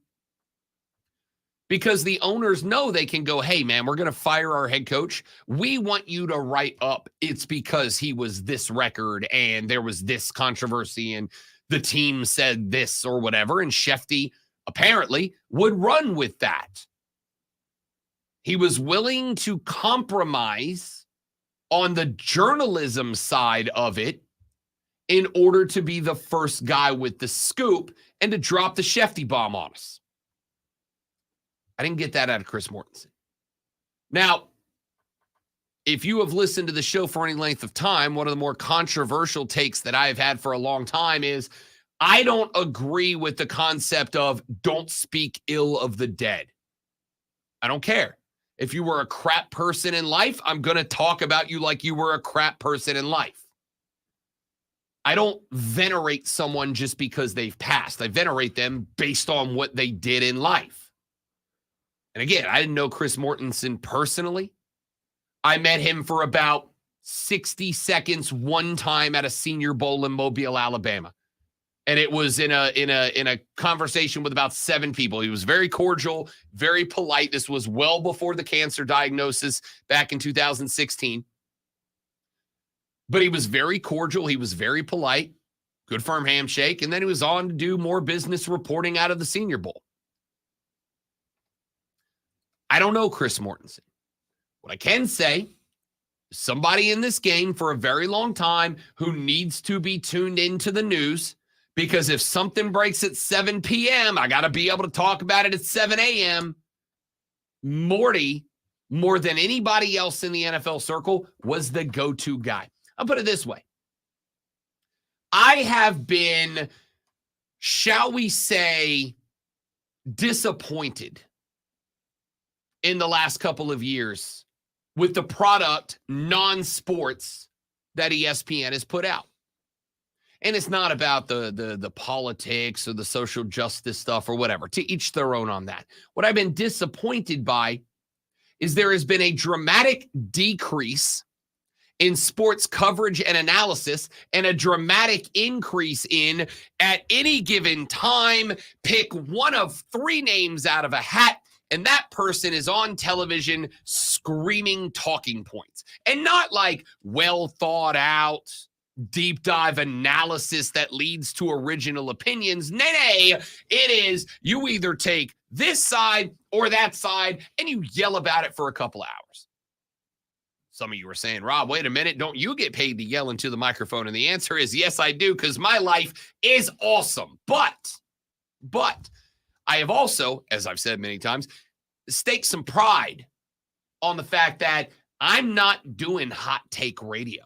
because the owners know they can go, hey, man, we're going to fire our head coach. We want you to write up it's because he was this record and there was this controversy and the team said this or whatever. And Shefty apparently would run with that. He was willing to compromise on the journalism side of it in order to be the first guy with the scoop and to drop the Shefty bomb on us. I didn't get that out of Chris Mortensen. Now, if you have listened to the show for any length of time, one of the more controversial takes that I have had for a long time is I don't agree with the concept of don't speak ill of the dead. I don't care. If you were a crap person in life, I'm going to talk about you like you were a crap person in life. I don't venerate someone just because they've passed. I venerate them based on what they did in life. And again, I didn't know Chris Mortensen personally. I met him for about 60 seconds one time at a Senior Bowl in Mobile, Alabama. And it was in a conversation with about 7 people. He was very cordial, very polite. This was well before the cancer diagnosis back in 2016. But he was very cordial. He was very polite. Good firm handshake. And then he was on to do more business reporting out of the Senior Bowl. I don't know Chris Mortensen. What I can say, somebody in this game for a very long time who needs to be tuned into the news, because if something breaks at 7 p.m., I got to be able to talk about it at 7 a.m. Morty, more than anybody else in the NFL circle, was the go-to guy. I'll put it this way. I have been, shall we say, disappointed in the last couple of years with the product, non-sports, that ESPN has put out. And it's not about the politics or the social justice stuff or whatever. To each their own on that. What I've been disappointed by is there has been a dramatic decrease in sports coverage and analysis, and a dramatic increase in, at any given time, pick one of three names out of a hat, and that person is on television screaming talking points. And not like well thought out, deep dive analysis that leads to original opinions. Nay, it is you either take this side or that side and you yell about it for a couple hours. Some of you are saying, Rob, wait a minute, don't you get paid to yell into the microphone? And the answer is yes, I do, because my life is awesome. But I have also, as I've said many times, staked some pride on the fact that I'm not doing hot take radio.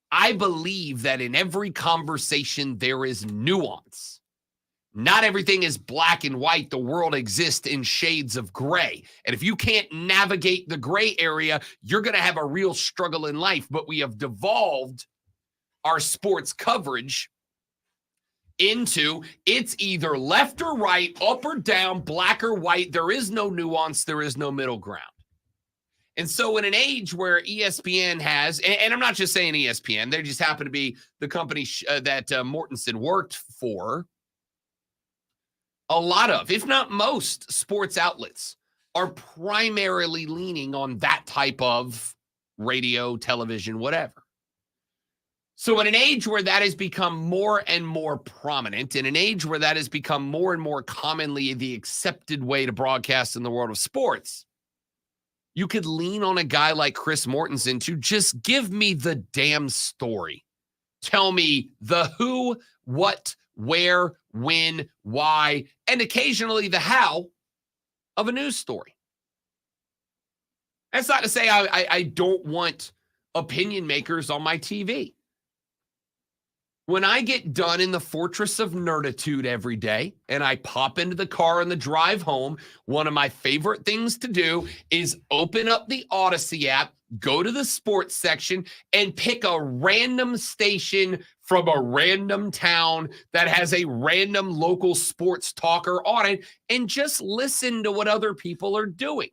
I believe that in every conversation there is nuance. Not everything is black and white. The world exists in shades of gray. And if you can't navigate the gray area, you're going to have a real struggle in life. But we have devolved our sports coverage into it's either left or right, up or down, black or white. There is no nuance. There is no middle ground. And so in an age where ESPN has, and I'm not just saying ESPN, they just happen to be the company that Mortensen worked for, a lot of, if not most, sports outlets are primarily leaning on that type of radio, television, whatever. So in an age where that has become more and more prominent, in an age where that has become more and more commonly the accepted way to broadcast in the world of sports, you could lean on a guy like Chris Mortensen to just give me the damn story. Tell me the who, what, where, when, why, and occasionally the how of a news story. That's not to say I don't want opinion makers on my TV. When I get done in the fortress of nerditude every day and I pop into the car on the drive home, one of my favorite things to do is open up the Odyssey app, go to the sports section, and pick a random station from a random town that has a random local sports talker on it and just listen to what other people are doing.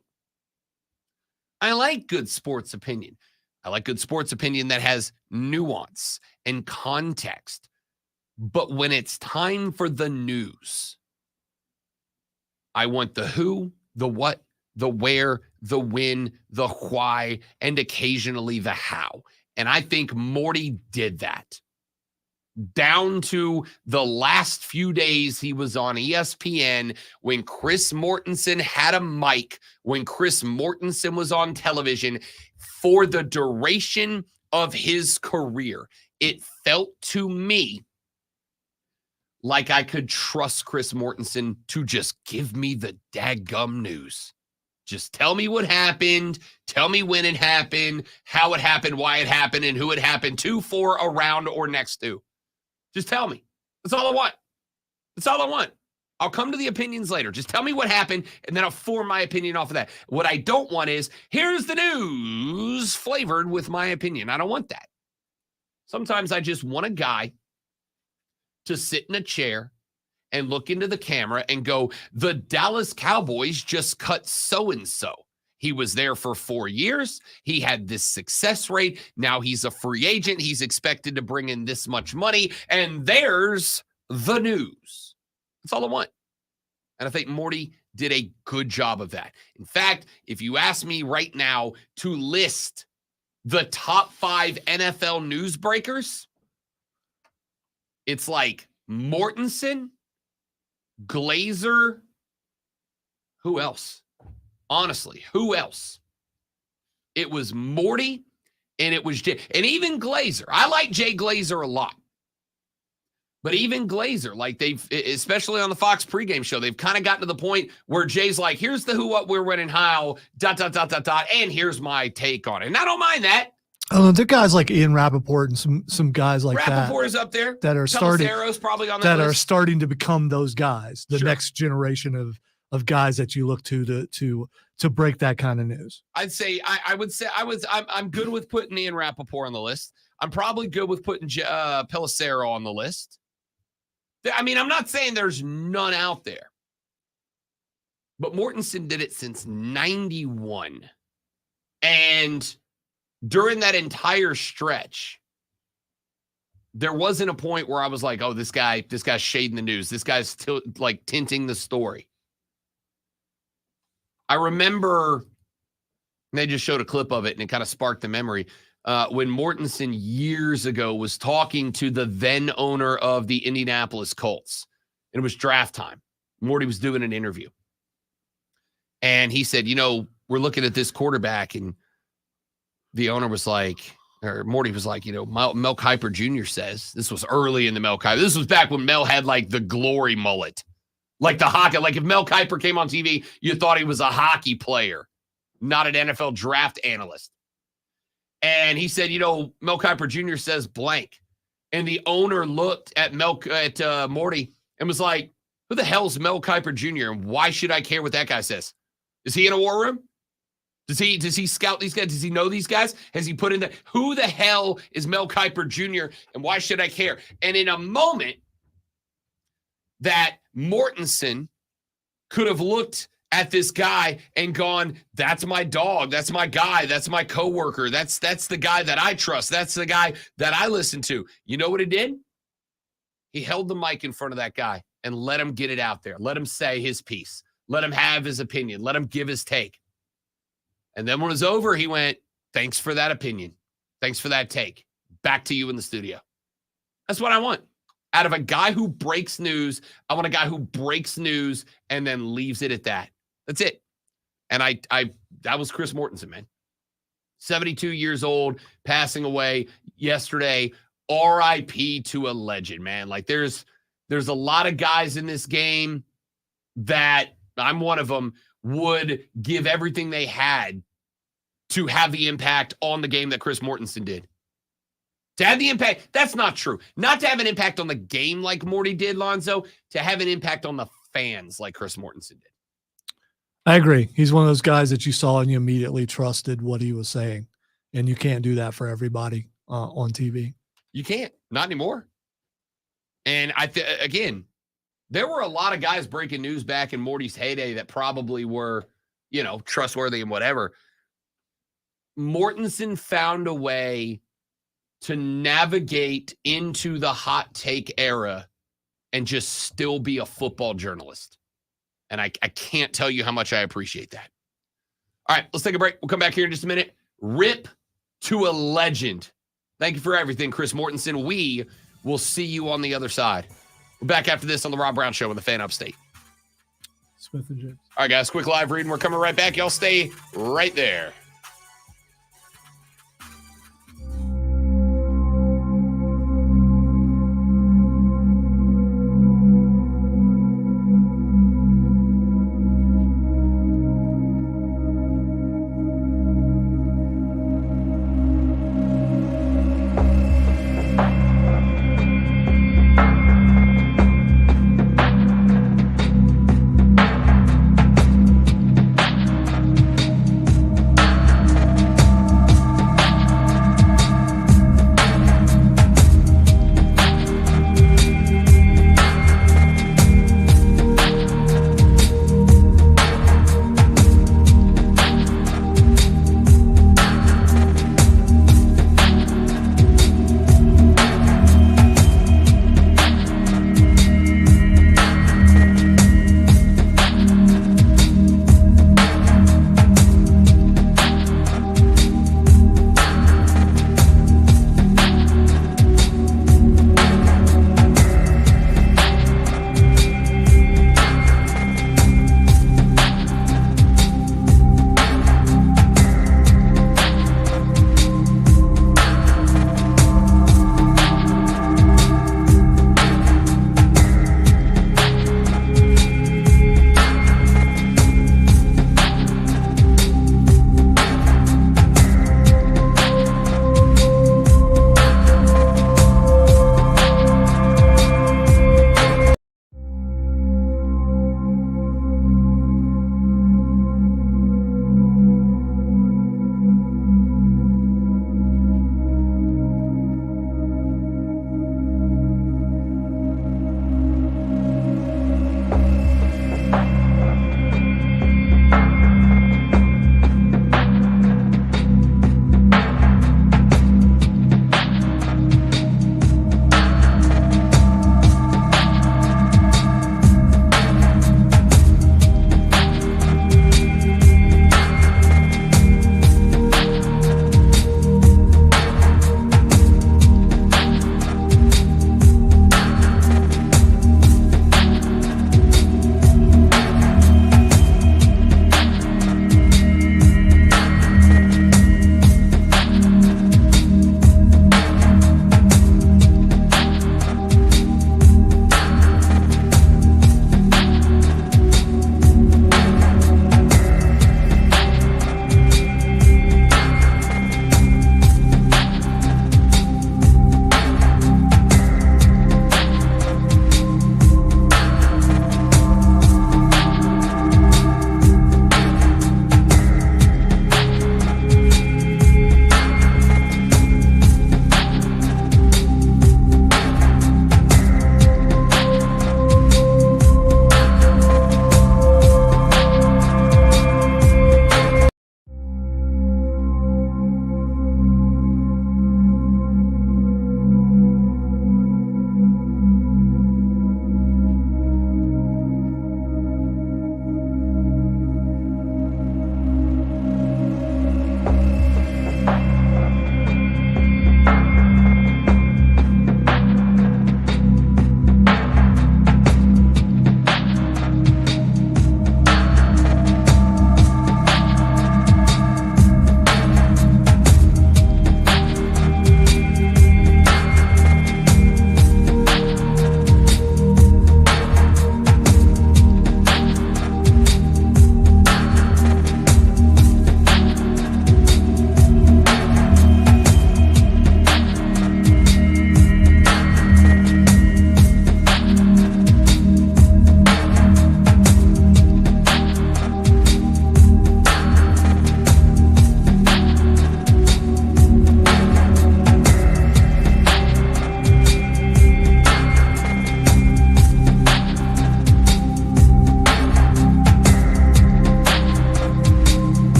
I like good sports opinion. I like good sports opinion that has nuance and context. But when it's time for the news, I want the who, the what, the where, the when, the why, and occasionally the how. And I think Morty did that. Down to the last few days he was on ESPN, when Chris Mortensen had a mic, when Chris Mortensen was on television, for the duration of his career, it felt to me like I could trust Chris Mortensen to just give me the daggum news. Just tell me what happened, tell me when it happened, how it happened, why it happened, and who it happened to, for, around, or next to. Just tell me. That's all I want. That's all I want. I'll come to the opinions later. Just tell me what happened, and then I'll form my opinion off of that. What I don't want is, here's the news flavored with my opinion. I don't want that. Sometimes I just want a guy to sit in a chair and look into the camera and go, the Dallas Cowboys just cut so-and-so. He was there for 4 years. He had this success rate. Now he's a free agent. He's expected to bring in this much money. And there's the news. That's all I want. And I think Morty did a good job of that. In fact, if you ask me right now to list the top 5 NFL news breakers, it's like Mortensen, Glazer. Who else? Honestly, who else? It was Morty and it was Jay. And even Glazer. I like Jay Glazer a lot. But even Glazer, like they've, especially on the Fox pregame show, they've kind of gotten to the point where Jay's like, here's the who, what, where, when, and how, ... and here's my take on it. And I don't mind that. Oh, there are guys like Ian Rappaport and some guys like Rappaport is up there. That are starting. Probably on that list. are starting to become those guys, the Sure. next generation of guys that you look to break that kind of news. I'd say I'm good with putting Ian Rappaport on the list. I'm probably good with putting Pelissero on the list. I mean, I'm not saying there's none out there, but Mortensen did it since 91. And during that entire stretch, there wasn't a point where I was like, oh, this guy's shading the news. This guy's still like tinting the story. I remember they just showed a clip of it and it kind of sparked the memory. When Mortensen years ago was talking to the then owner of the Indianapolis Colts. And it was draft time. Morty was doing an interview. And he said, we're looking at this quarterback. And the owner was like, or Morty was like, Mel Kiper Jr. says, this was early in the Mel Kiper. This was back when Mel had like the glory mullet. Like the hockey. Like if Mel Kiper came on TV, you thought he was a hockey player, not an NFL draft analyst. And he said, Mel Kiper Jr. says blank. And the owner looked at Morty and was like, who the hell's Mel Kiper Jr. and why should I care what that guy says? Is he in a war room? Does he scout these guys? Does he know these guys? Has he put in the who the hell is Mel Kiper Jr. and why should I care? And in a moment that Mortensen could have looked at this guy and gone, that's my dog, that's my guy, that's my coworker, that's the guy that I trust, that's the guy that I listen to. You know what he did? He held the mic in front of that guy and let him get it out there. Let him say his piece. Let him have his opinion. Let him give his take. And then when it was over, he went, thanks for that opinion. Thanks for that take. Back to you in the studio. That's what I want. Out of a guy who breaks news, I want a guy who breaks news and then leaves it at that. That's it. And that was Chris Mortensen, man. 72 years old, passing away yesterday. R.I.P. to a legend, man. Like there's a lot of guys in this game that I'm one of them would give everything they had to have the impact on the game that Chris Mortensen did. To have the impact, that's not true. Not to have an impact on the game like Morty did, Lonzo, to have an impact on the fans like Chris Mortensen did. I agree. He's one of those guys that you saw and you immediately trusted what he was saying. And you can't do that for everybody on TV. You can't. Not anymore. And again, there were a lot of guys breaking news back in Morty's heyday that probably were, trustworthy and whatever. Mortensen found a way to navigate into the hot take era and just still be a football journalist. And I can't tell you how much I appreciate that. All right, let's take a break. We'll come back here in just a minute. RIP to a legend. Thank you for everything, Chris Mortensen. We will see you on the other side. We're back after this on the Rob Brown Show on the Fan Upstate. Smith and James. All right, guys, quick live read, and we're coming right back. Y'all stay right there.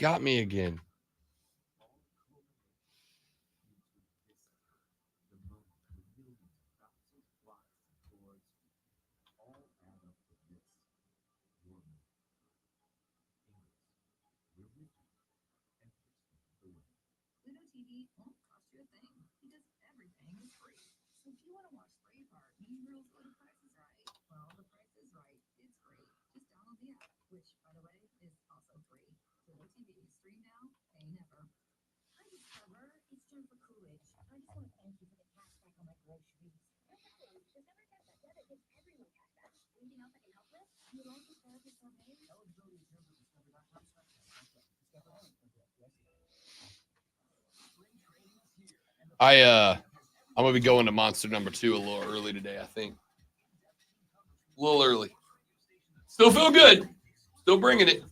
got me again. Pluto TV won't cost you a thing because everything is free. So if you want to watch Braveheart, Mean Girls, or The Price is Right, well, The Price is Right. It's free. Just download the app, which, by the way, is also free. Pluto TV, stream now, pay never. Hi, Discover. It's Jennifer Coolidge. I just want to thank you for the cash back on my groceries. No problem. Discover Cashback Debit gives everyone cash back. Anything else I can help with? You want to start this on me? Eligibility in terms of Discover.com/cash. I'm gonna be going to Monster number 2 a little early today, I think. A little early. Still feel good. Still bringing it.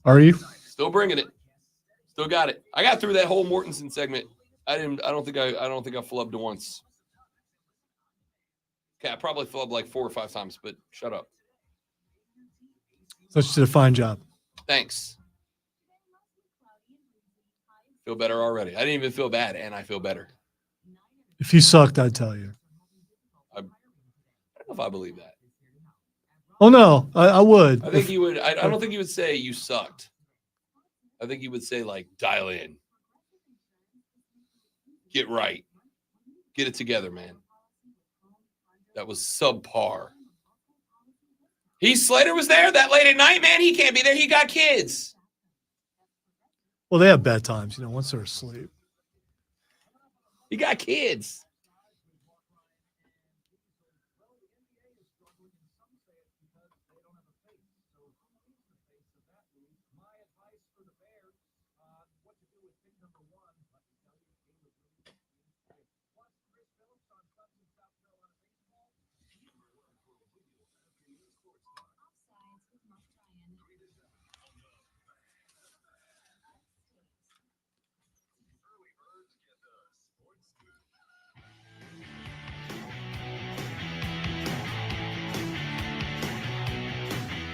Are you? Still bringing it. Still got it. I got through that whole Mortensen segment. I don't think I flubbed once. Okay, I probably flubbed like 4 or 5 times, but shut up. Such did a fine job. Thanks. Feel better already. I didn't even feel bad, and I feel better. If you sucked, I'd tell you. I don't know if I believe that. Oh no, I would. I think you would. I don't think you would say you sucked. I think you would say, like, dial in. Get right. Get it together, man. That was subpar. Heath Slater was there that late at night, man. He can't be there. He got kids. Well, they have bedtimes, once they're asleep. He got kids.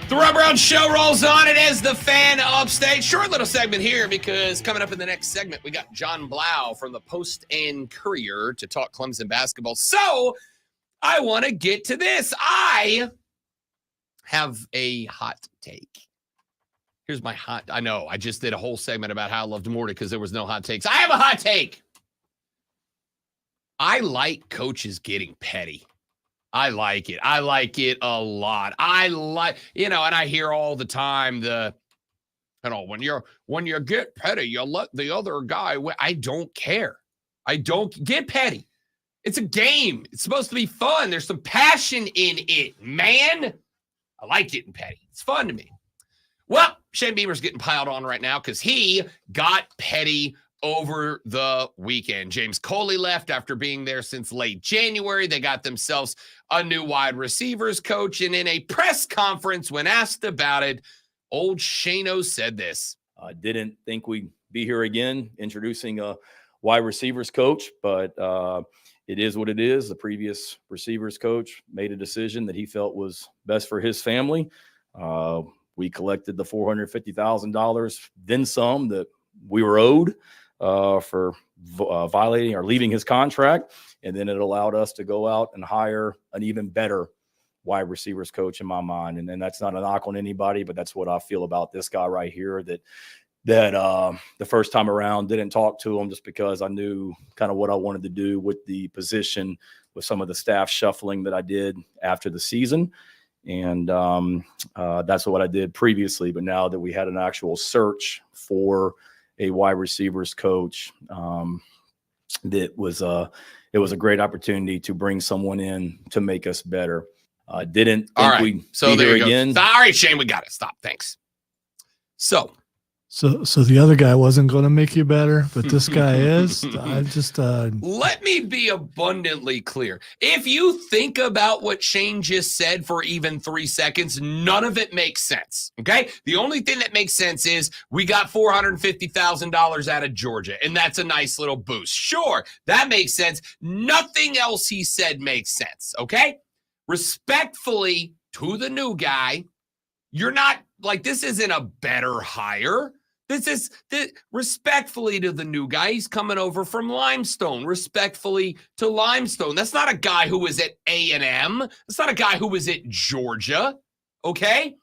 The Rob Brown Show rolls on. It is the Fan Upstate. Short little segment here because coming up in the next segment, we got John Blau from the Post and Courier to talk Clemson basketball. So I want to get to this. I have a hot take. Here's my hot. I know I just did a whole segment about how I loved Morty because there was no hot takes. I have a hot take. I like coaches getting petty. I like it. I like it a lot. I like, and I hear all the time when you get petty, you let the other guy win. I don't care. I don't get petty. It's a game. It's supposed to be fun. There's some passion in it, man. I like getting petty. It's fun to me. Well, Shane Beamer's getting piled on right now because he got petty over the weekend. James Coley left after being there since late January. They got themselves a new wide receivers coach. And in a press conference, when asked about it, old Shane-O said this. I didn't think we'd be here again introducing a wide receivers coach, but it is what it is. The previous receivers coach made a decision that he felt was best for his family. We collected the $450,000, then some, that we were owed for violating or leaving his contract. And then it allowed us to go out and hire an even better wide receivers coach in my mind. And then that's not a knock on anybody, but that's what I feel about this guy right here, that the first time around didn't talk to him just because I knew kind of what I wanted to do with the position, with some of the staff shuffling that I did after the season. And that's what I did previously. But now that we had an actual search for a wide receivers coach, it was a great opportunity to bring someone in to make us better. Didn't think we'd be here again. All right, Shane, we got it. Stop. Thanks. So the other guy wasn't going to make you better, but this guy is. I just let me be abundantly clear. If you think about what Shane just said for even 3 seconds, none of it makes sense. Okay, the only thing that makes sense is we got $450,000 out of Georgia, and that's a nice little boost. Sure, that makes sense. Nothing else he said makes sense. Okay, respectfully to the new guy, you're not this isn't a better hire. This is respectfully to the new guy. He's coming over from Limestone. Respectfully to Limestone. That's not a guy who was at A&M. That's not a guy who was at Georgia. Okay?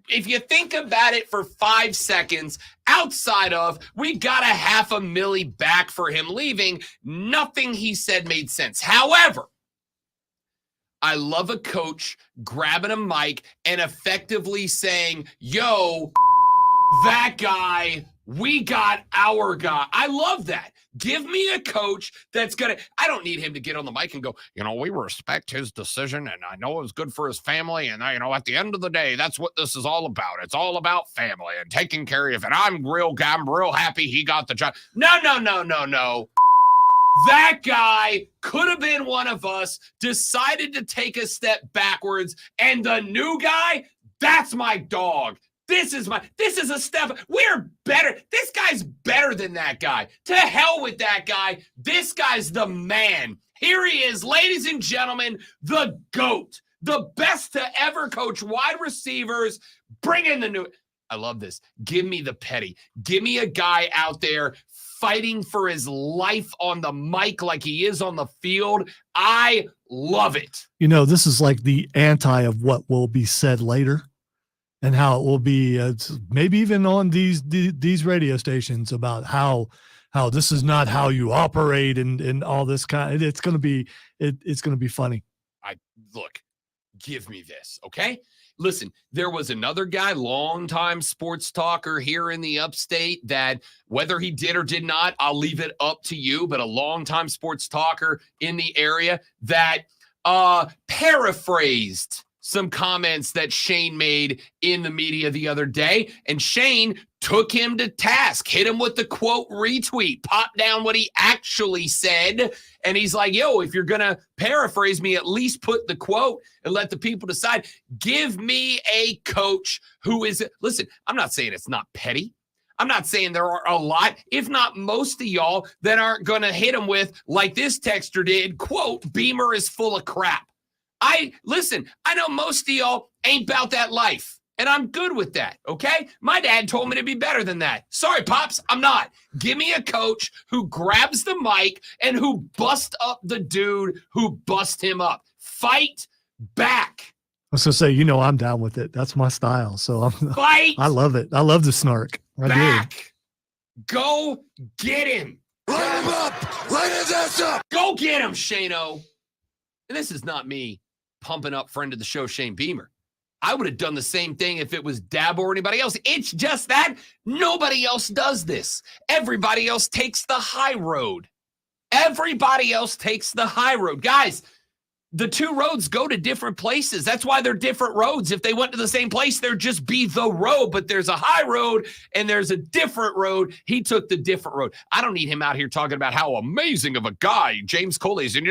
If you think about it for 5 seconds, outside of we got $500,000 back for him leaving, nothing he said made sense. However, I love a coach grabbing a mic and effectively saying, yo, that guy, we got our guy. I love that. Give me a coach that's going to, I don't need him to get on the mic and go, we respect his decision and I know it was good for his family. And, at the end of the day, that's what this is all about. It's all about family and taking care of it. And I'm real happy he got the job. No. That guy could have been one of us, decided to take a step backwards. And the new guy, that's my dog. This is a step. We're better. This guy's better than that guy. To hell with that guy. This guy's the man. Here he is, ladies and gentlemen, the GOAT, the best to ever coach wide receivers. Bring in the new. I love this. Give me the petty. Give me a guy out there fighting for his life on the mic like he is on the field. I love it. This is like the anti of what will be said later. And how it will be, maybe even on these radio stations about how this is not how you operate and all this kind. It's gonna be funny. Look, give me this, okay? Listen, there was another guy, longtime sports talker here in the upstate, that whether he did or did not, I'll leave it up to you. But a longtime sports talker in the area that paraphrased some comments that Shane made in the media the other day. And Shane took him to task, hit him with the quote retweet, popped down what he actually said. And he's like, yo, if you're going to paraphrase me, at least put the quote and let the people decide. Give me a coach who is, listen, I'm not saying it's not petty. I'm not saying there are a lot, if not most of y'all, that aren't going to hit him with, like this texter did, quote, Beamer is full of crap. I know most of y'all ain't about that life, and I'm good with that, okay? My dad told me to be better than that. Sorry, Pops, I'm not. Give me a coach who grabs the mic and who busts up the dude who bust him up. Fight back. I was going to say, I'm down with it. That's my style, so I love it. I love the snark. Back. Go get him. Light him up. Light his ass up. Go get him, Shano. And this is not me pumping up friend of the show, Shane Beamer. I would have done the same thing if it was Dabo or anybody else. It's just that nobody else does this. Everybody else takes the high road. Everybody else takes the high road. Guys, the two roads go to different places. That's why they're different roads. If they went to the same place, there'd just be the road. But there's a high road and there's a different road. He took the different road. I don't need him out here talking about how amazing of a guy James Coley is. And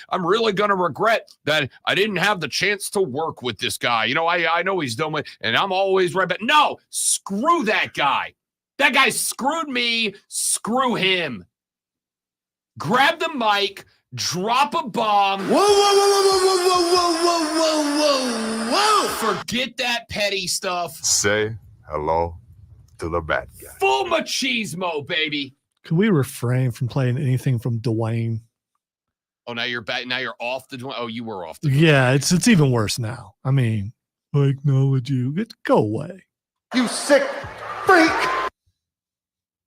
I'm really going to regret that I didn't have the chance to work with this guy. I know he's done with, and I'm always right back. No, screw that guy. That guy screwed me. Screw him. Grab the mic. Drop a bomb. Whoa, whoa, whoa, whoa, whoa, whoa, whoa, whoa, whoa. Forget that petty stuff. Say hello to the bad guy. Full machismo, baby. Can we refrain from playing anything from Dwayne? Oh, now you're back. Now you're off the Dwayne. Oh, you were off the Dwayne. Yeah, it's even worse now. I mean, I acknowledge you. Go away. You sick freak.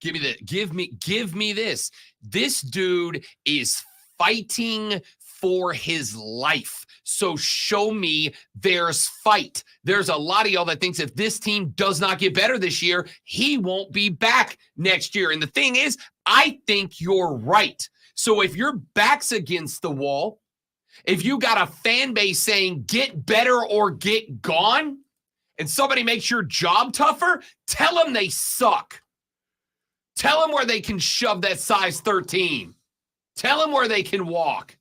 Give me this. This dude is fighting for his life. So show me there's fight. There's a lot of y'all that thinks if this team does not get better this year, he won't be back next year. And the thing is, I think you're right. So if your back's against the wall, if you got a fan base saying get better or get gone, and somebody makes your job tougher, tell them they suck. Tell them where they can shove that size 13. Tell them where they can walk.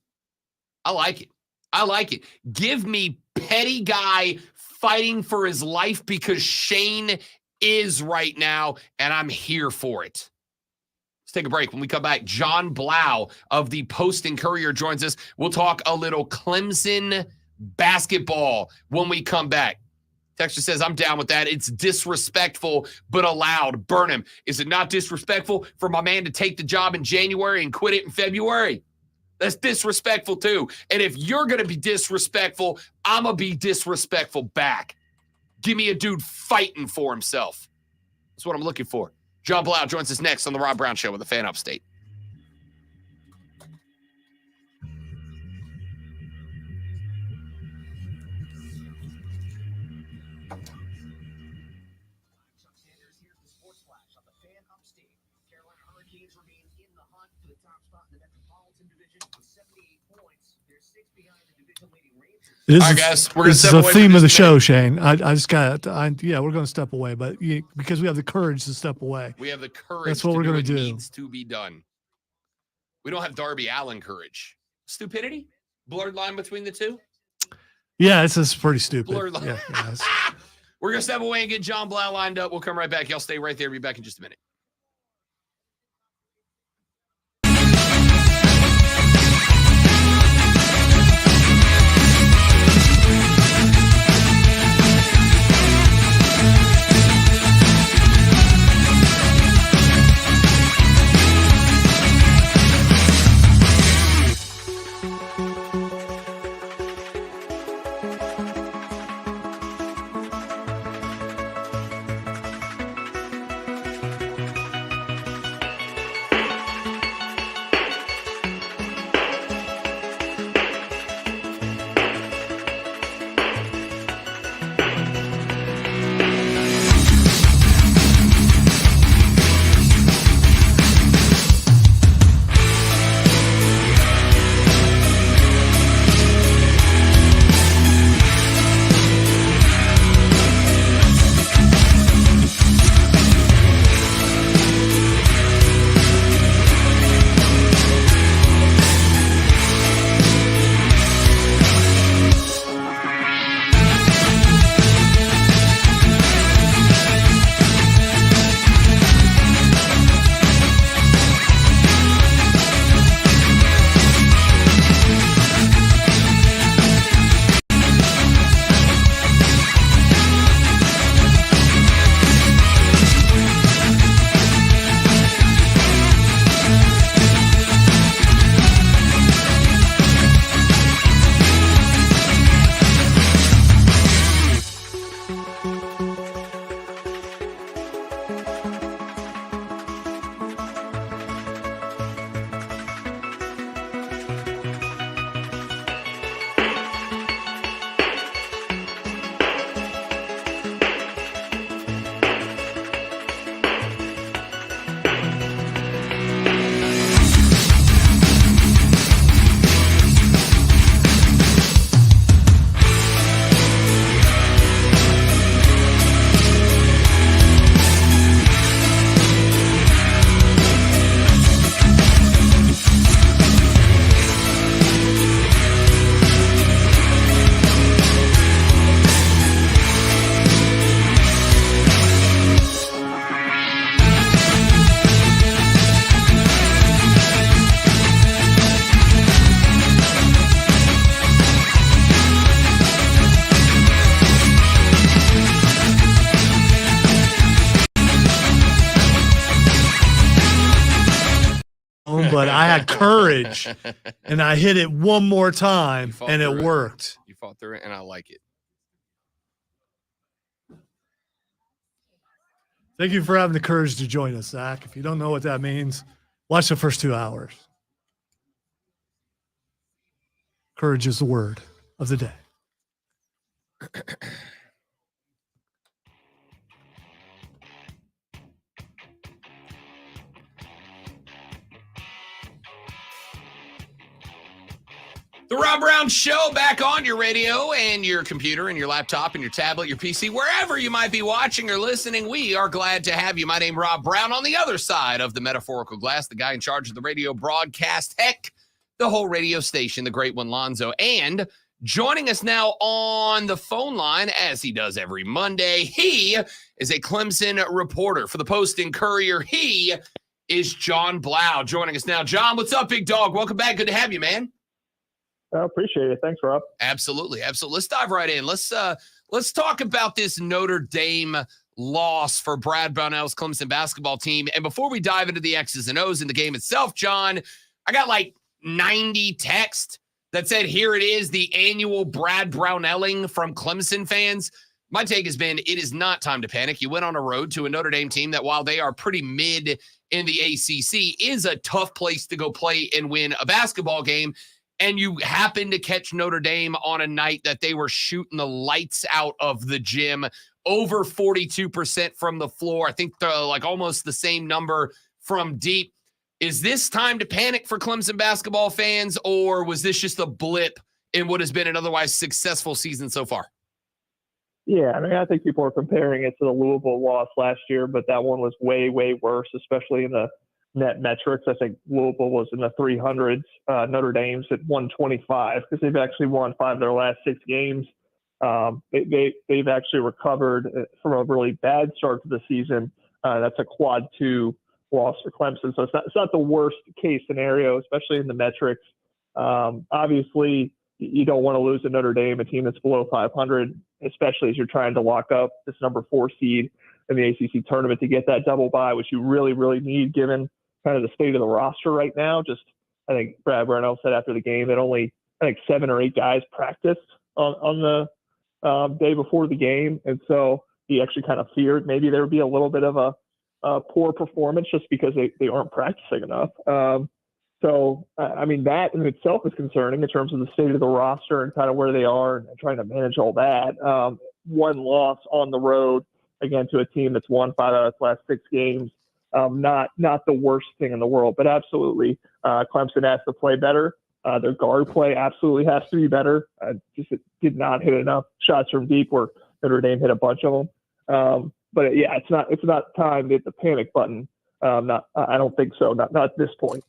I like it. Give me petty guy fighting for his life because Shane is right now, and I'm here for it. Let's take a break. When we come back, John Blau of the Post and Courier joins us. We'll talk a little Clemson basketball when we come back. Texture says, I'm down with that. It's disrespectful, but allowed. Burn him. Is it not disrespectful for my man to take the job in January and quit it in February? That's disrespectful too. And if you're going to be disrespectful, I'm going to be disrespectful back. Give me a dude fighting for himself. That's what I'm looking for. John Blau joins us next on the Rob Brown Show with a Fan Upstate. This All right, is, guys, we're gonna this is step the away theme for of the just a show, minute. Shane. I just got, yeah, we're going to step away, but because we have the courage to step away. We have the courage. That's what to we're do gonna what do. Needs to be done. We don't have Darby Allin courage. Stupidity? Blurred line between the two? Yeah, it's just pretty stupid. Blurred line. Yeah, it's- We're going to step away and get John Blau lined up. We'll come right back. Y'all stay right there. Be back in just a minute. but I had courage and I hit it one more time and it worked. You fought through it, and I like it. Thank you for having the courage to join us, Zach. If you don't know what that means, watch the first 2 hours. Courage is the word of the day. The Rob Brown Show back on your radio and your computer and your laptop and your tablet, your PC, wherever you might be watching or listening. We are glad to have you. My name is Rob Brown. On the other side of the metaphorical glass, the guy in charge of the radio broadcast, heck, the whole radio station, the great one, Lonzo. And joining us now on the phone line, as he does every Monday, he is a Clemson reporter for the Post and Courier. He is John Blau joining us now. John, what's up, big dog? Welcome back. Good to have you, man. I appreciate it. Thanks, Rob. Absolutely. Let's dive right in. Let's Let's talk about this Notre Dame loss for Brad Brownell's Clemson basketball team. And before we dive into the X's and O's in the game itself, John, I got like 90 texts that said, here it is, the annual Brad Brownelling from Clemson fans. My take has been, it is not time to panic. You went on a road to a Notre Dame team that, while they are pretty mid in the ACC, is a tough place to go play and win a basketball game. And you happen to catch Notre Dame on a night that they were shooting the lights out of the gym, over 42% from the floor. I think like almost the same number from deep. Is this time to panic for Clemson basketball fans, or was this just a blip in what has been an otherwise successful season so far? Yeah, I mean, I think people are comparing it to the Louisville loss last year, but that one was way, way worse, especially in the net metrics. I think Louisville was in the 300s. Notre Dame's at 125 because they've actually won 5 of their last 6 games. They've actually recovered from a really bad start to the season. That's a quad 2 loss for Clemson. So it's not the worst case scenario, especially in the metrics. Obviously, you don't want to lose to Notre Dame, a team that's below 500, especially as you're trying to lock up this number 4 seed in the ACC tournament to get that double bye, which you really, really need given kind of the state of the roster right now. Just, I think Brad Brownell said after the game that only, 7 or 8 guys practiced on the day before the game. And so he actually kind of feared maybe there would be a little bit of a poor performance just because they aren't practicing enough. So, I mean, that in itself is concerning in terms of the state of the roster and kind of where they are and trying to manage all that. One loss on the road, again, to a team that's won 5 out of its last 6 games. Not the worst thing in the world, but absolutely Clemson has to play better. Their guard play absolutely has to be better. Just did not hit enough shots from deep where Notre Dame hit a bunch of them. But yeah, it's not time to hit the panic button. I don't think so. Not at this point.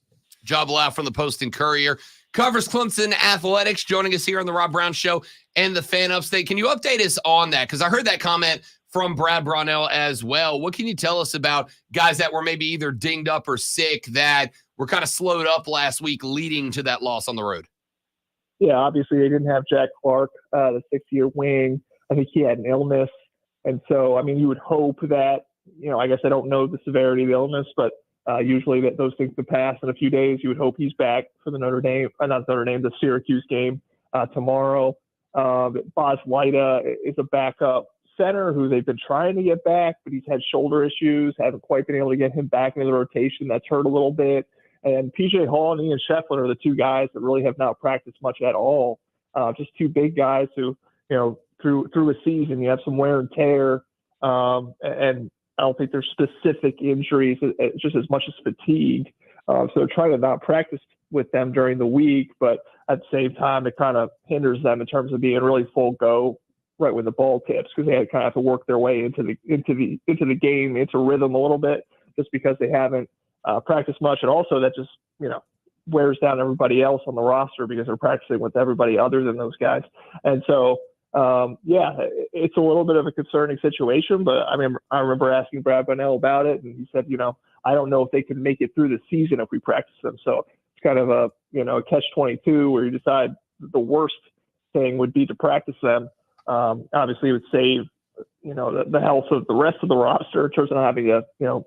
Job Lau from the Post and Courier covers Clemson athletics, joining us here on the Rob Brown Show and the Fan Upstate. Can you update us on that? Because I heard that comment from Brad Brownell as well. What can you tell us about guys that were maybe either dinged up or sick that were kind of slowed up last week leading to that loss on the road? Yeah, obviously they didn't have Jack Clark, the 6-year wing. I think he had an illness. And so, I mean, you would hope that, I guess I don't know the severity of the illness, but usually that those things could pass in a few days. You would hope he's back for the Syracuse game tomorrow. Boz Leida is a backup center who they've been trying to get back, but he's had shoulder issues, haven't quite been able to get him back into the rotation. That's hurt a little bit. And PJ Hall and Ian Shefflin are the 2 guys that really have not practiced much at all. Just 2 big guys who, through a season, you have some wear and tear. And I don't think there's specific injuries, just as much as fatigue. So they're trying to not practice with them during the week, but at the same time, it kind of hinders them in terms of being really full go right when the ball tips, because they kind of have to work their way into the game, into rhythm a little bit, just because they haven't practiced much, and also that just wears down everybody else on the roster because they're practicing with everybody other than those guys, and so. It's a little bit of a concerning situation, but I mean, I remember asking Brad Brownell about it, and he said, I don't know if they can make it through the season if we practice them. So it's kind of a catch-22 where you decide the worst thing would be to practice them. Obviously, it would save, the health of the rest of the roster in terms of not having to,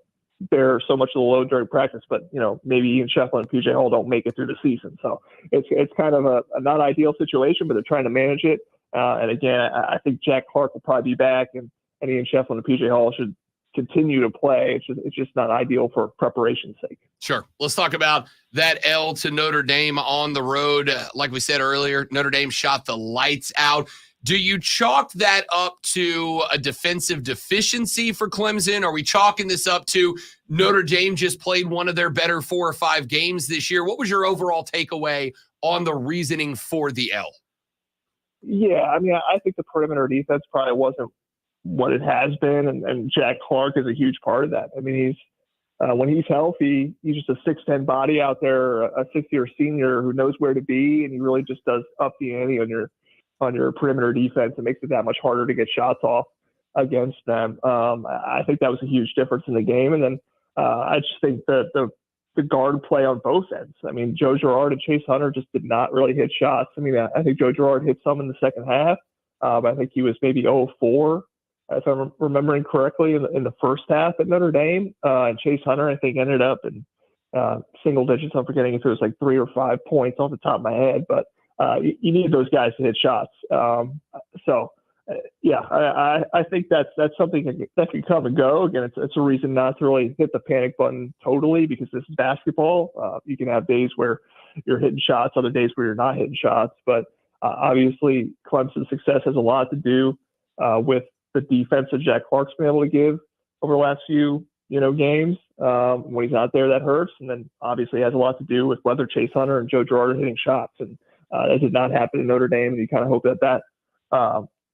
bear so much of the load during practice. But, maybe Ian Shefflin and PJ Hall don't make it through the season. So it's kind of a not ideal situation, but they're trying to manage it. And again, I think Jack Clark will probably be back, and Ian Shefflin and PJ Hall should continue to play. It's just not ideal for preparation's sake. Sure. Let's talk about that L to Notre Dame on the road. Like we said earlier, Notre Dame shot the lights out. Do you chalk that up to a defensive deficiency for Clemson? Are we chalking this up to Notre Dame just played one of their better 4 or 5 games this year? What was your overall takeaway on the reasoning for the L? Yeah, I mean, I think the perimeter defense probably wasn't what it has been, and Jack Clark is a huge part of that. I mean, he's when he's healthy, he's just a 6'10" body out there, a 6-year senior who knows where to be, and he really just does up the ante on your perimeter defense. It makes it that much harder to get shots off against them. I think that was a huge difference in the game, and then I just think that the guard play on both ends. I mean, Joe Girard and Chase Hunter just did not really hit shots. I mean, I think Joe Girard hit some in the second half, But I think he was maybe 0-4, if I'm remembering correctly, in the first half at Notre Dame. And Chase Hunter, I think, ended up in single digits. I'm forgetting if it was like 3 or 5 points off the top of my head. But you need those guys to hit shots. I think that's something that can come and go. Again, it's a reason not to really hit the panic button totally, because this is basketball. You can have days where you're hitting shots, other days where you're not hitting shots. But obviously, Clemson's success has a lot to do with the defense that Jack Clark's been able to give over the last few games. When he's out there, that hurts. And then obviously has a lot to do with whether Chase Hunter and Joe Girard are hitting shots. And that did not happen in Notre Dame. And you kind of hope that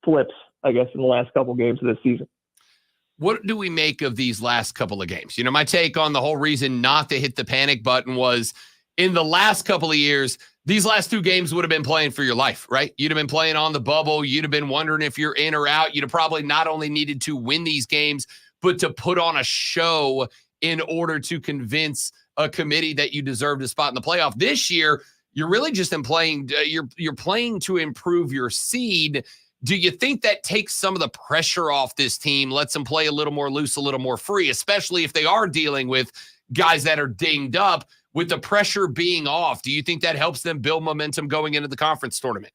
flips, I guess, in the last couple games of this season. What do we make of these last couple of games? My take on the whole reason not to hit the panic button was, in the last couple of years, these last 2 games would have been playing for your life, right? You'd have been playing on the bubble. You'd have been wondering if you're in or out. You'd have probably not only needed to win these games, but to put on a show in order to convince a committee that you deserved a spot in the playoff. This year, you're really just playing. You're playing to improve your seed. Do you think that takes some of the pressure off this team, lets them play a little more loose, a little more free, especially if they are dealing with guys that are dinged up? With the pressure being off, do you think that helps them build momentum going into the conference tournament?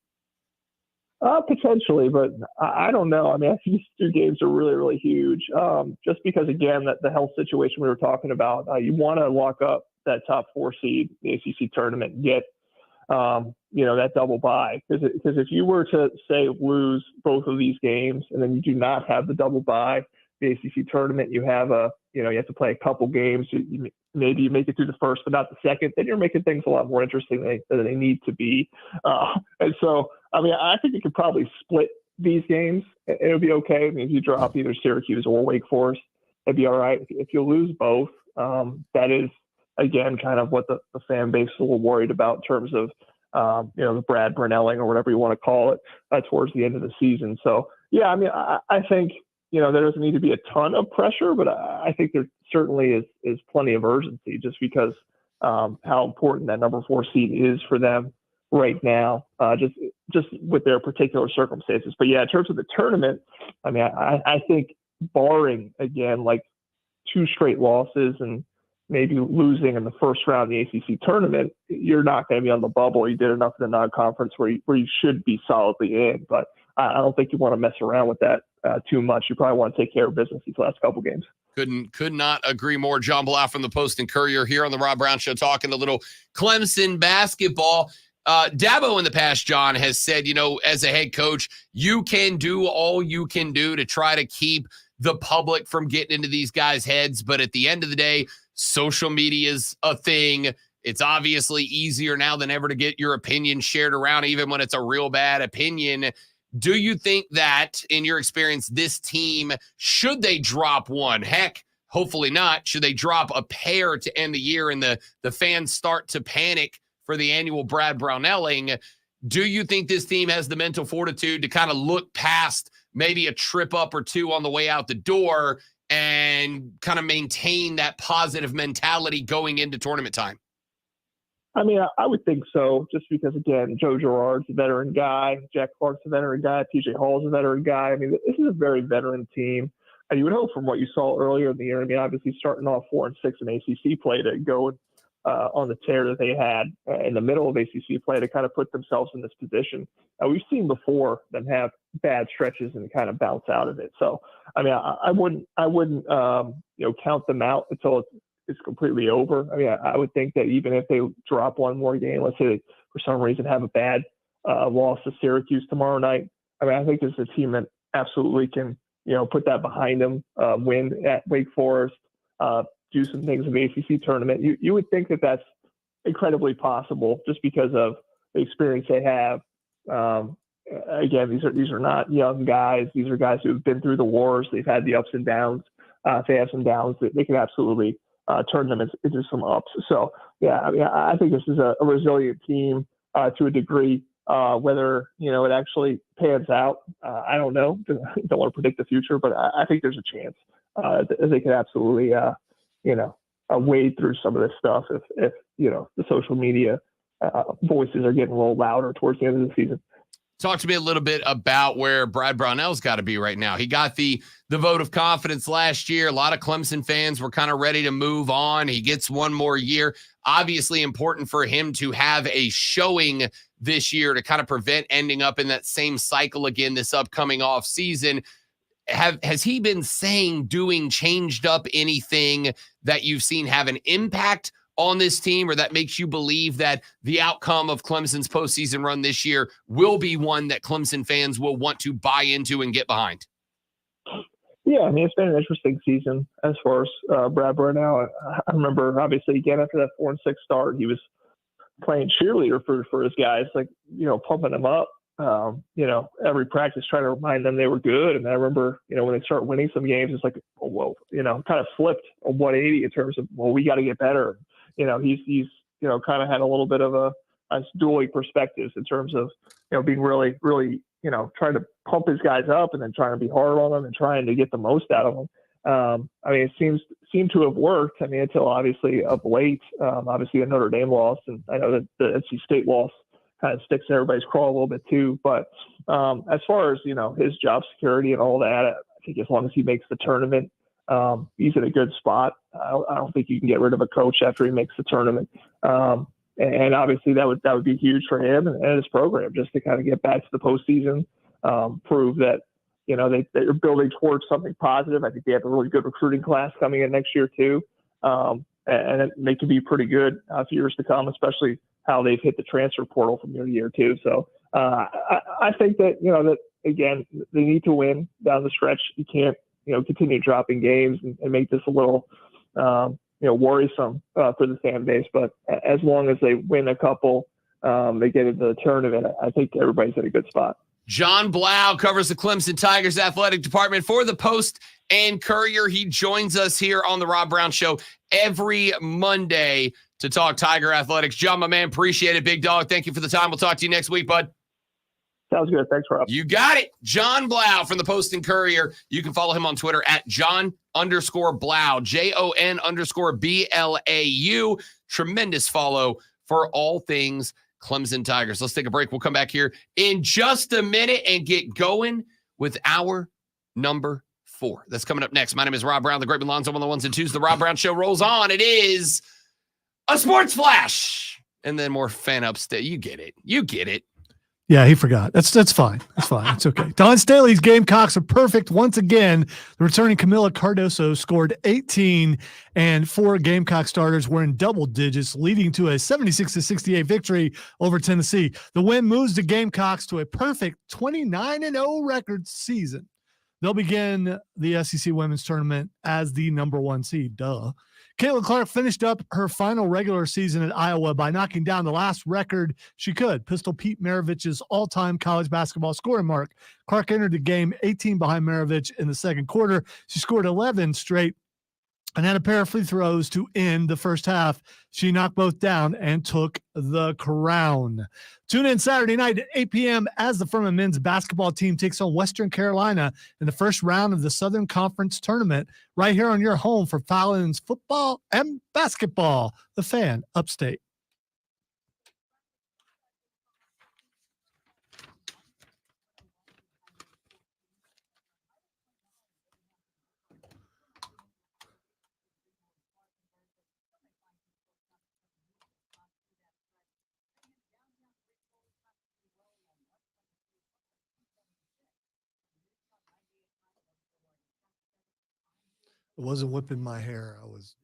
Potentially, but I don't know. I mean, I think these 2 games are really, really huge. Just because, again, that the health situation we were talking about, you want to lock up that top 4 seed in the ACC tournament and get that double bye. Because if you were to, say, lose both of these games and then you do not have the double bye, the ACC tournament, you have you have to play a couple games. Maybe you make it through the first, but not the second. Then you're making things a lot more interesting than they need to be. And so, I mean, I think you could probably split these games. It'll be okay. I mean, if you drop either Syracuse or Wake Forest, it'd be all right. If you lose both, that is, again, kind of what the fan base is a little worried about in terms of, the Brad Brunelling or whatever you want to call it towards the end of the season. So, yeah, I mean, I think, there doesn't need to be a ton of pressure, but I think there certainly is plenty of urgency just because how important that number 4 seed is for them right now, just with their particular circumstances. But yeah, in terms of the tournament, I mean, I think barring, again, like 2 straight losses and maybe losing in the first round of the ACC tournament, you're not going to be on the bubble. You did enough in the non-conference where you should be solidly in, but I don't think you want to mess around with that too much. You probably want to take care of business these last couple games. Could not agree more. John Blau from the Post and Courier here on the Rob Brown Show, talking a little Clemson basketball. Dabo in the past, John, has said, as a head coach, you can do all you can do to try to keep the public from getting into these guys' heads. But at the end of the day, social media is a thing. It's obviously easier now than ever to get your opinion shared around, even when it's a real bad opinion. Do you think that, in your experience, this team, should they drop one? Heck, hopefully not. Should they drop a pair to end the year and the fans start to panic for the annual Brad Brownelling? Do you think this team has the mental fortitude to kind of look past maybe a trip up or 2 on the way out the door and kind of maintain that positive mentality going into tournament time? I mean, I would think so, just because, again, Joe Girard's a veteran guy, Jack Clark's a veteran guy, TJ Hall's a veteran guy. I mean, this is a very veteran team. And you would hope from what you saw earlier in the year, I mean, obviously starting off 4-6 in ACC play to go on the tear that they had in the middle of ACC play to kind of put themselves in this position. We've seen before them have bad stretches and kind of bounce out of it. So, I mean, I wouldn't count them out until it's completely over. I mean, I would think that even if they drop one more game, let's say for some reason have a bad loss to Syracuse tomorrow night, I mean, I think this is a team that absolutely can, put that behind them, win at Wake Forest, do some things in the ACC tournament. You would think that that's incredibly possible just because of the experience they have. Again, these are not young guys. These are guys who have been through the wars. They've had the ups and downs. If they have some downs, they can absolutely turn them into some ups. So, yeah, I mean, I think this is a resilient team to a degree. Whether, it actually pans out, I don't know. Don't want to predict the future, but I think there's a chance they could absolutely, wade through some of this stuff if the social media voices are getting a little louder towards the end of the season. Talk to me a little bit about where Brad Brownell's got to be right now. He got the vote of confidence last year. A lot of Clemson fans were kind of ready to move on. He gets one more year. Obviously important for him to have a showing this year to kind of prevent ending up in that same cycle again this upcoming off season. Has he been saying, doing, changed up anything that you've seen have an impact on this team, or that makes you believe that the outcome of Clemson's postseason run this year will be one that Clemson fans will want to buy into and get behind? Yeah, I mean, it's been an interesting season as far as Brad Brownell. I remember, obviously, again, after that 4-6 start, he was playing cheerleader for his guys, like, pumping them up. Every practice trying to remind them they were good. And I remember, when they start winning some games, it's like, oh, whoa, kind of flipped a 180 in terms of, well, we got to get better. He's kind of had a little bit of a dueling perspectives in terms of, being really, really, trying to pump his guys up and then trying to be hard on them and trying to get the most out of them. I mean, it seemed to have worked. I mean, until obviously of late, obviously the Notre Dame loss, and I know that the NC State loss kind of sticks in everybody's craw a little bit too. But as far as, his job security and all that, I think as long as he makes the tournament, he's in a good spot. I don't think you can get rid of a coach after he makes the tournament. And obviously that would be huge for him and his program, just to kind of get back to the postseason, prove that, they're building towards something positive. I think they have a really good recruiting class coming in next year too. And they can be pretty good for years to come, especially how they've hit the transfer portal from year to year too. So I think that, that again, they need to win down the stretch. You can't, continue dropping games and make this a little, worrisome for the fan base. But as long as they win a couple, they get into the tournament, I think everybody's in a good spot. John Blau covers the Clemson Tigers athletic department for the Post and Courier. He joins us here on the Rob Brown Show every Monday to talk Tiger athletics. John, my man, appreciate it, big dog. Thank you for the time. We'll talk to you next week, bud. Sounds good. Thanks, Rob. You got it. John Blau from the Post and Courier. You can follow him on Twitter at John_Blau, JON_BLAU. Tremendous follow for all things Clemson Tigers. Let's take a break. We'll come back here in just a minute and get going with our number 4. That's coming up next. My name is Rob Brown, the great Lonzo on the ones and twos. The Rob Brown Show rolls on. It is a sports flash and then more fan upstate. You get it. You get it. Yeah, he forgot. That's fine. That's fine. It's okay. Don Staley's Gamecocks are perfect once again. The returning Camila Cardoso scored 18, and 4 Gamecock starters were in double digits, leading to a 76-68 victory over Tennessee. The win moves the Gamecocks to a perfect 29-0 record season. They'll begin the SEC Women's Tournament as the number 1 seed. Duh. Caitlyn Clark finished up her final regular season at Iowa by knocking down the last record she could, Pistol Pete Maravich's all-time college basketball scoring mark. Clark entered the game 18 behind Maravich in the second quarter. She scored 11 straight and had a pair of free throws to end the first half. She knocked both down and took the crown. Tune in Saturday night at 8 p.m. as the Furman men's basketball team takes on Western Carolina in the first round of the Southern Conference Tournament, right here on your home for Fallon's football and basketball. The Fan, Upstate. I wasn't whipping my hair. I was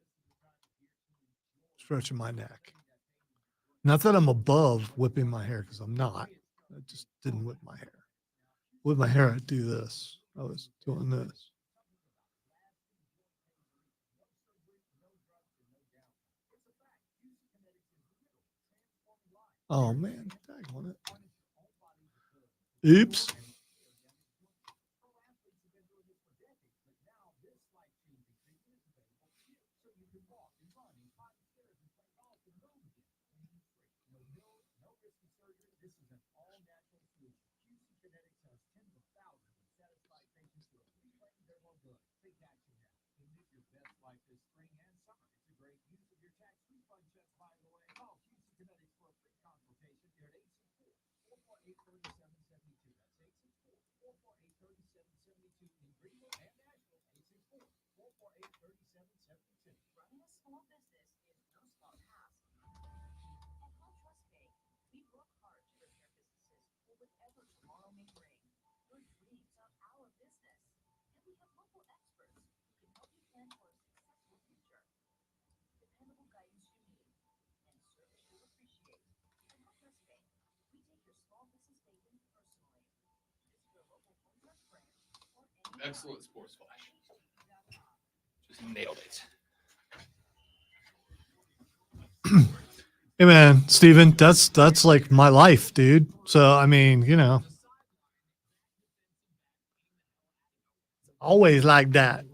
stretching my neck. Not that I'm above whipping my hair, because I'm not. I just didn't whip my hair. With my hair, I'd do this. I was doing this. Oh, man. Tag on it. Oops. Running a small business is no small task. And call Trust Bank. We work hard to prepare businesses for whatever tomorrow may bring. Your dreams are our business. And we have local experts who can help you plan for a successful future. Dependable guidance you need and service you'll appreciate. And at Trust Bank, we take your small business banking personally. Visit your local Trust branch or any Excellent sports flash. Just nailed it. Hey man, Steven, that's like my life, dude. So I mean, always like that.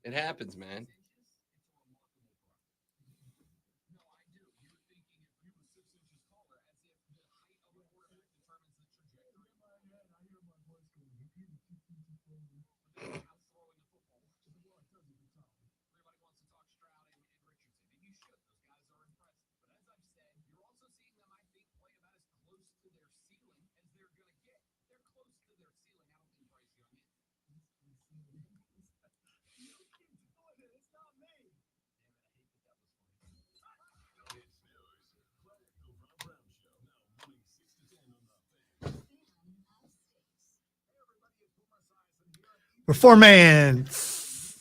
It happens, man. Performance.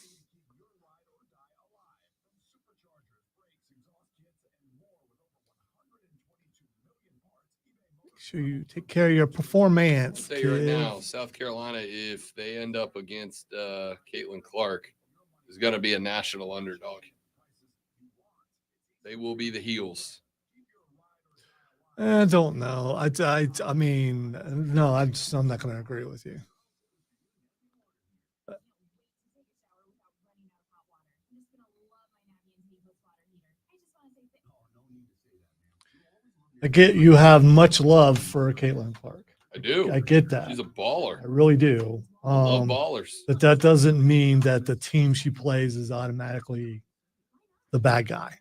Make sure you take care of your performance. I'll tell you right kid. now, South Carolina, if they end up against Caitlyn Clark, is going to be a national underdog. They will be the heels. I don't know. I mean, no, I'm not going to agree with you. I get you have much love for Caitlyn Clark. I do. I get that. She's a baller. I really do. I love ballers. But that doesn't mean that the team she plays is automatically the bad guy.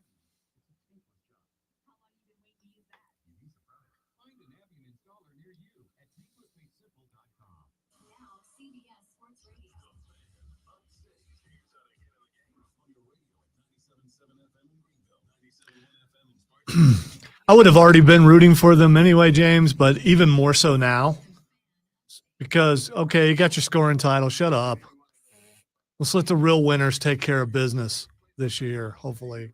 I would have already been rooting for them anyway, James, but even more so now. Because, okay, you got your scoring title. Shut up. Let's let the real winners take care of business this year, hopefully.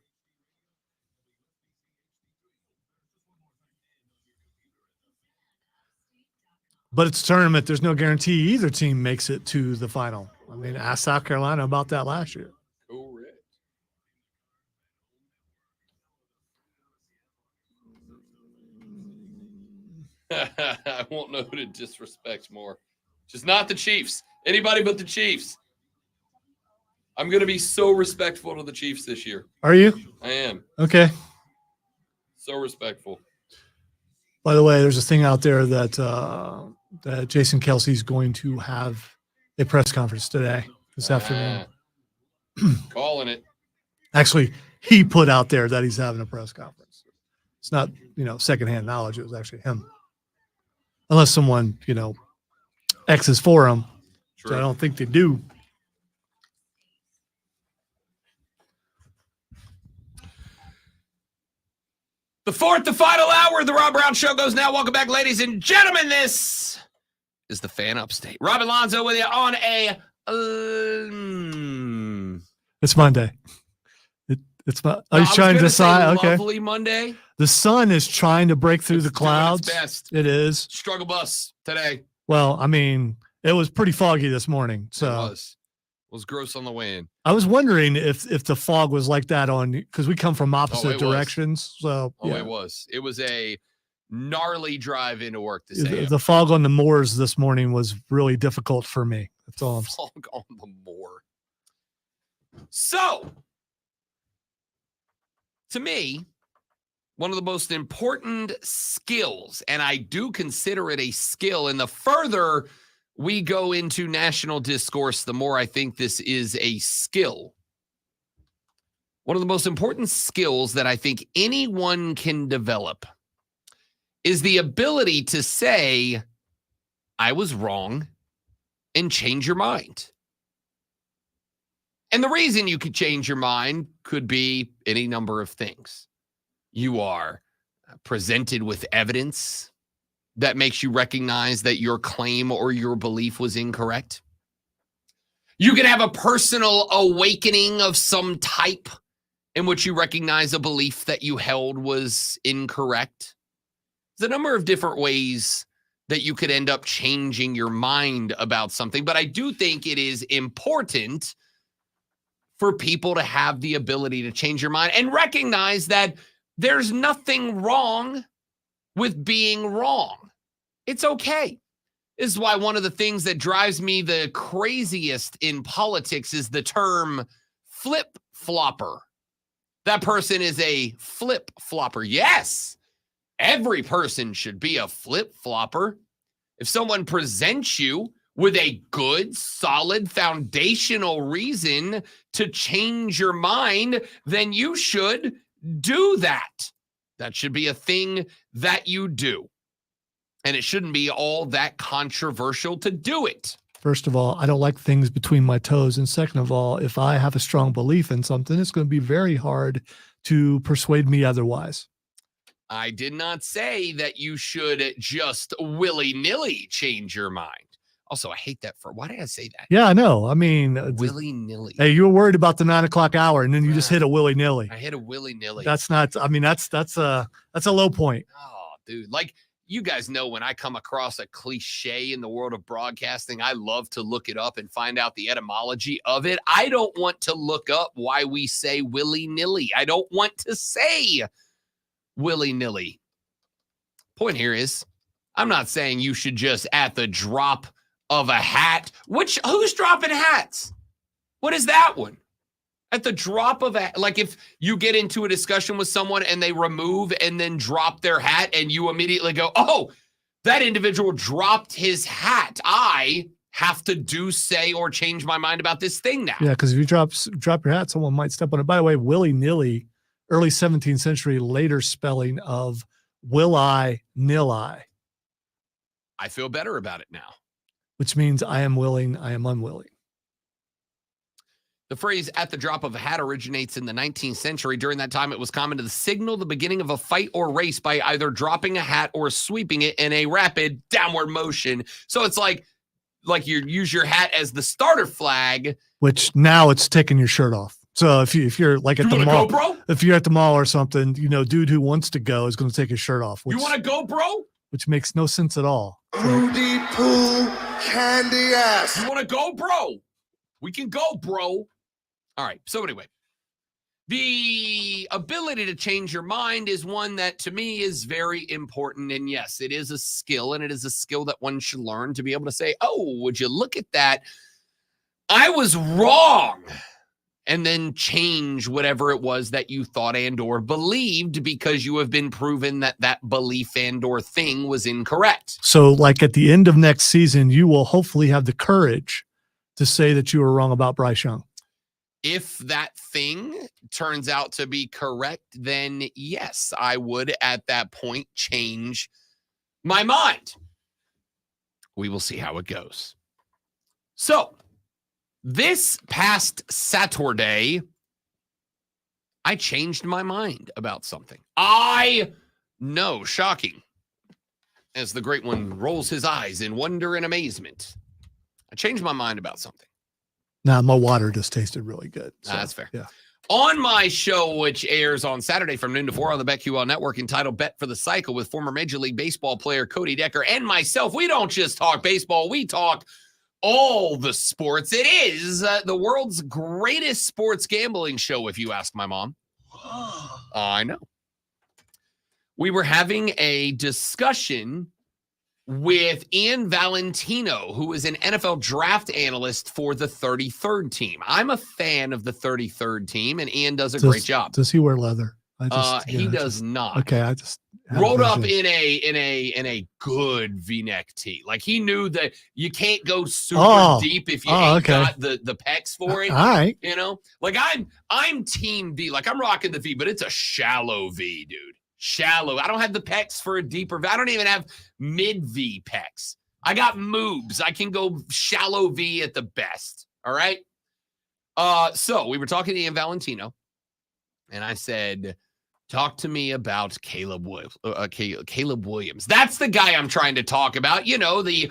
But it's a tournament. There's no guarantee either team makes it to the final. I mean, ask South Carolina about that last year. Correct. I won't know who to disrespect more. Just not the Chiefs. Anybody but the Chiefs. I'm going to be so respectful to the Chiefs this year. Are you? I am. Okay. So respectful. By the way, there's a thing out there that that Jason Kelsey's going to have a press conference today, this afternoon. Calling it. Actually, he put out there that he's having a press conference. It's not, secondhand knowledge. It was actually him. Unless someone, X's for him. Which I don't think they do. The fourth, the final hour of the Rob Brown Show goes now. Welcome back, ladies and gentlemen. This is the Fan Upstate. Rob Alonzo with you on a... It's Monday. It's are you trying to decide? Okay. Lovely Monday. The sun is trying to break through the clouds. Doing its best. It is. Struggle bus today. Well, I mean, it was pretty foggy this morning. So It was gross on the way in. I was wondering if the fog was like that because we come from opposite directions. So yeah. It was. It was a gnarly drive into work this AM. The fog on the moors this morning was really difficult for me. That's all I'm saying. Fog on the moor. So, to me, one of the most important skills, and I do consider it a skill, and the further we go into national discourse, the more I think this is a skill, one of the most important skills that I think anyone can develop is the ability to say, I was wrong, and change your mind. And the reason you could change your mind could be any number of things. You are presented with evidence that makes you recognize that your claim or your belief was incorrect. You can have a personal awakening of some type in which you recognize a belief that you held was incorrect. There's a number of different ways that you could end up changing your mind about something, but I do think it is important for people to have the ability to change your mind and recognize that there's nothing wrong with being wrong. It's okay. This is why one of the things that drives me the craziest in politics is the term flip-flopper. That person is a flip-flopper. Yes, every person should be a flip-flopper. If someone presents you with a good, solid, foundational reason to change your mind, then you should do that. That should be a thing that you do. And it shouldn't be all that controversial to do it. First of all, I don't like things between my toes. And second of all, if I have a strong belief in something, it's going to be very hard to persuade me otherwise. I did not say that you should just willy-nilly change your mind. Also, I hate that. Why did I say that? Yeah, I know. I mean, willy-nilly. Hey, you were worried about the 9 o'clock hour, and then you just hit a willy-nilly. I hit a willy-nilly. That's not. I mean, that's a low point. Oh, dude, like you guys know, when I come across a cliche in the world of broadcasting, I love to look it up and find out the etymology of it. I don't want to look up why we say willy-nilly. I don't want to say willy-nilly. Point here is, I'm not saying you should just at the drop of a hat. Who's dropping hats? What is that one? At the drop of a, like if you get into a discussion with someone and they remove and then drop their hat and you immediately go, oh, that individual dropped his hat. I have to say or change my mind about this thing now. Yeah, because if you drop your hat, someone might step on it. By the way, willy-nilly, early 17th century, later spelling of will-I-nil-I. I feel better about it now. Which means I am willing, I am unwilling. The phrase at the drop of a hat originates in the 19th century. During that time, it was common to signal the beginning of a fight or race by either dropping a hat or sweeping it in a rapid downward motion. So it's like you use your hat as the starter flag. Which now it's taking your shirt off. So if you're like at the mall, bro? If you're at the mall or something, dude who wants to go is going to take his shirt off. You want to go, bro? Which makes no sense at all. Rudy Poo candy ass. You want to go, bro? We can go, bro. All right. So anyway, the ability to change your mind is one that to me is very important. And yes, it is a skill, and it is a skill that one should learn to be able to say, oh, would you look at that? I was wrong. And then change whatever it was that you thought and or believed, because you have been proven that that belief and or thing was incorrect. So like at the end of next season, you will hopefully have the courage to say that you were wrong about Bryce Young. If that thing turns out to be correct, then yes, I would at that point change my mind. We will see how it goes. So, this past Saturday, I changed my mind about something. I know, shocking, as the great one rolls his eyes in wonder and amazement. I changed my mind about something. Nah, my water just tasted really good. So, that's fair. Yeah. On my show, which airs on Saturday from noon to 4 on the BetQL Network, entitled Bet for the Cycle, with former Major League Baseball player Cody Decker and myself, we don't just talk baseball, we talk all the sports. It is the world's greatest sports gambling show, if you ask my mom. I know. We were having a discussion with Ian Valentino, who is an NFL draft analyst for the 33rd team. I'm a fan of the 33rd team, and Ian does a great job. Does he wear leather? He does not. Okay, I just rolled up in a good V-neck tee. Like he knew that you can't go super deep if you ain't got the pecs for it. All right. You know, like I'm team V. Like I'm rocking the V, but it's a shallow V, dude. Shallow. I don't have the pecs for a deeper V. I don't even have mid V pecs. I got moobs. I can go shallow V at the best. All right. So we were talking to Ian Valentino, and I said, talk to me about Caleb Williams. That's the guy I'm trying to talk about. You know, the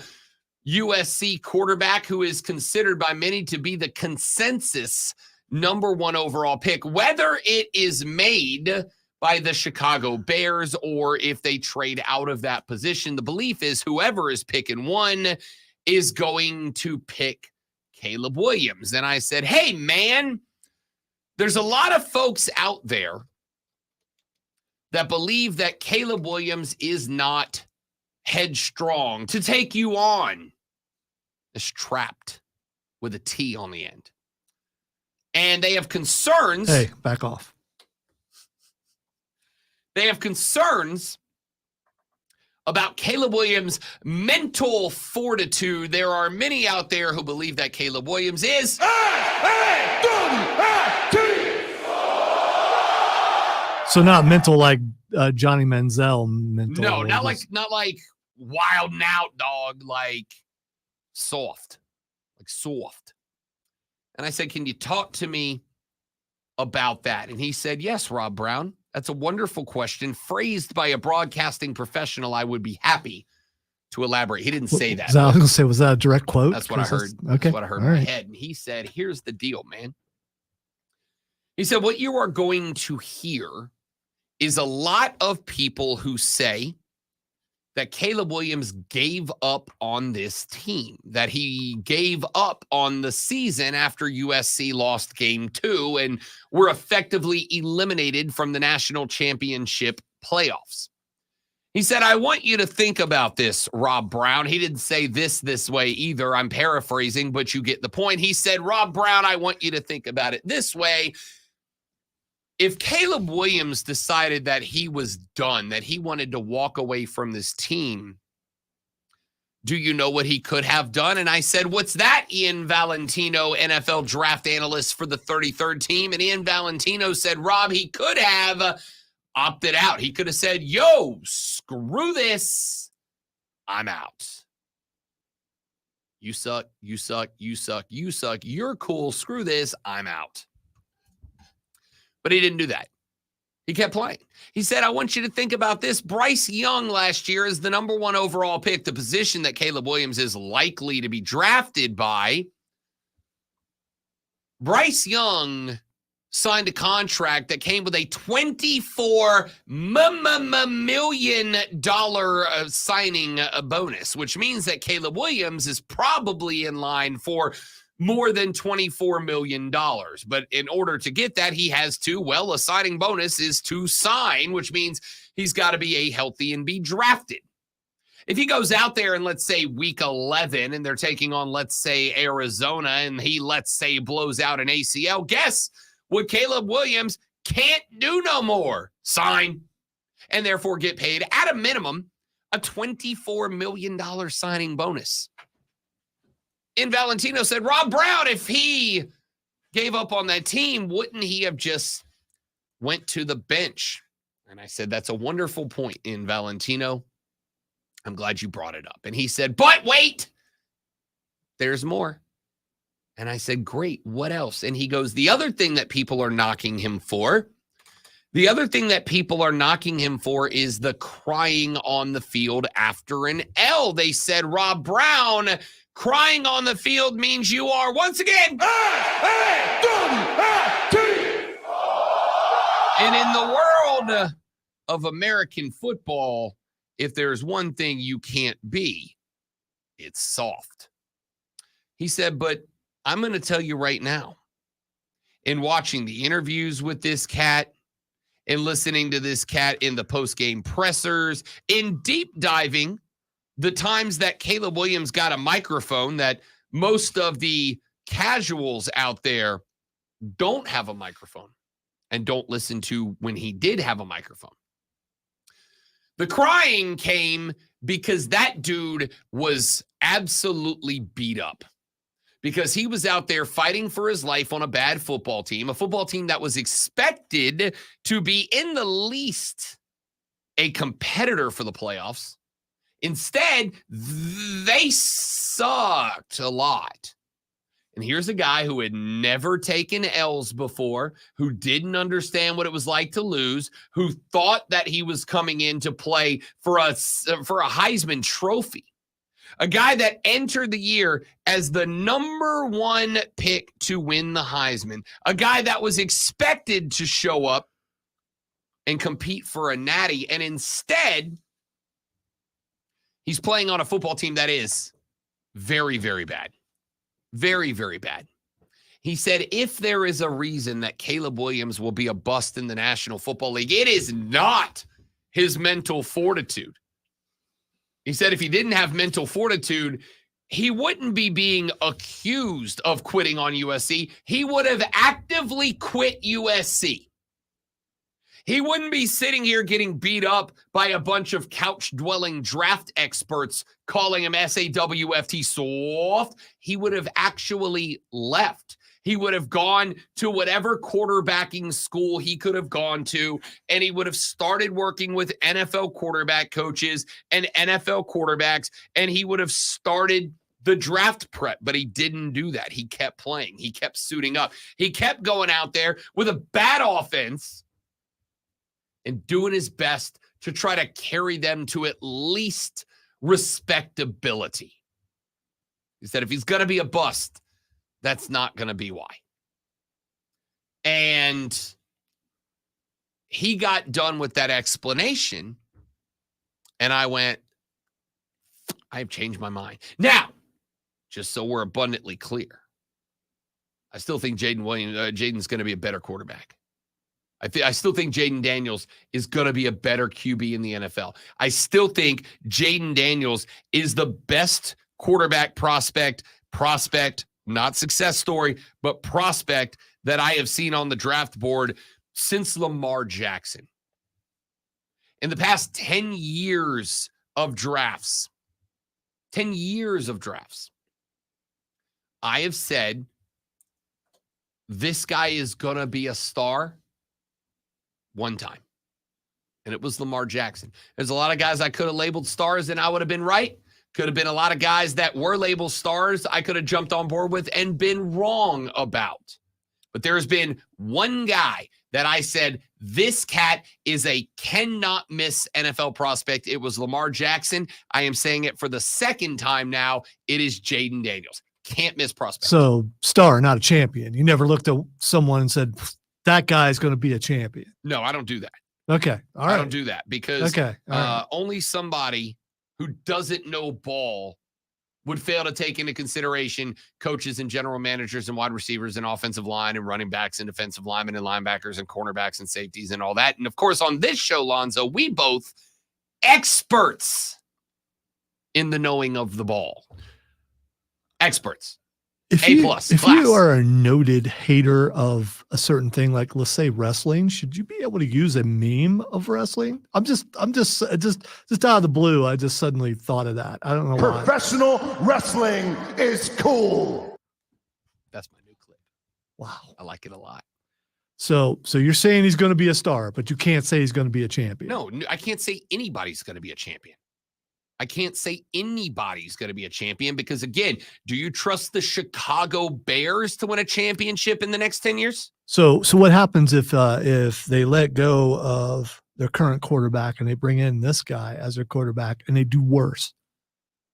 USC quarterback who is considered by many to be the consensus #1 overall pick, whether it is made by the Chicago Bears or if they trade out of that position. The belief is whoever is picking one is going to pick Caleb Williams. And I said, hey, man, there's a lot of folks out there that believe that Caleb Williams is not headstrong to take you on. Is trapped with a T on the end. And they have concerns. Hey, back off. They have concerns about Caleb Williams' mental fortitude. There are many out there who believe that Caleb Williams is So not mental like Johnny Manziel mental. No, not like wild and out, dog. Like soft. And I said, can you talk to me about that? And he said, yes, Rob Brown. That's a wonderful question. Phrased by a broadcasting professional, I would be happy to elaborate. He didn't say that. I was going to say, was that a direct quote? That's what I heard. Okay. That's what I heard in my head. And he said, here's the deal, man. He said, what you are going to hear is a lot of people who say that Caleb Williams gave up on this team, that he gave up on the season after USC lost game 2 and were effectively eliminated from the national championship playoffs. He said, I want you to think about this, Rob Brown. He didn't say this way either. I'm paraphrasing, but you get the point. He said, Rob Brown, I want you to think about it this way. If Caleb Williams decided that he was done, that he wanted to walk away from this team, do you know what he could have done? And I said, what's that, Ian Valentino, NFL draft analyst for the 33rd team? And Ian Valentino said, Rob, he could have opted out. He could have said, yo, screw this. I'm out. You suck, you suck, you suck, you suck. You're cool. Screw this. I'm out. But he didn't do that. He kept playing. He said, I want you to think about this. Bryce Young last year is the #1 overall pick, the position that Caleb Williams is likely to be drafted by. Bryce Young signed a contract that came with a $24 million signing bonus, which means that Caleb Williams is probably in line for more than $24 million. But in order to get that, he has to, a signing bonus is to sign, which means he's got to be a healthy and be drafted. If he goes out there and let's say week 11 and they're taking on, let's say, Arizona, and he, let's say, blows out an ACL, guess what Caleb Williams can't do no more? Sign. And therefore get paid at a minimum a $24 million signing bonus. And Valentino said, Rob Brown, if he gave up on that team, wouldn't he have just went to the bench? And I said, that's a wonderful point, in Valentino. I'm glad you brought it up. And he said, but wait, there's more. And I said, great, what else? And he goes, the other thing that people are knocking him for is the crying on the field after an L. They said, Rob Brown, crying on the field means you are, once again, and in the world of American football, if there's one thing you can't be, it's soft. He said, but I'm going to tell you right now, in watching the interviews with this cat, in listening to this cat in the post-game pressers, in deep diving the times that Caleb Williams got a microphone that most of the casuals out there don't have a microphone. and don't listen to when he did have a microphone. The crying came because that dude was absolutely beat up because he was out there fighting for his life on a bad football team, a football team that was expected to be in the least a competitor for the playoffs. Instead, they sucked a lot. And here's a guy who had never taken L's before, who didn't understand what it was like to lose, who thought that he was coming in to play for a Heisman Trophy. A guy that entered the year as the number 1 pick to win the Heisman. A guy that was expected to show up and compete for a natty. And instead, he's playing on a football team that is very, very bad. Very, very bad. He said, if there is a reason that Caleb Williams will be a bust in the National Football League, it is not his mental fortitude. He said if he didn't have mental fortitude, he wouldn't be being accused of quitting on USC. He would have actively quit USC. He wouldn't be sitting here getting beat up by a bunch of couch-dwelling draft experts calling him SAWFT soft. He would have actually left. He would have gone to whatever quarterbacking school he could have gone to, and he would have started working with NFL quarterback coaches and NFL quarterbacks, and he would have started the draft prep, but he didn't do that. He kept playing. He kept suiting up. He kept going out there with a bad offense and doing his best to try to carry them to at least respectability. He said if he's going to be a bust, that's not going to be why. And he got done with that explanation, and I went, I've changed my mind. Now, just so we're abundantly clear, I still think Jaden's going to be a better quarterback. I still think Jaden Daniels is going to be a better QB in the NFL. I still think Jaden Daniels is the best quarterback prospect, not success story, but prospect that I have seen on the draft board since Lamar Jackson. In the past 10 years of drafts, I have said this guy is going to be a star one time, and it was Lamar Jackson. There's a lot of guys I could have labeled stars and I would have been right. Could have been a lot of guys that were labeled stars I could have jumped on board with and been wrong about. But there's been one guy that I said, this cat is a cannot miss NFL prospect. It was Lamar Jackson. I am saying it for the second time now. It is Jaden Daniels. Can't miss prospect. So star, not a champion. You never looked at someone and said, that guy's going to be a champion. No, I don't do that. Okay. All right. I don't do that because only somebody who doesn't know ball would fail to take into consideration coaches and general managers and wide receivers and offensive line and running backs and defensive linemen and linebackers and cornerbacks and safeties and all that. And of course, on this show, Lonzo, we both experts in the knowing of the ball. Experts. If you are a noted hater of a certain thing, like let's say wrestling, should you be able to use a meme of wrestling? I'm just out of the blue. I just suddenly thought of that. I don't know why. Professional wrestling is cool. That's my new clip. Wow. I like it a lot. So you're saying he's going to be a star, but you can't say he's going to be a champion. No, I can't say anybody's going to be a champion. I can't say anybody's going to be a champion because, again, do you trust the Chicago Bears to win a championship in the next 10 years? So what happens if they let go of their current quarterback and they bring in this guy as their quarterback and they do worse?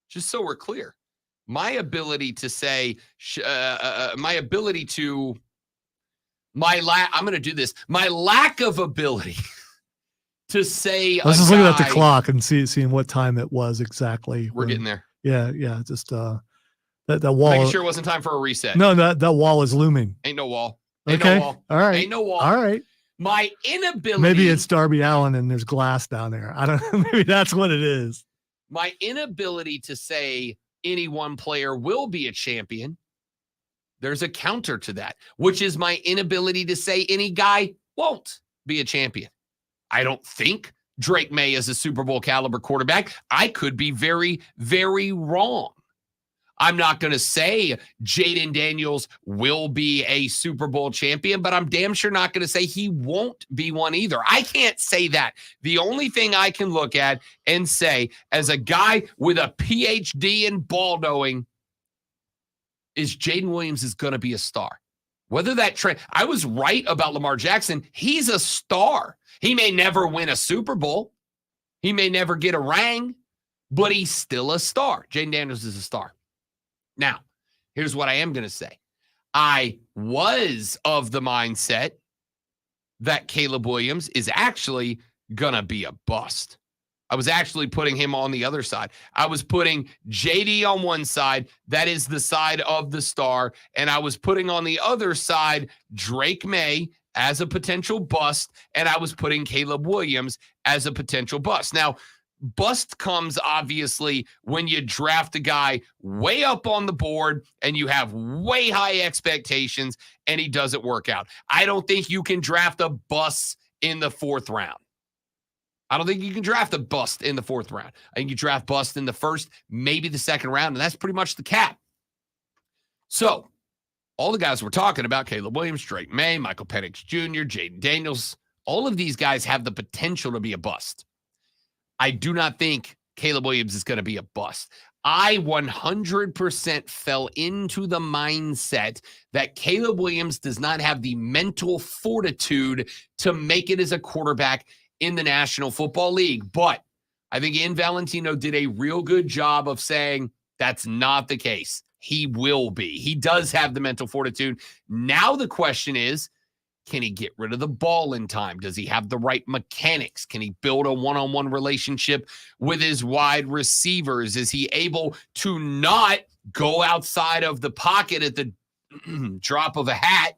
Just so we're clear, my ability to say, I'm going to do this. My lack of ability to say, I was just looking at the clock and seeing what time it was exactly. We're getting there. Yeah. Just that wall. Making sure it wasn't time for a reset. No, that wall is looming. Ain't no wall. Ain't Okay. no wall. All right. Ain't no wall. All right. My inability. Maybe it's Darby Allin and there's glass down there. I don't know. Maybe that's what it is. My inability to say any one player will be a champion. There's a counter to that, which is my inability to say any guy won't be a champion. I don't think Drake May is a Super Bowl caliber quarterback. I could be very, very wrong. I'm not going to say Jaden Daniels will be a Super Bowl champion, but I'm damn sure not going to say he won't be one either. I can't say that. The only thing I can look at and say as a guy with a PhD in ball knowing is Jaden Williams is going to be a star. Whether that I was right about Lamar Jackson. He's a star. He may never win a Super Bowl. He may never get a ring, but he's still a star. Jaden Daniels is a star. Now, here's what I am going to say. I was of the mindset that Caleb Williams is actually going to be a bust. I was actually putting him on the other side. I was putting JD on one side. That is the side of the star. And I was putting on the other side Drake May as a potential bust. And I was putting Caleb Williams as a potential bust. Now, bust comes obviously when you draft a guy way up on the board and you have way high expectations and he doesn't work out. I don't think you can draft a bust in the 4th round. I don't think you can draft a bust in the 4th round. I think you draft bust in the 1st, maybe the 2nd round, and that's pretty much the cap. So all the guys we're talking about, Caleb Williams, Drake May, Michael Penix Jr., Jaden Daniels, all of these guys have the potential to be a bust. I do not think Caleb Williams is going to be a bust. I 100% fell into the mindset that Caleb Williams does not have the mental fortitude to make it as a quarterback in the National Football League. But I think Ian Valentino did a real good job of saying that's not the case. He will be. He does have the mental fortitude. Now the question is, can he get rid of the ball in time? Does he have the right mechanics? Can he build a one-on-one relationship with his wide receivers? Is he able to not go outside of the pocket at the drop of a hat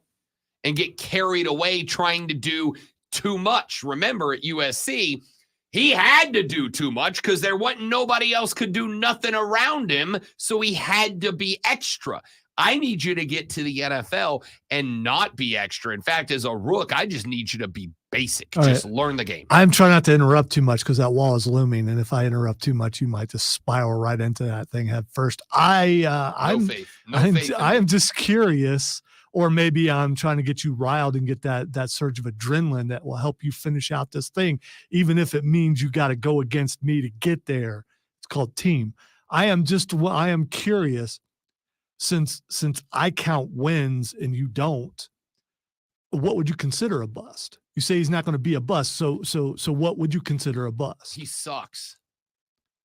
and get carried away trying to do too much? Remember, at USC, he had to do too much because there wasn't nobody else could do nothing around him, so he had to be extra. I need you to get to the NFL and not be extra. In fact, as a rook, I just need you to be basic. All just right. learn the game. I'm trying not to interrupt too much because that wall is looming, and if I interrupt too much, you might just spiral right into that thing head first. I'm just curious, or maybe I'm trying to get you riled and get that surge of adrenaline that will help you finish out this thing, even if it means you got to go against me to get there. It's called team. I am curious. Since I count wins and you don't, what would you consider a bust? You say he's not going to be a bust. So what would you consider a bust? He sucks.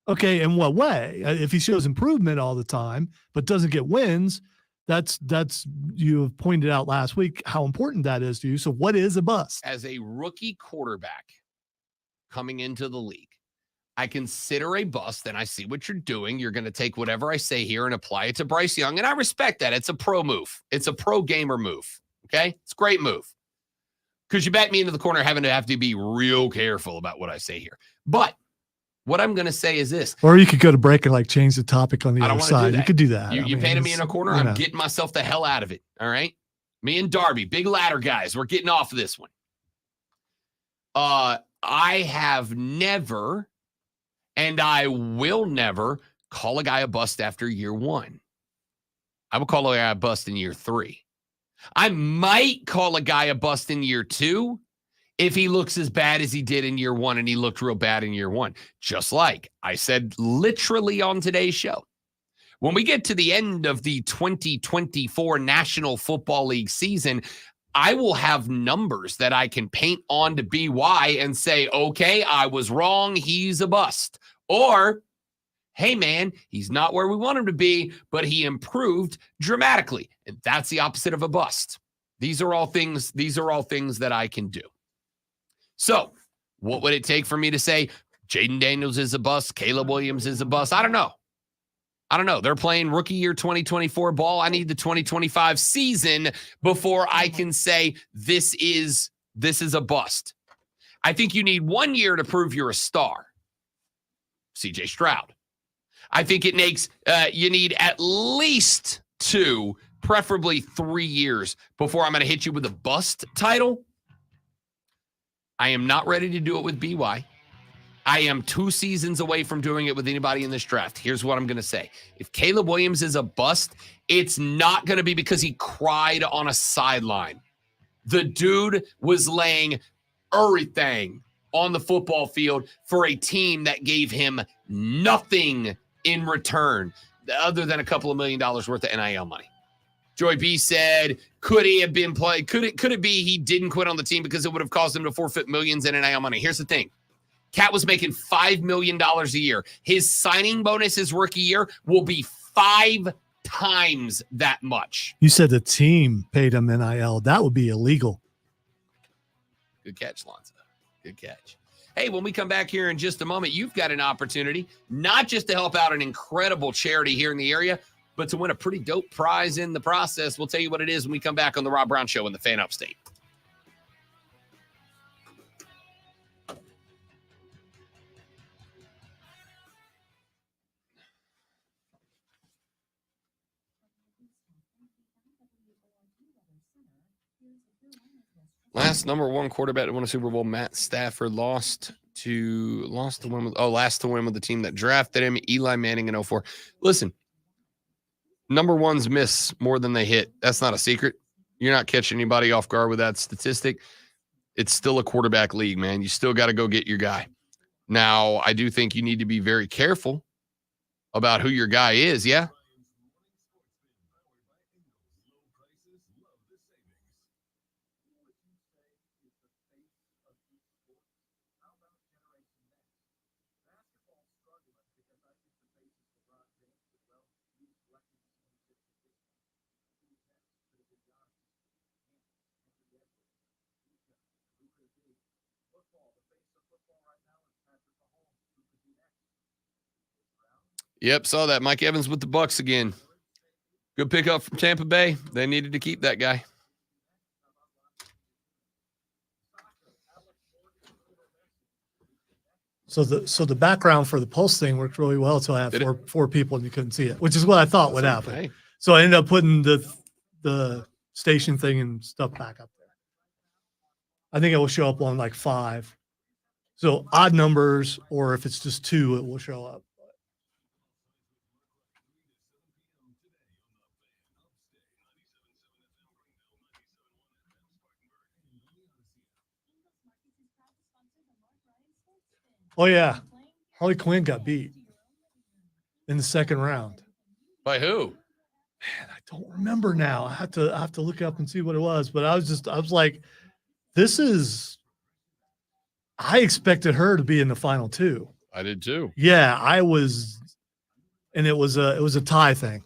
Okay, in what way? If he shows improvement all the time but doesn't get wins, that's you have pointed out last week how important that is to you. So what is a bust? As a rookie quarterback coming into the league, I consider a bust, and I see what you're doing. You're going to take whatever I say here and apply it to Bryce Young, and I respect that. It's a pro move. It's a pro gamer move, okay? It's a great move because you back me into the corner having to have to be real careful about what I say here. But what I'm going to say is this. Or you could go to break and change the topic on the other side. You could do that. You painted me in a corner. I'm getting myself the hell out of it, all right? Me and Darby, big ladder guys, we're getting off of this one. I have never... and I will never call a guy a bust after year 1. I will call a guy a bust in year 3. I might call a guy a bust in year 2 if he looks as bad as he did in year 1 and he looked real bad in year 1. Just like I said literally on today's show. When we get to the end of the 2024 National Football League season, I will have numbers that I can paint on to BY and say, okay, I was wrong. He's a bust. Or, hey, man, he's not where we want him to be, but he improved dramatically. And that's the opposite of a bust. These are all things that I can do. So what would it take for me to say Jaden Daniels is a bust, Caleb Williams is a bust? I don't know. They're playing rookie year 2024 ball. I need the 2025 season before I can say this is a bust. I think you need 1 year to prove you're a star. CJ Stroud. I think it makes you need at least 2, preferably 3 years before I'm going to hit you with a bust title. I am not ready to do it with BY. I am 2 seasons away from doing it with anybody in this draft. Here's what I'm going to say. If Caleb Williams is a bust, it's not going to be because he cried on a sideline. The dude was laying everything on the football field for a team that gave him nothing in return other than a couple of $1 million worth of NIL money. Joy B said, could he have been played? Could it be he didn't quit on the team because it would have caused him to forfeit millions in NIL money? Here's the thing. Cat was making $5 million a year. His signing bonus his rookie year will be 5 times that much. You said the team paid him NIL. That would be illegal. Good catch, Lonzo. Good catch. Hey, when we come back here in just a moment, you've got an opportunity not just to help out an incredible charity here in the area, but to win a pretty dope prize in the process. We'll tell you what it is when we come back on the Rob Brown Show in the Fan Upstate. Last number 1 quarterback to win a Super Bowl, Matt Stafford, last to win with the team that drafted him, Eli Manning in 04. Listen, number ones miss more than they hit. That's not a secret. You're not catching anybody off guard with that statistic. It's still a quarterback league, man. You still got to go get your guy. Now, I do think you need to be very careful about who your guy is, yeah? Yep, saw that. Mike Evans with the Bucks again. Good pickup from Tampa Bay. They needed to keep that guy. So the background for the Pulse thing worked really well until I had four people and you couldn't see it, which is what I thought would happen. Okay. So I ended up putting the station thing and stuff back up there. I think it will show up on like 5. So odd numbers, or if it's just 2, it will show up. Oh yeah, Harley Quinn got beat in the second round. By who? Man, I don't remember now. I have to look up and see what it was. But I was like, this is. I expected her to be in the final 2. I did too. Yeah, I was, and it was a tie thing.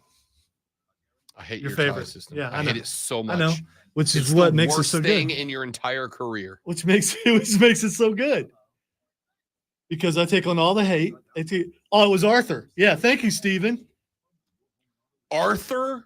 I hate your tie favorite system. Yeah, I hate it so much. I know, which it's is what the makes it worst so thing good. in your entire career. Which makes it so good. Because I take on all the hate. It was Arthur. Yeah, thank you, Steven. Arthur?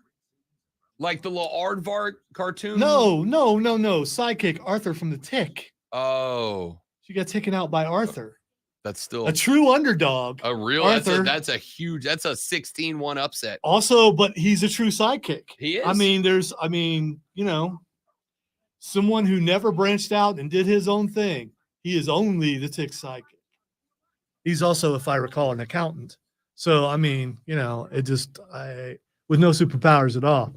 Like the little Aardvark cartoon? No. Sidekick, Arthur from the Tick. Oh. She got taken out by Arthur. That's still a true underdog. A real Arthur. That's a 16-1 upset. Also, but he's a true sidekick. He is. I mean, someone who never branched out and did his own thing. He is only the Tick sidekick. He's also, if I recall, an accountant. So, I mean, with no superpowers at all.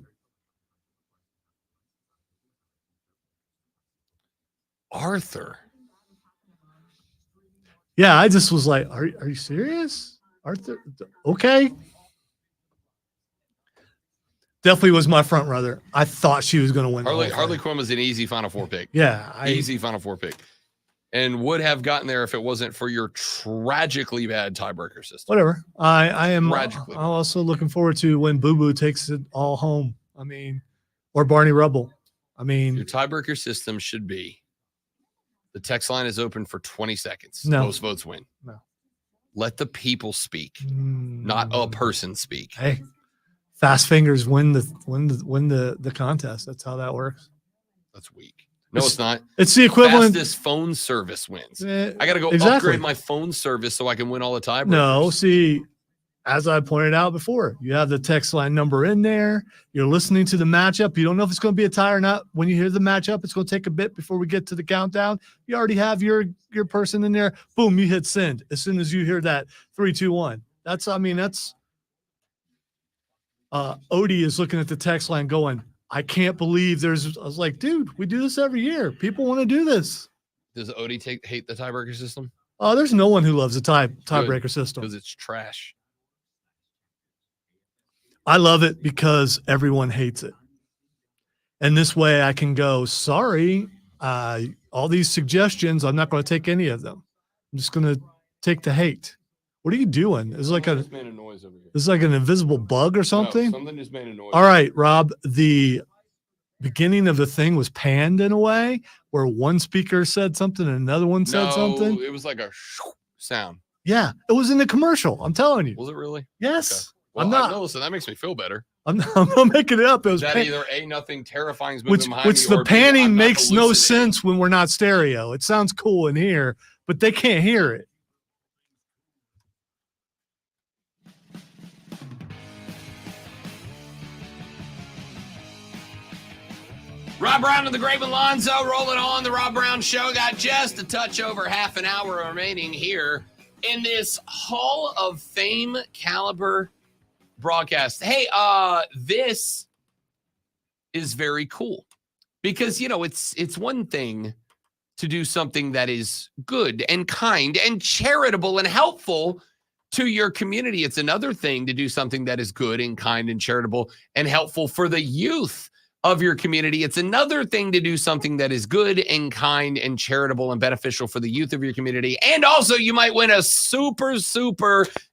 Arthur. Yeah, I just was like, are you serious? Arthur? Okay. Definitely was my front runner. I thought she was going to win. Harley Quinn was an easy Final Four pick. Yeah. Easy Final Four pick. And would have gotten there if it wasn't for your tragically bad tiebreaker system. Whatever. I am tragically. I'm also looking forward to when Boo Boo takes it all home. I mean, or Barney Rubble. I mean, your tiebreaker system should be the text line is open for 20 seconds. No. Most votes win. No. Let the people speak, not a person speak. Hey, fast fingers win the contest. That's how that works. That's weak. No, it's not. It's the equivalent. Fastest phone service wins. I got to go exactly. upgrade my phone service so I can win all the tiebreakers. No, see, as I pointed out before, you have the text line number in there. You're listening to the matchup. You don't know if it's going to be a tie or not. When you hear the matchup, it's going to take a bit before we get to the countdown. You already have your person in there. Boom, you hit send as soon as you hear that 3, 2, 1. That's Odie is looking at the text line going, I can't believe I was like, dude, we do this every year. People want to do this. Does Odie hate the tiebreaker system? There's no one who loves a tiebreaker system. Because it's trash. I love it because everyone hates it. And this way I can go, sorry, all these suggestions, I'm not going to take any of them. I'm just going to take the hate. What are you doing? It's like just made a noise over here. This is like an invisible bug or something? No, something just made a noise. All right, Rob, the beginning of the thing was panned in a way where one speaker said something and another one said something. It was like a sound. Yeah, it was in the commercial. I'm telling you. Was it really? Yes. Okay. Well, I'm not. No, listen, that makes me feel better. I'm not making it up. It was that either nothing terrifying is moving behind which me, the or panning I'm not makes no hallucinating. sense when we're not stereo. It sounds cool in here, but they can't hear it. Rob Brown and the Graven Lonzo rolling on the Rob Brown Show. Got just a touch over half an hour remaining here in this Hall of Fame caliber broadcast. Hey, this is very cool because, you know, it's one thing to do something that is good and kind and charitable and helpful to your community. It's another thing to do something that is good and kind and charitable and helpful for the youth of your community. It's another thing to do something that is good and kind and charitable and beneficial for the youth of your community. And also you might win a super,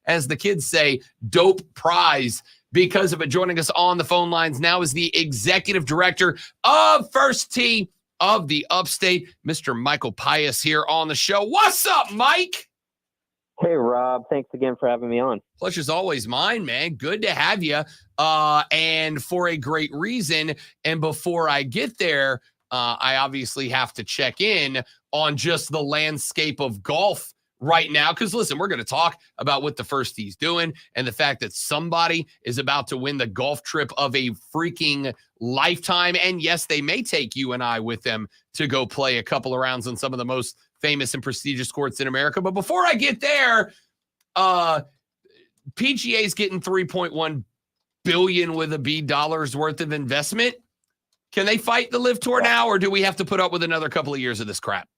as the kids say, dope prize because of it. Joining us on the phone lines now is the executive director of First Tee of the Upstate, Mr. Michael Pius here on the show. What's up, Mike? Hey, Rob. Thanks again for having me on. Pleasure's always mine, man. Good to have you. And for a great reason. And before I get there, I obviously have to check in on just the landscape of golf right now. Because listen, we're going to talk about what the First Tee's doing and the fact that somebody is about to win the golf trip of a freaking lifetime. And yes, they may take you and I with them to go play a couple of rounds on some of the most famous and prestigious courts in America. But before I get there, PGA's getting $3.1 billion with a B dollars worth of investment. Can they fight the Live Tour now, or do we have to put up with another couple of years of this crap?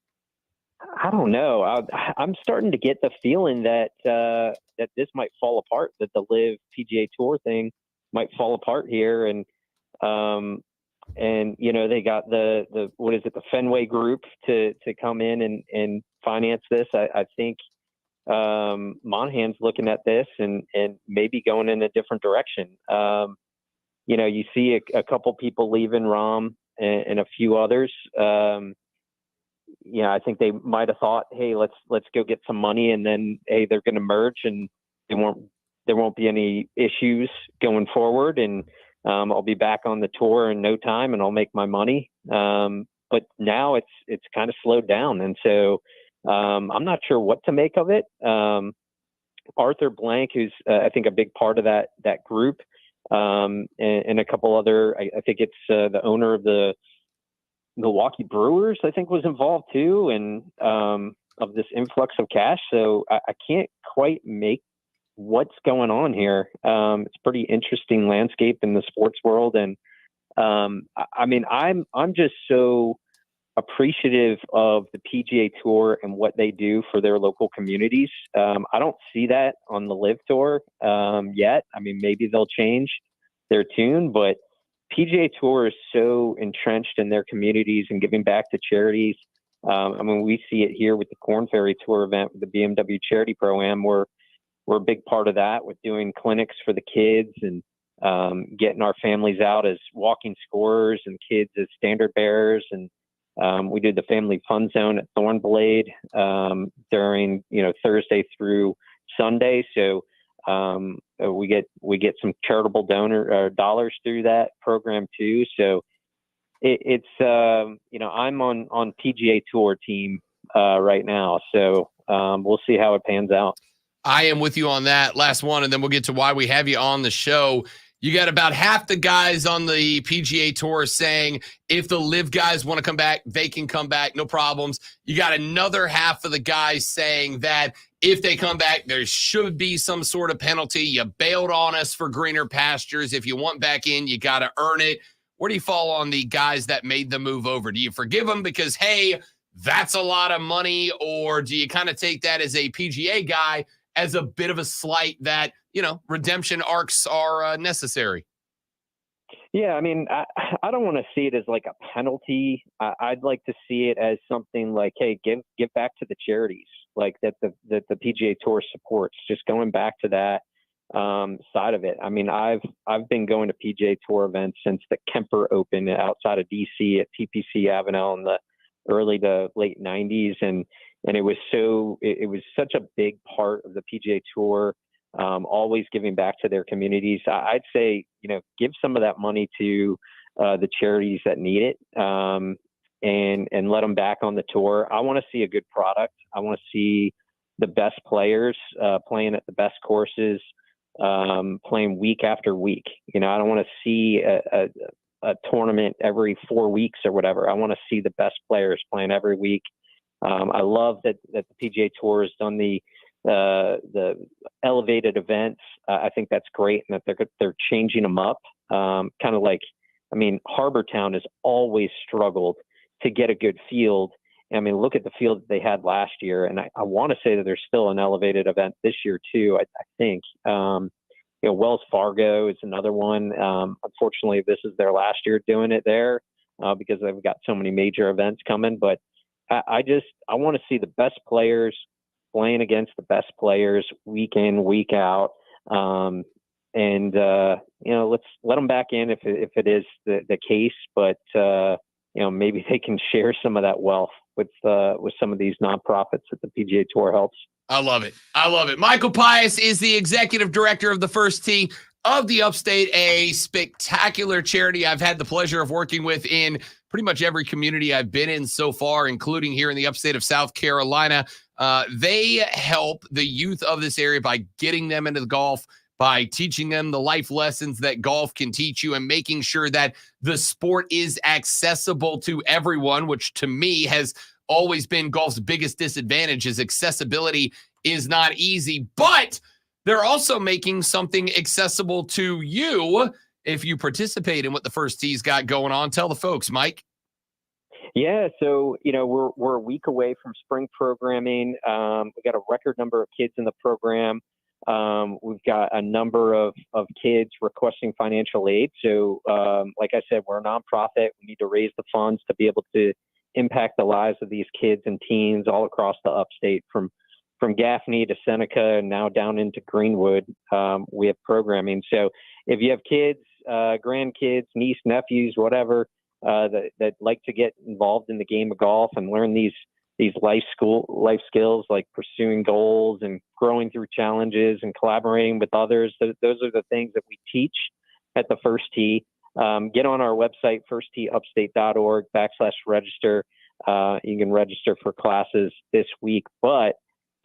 I don't know. I'm starting to get the feeling that that this might fall apart, that the Live PGA Tour thing might fall apart here. And you know, they got the what is it, the Fenway Group to come in and finance this. I think Monahan's looking at this and maybe going in a different direction. You know, you see a couple people leaving Rahm and a few others. You know, I think they might have thought, hey, let's go get some money, and then hey, they're going to merge, and there won't be any issues going forward, and I'll be back on the tour in no time, and I'll make my money. But now it's kind of slowed down, and so I'm not sure what to make of it. Arthur Blank, who's I think a big part of that group, and a couple other, I think it's the owner of the Milwaukee Brewers, I think, was involved too, and of this influx of cash. So I can't quite make what's going on here. It's a pretty interesting landscape in the sports world, and I mean, I'm just so appreciative of the PGA Tour and what they do for their local communities. I don't see that on the Live Tour yet. I mean, maybe they'll change their tune, but PGA Tour is so entrenched in their communities and giving back to charities. I mean, we see it here with the Corn Ferry Tour event with the BMW Charity Pro-Am. We're a big part of that with doing clinics for the kids and getting our families out as walking scorers and kids as standard bearers. And we did the Family Fun Zone at Thornblade during, you know, Thursday through Sunday. So we get some charitable donor dollars through that program too. So it's you know, I'm on PGA Tour team right now. So we'll see how it pans out. I am with you on that. Last one, and then we'll get to why we have you on the show. You got about half the guys on the PGA Tour saying if the live guys want to come back, they can come back, no problems. You got another half of the guys saying that if they come back, there should be some sort of penalty. You bailed on us for greener pastures. If you want back in, you got to earn it. Where do you fall on the guys that made the move over? Do you forgive them because, hey, that's a lot of money? Or do you kind of take that as a PGA guy as a bit of a slight that, redemption arcs are necessary? Yeah, I mean, I don't want to see it as like a penalty. I'd like to see it as something like, hey, give back to the charities like that the PGA Tour supports. Just going back to that side of it. I mean, I've been going to PGA Tour events since the Kemper Open outside of DC at TPC Avenel in the early to late 90s, and it was such a big part of the PGA Tour. Always giving back to their communities. I'd say, give some of that money to the charities that need it, and let them back on the tour. I want to see a good product. I want to see the best players playing at the best courses, playing week after week. I don't want to see a tournament every 4 weeks or whatever. I want to see the best players playing every week. I love that the PGA Tour has done the elevated events. I think that's great, and that they're changing them up. Kind of like, Harbor Town has always struggled to get a good field. Look at the field that they had last year, and I want to say that there's still an elevated event this year too. I think Wells Fargo is another one. Unfortunately, this is their last year doing it there because they've got so many major events coming. But I want to see the best players playing against the best players week in, week out. Let's let them back in if it is the case, but maybe they can share some of that wealth with some of these nonprofits that the PGA Tour helps. I love it. Michael Pius is the executive director of the First Tee of the Upstate, a spectacular charity I've had the pleasure of working with in pretty much every community I've been in so far, including here in the upstate of South Carolina. They help the youth of this area by getting them into the golf, by teaching them the life lessons that golf can teach you, and making sure that the sport is accessible to everyone, which to me has always been golf's biggest disadvantage. Is accessibility is not easy, but they're also making something accessible to you if you participate in what the First Tee's got going on. Tell the folks, Mike. Yeah, so we're a week away from spring programming. We got a record number of kids in the program. We've got a number of kids requesting financial aid. So, like I said, we're a nonprofit. We need to raise the funds to be able to impact the lives of these kids and teens all across the upstate, from Gaffney to Seneca and now down into Greenwood. We have programming. So if you have kids, grandkids, niece, nephews, whatever, that like to get involved in the game of golf and learn these life skills like pursuing goals and growing through challenges and collaborating with others, those are the things that we teach at the First Tee. Get on our website, firstteeupstate.org/register. You can register for classes this week, but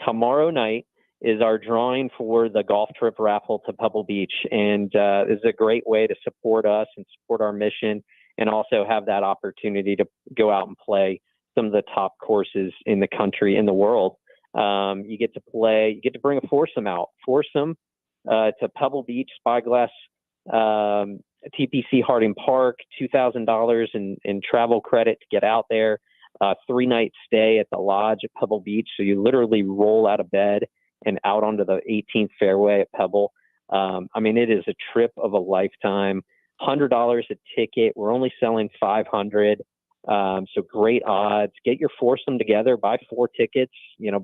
tomorrow night is our drawing for the golf trip raffle to Pebble Beach. And this is a great way to support us and support our mission, and also have that opportunity to go out and play some of the top courses in the country, in the world. You get to bring a foursome out. Foursome to Pebble Beach, Spyglass, TPC Harding Park, $2,000 in travel credit to get out there. 3-night stay at the lodge at Pebble Beach. So you literally roll out of bed and out onto the 18th fairway at Pebble. It is a trip of a lifetime. $100 a ticket. We're only selling 500. So great odds. Get your foursome together. Buy 4 tickets.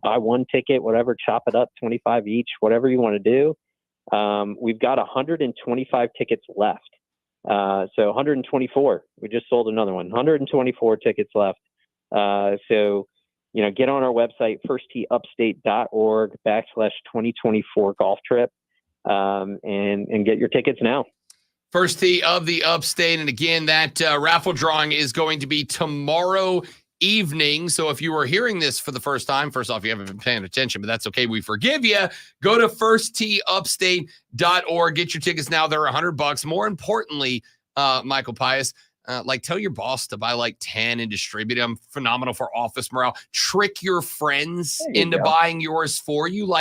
Buy 1 ticket. Whatever. Chop it up. 25 each. Whatever you want to do. We've got 125 tickets left. So 124. We just sold another one. 124 tickets left. So get on our website, firstteeupstate.org/2024 golf trip, and get your tickets now. First Tee of the Upstate. And again, that raffle drawing is going to be tomorrow evening. So if you were hearing this for the first time, first off, you haven't been paying attention, but that's okay. We forgive you. Go to firstteeupstate.org. Get your tickets now. They're $100. More importantly, Michael Pius, tell your boss to buy like 10 and distribute them. Phenomenal for office morale. Trick your friends into buying yours for you.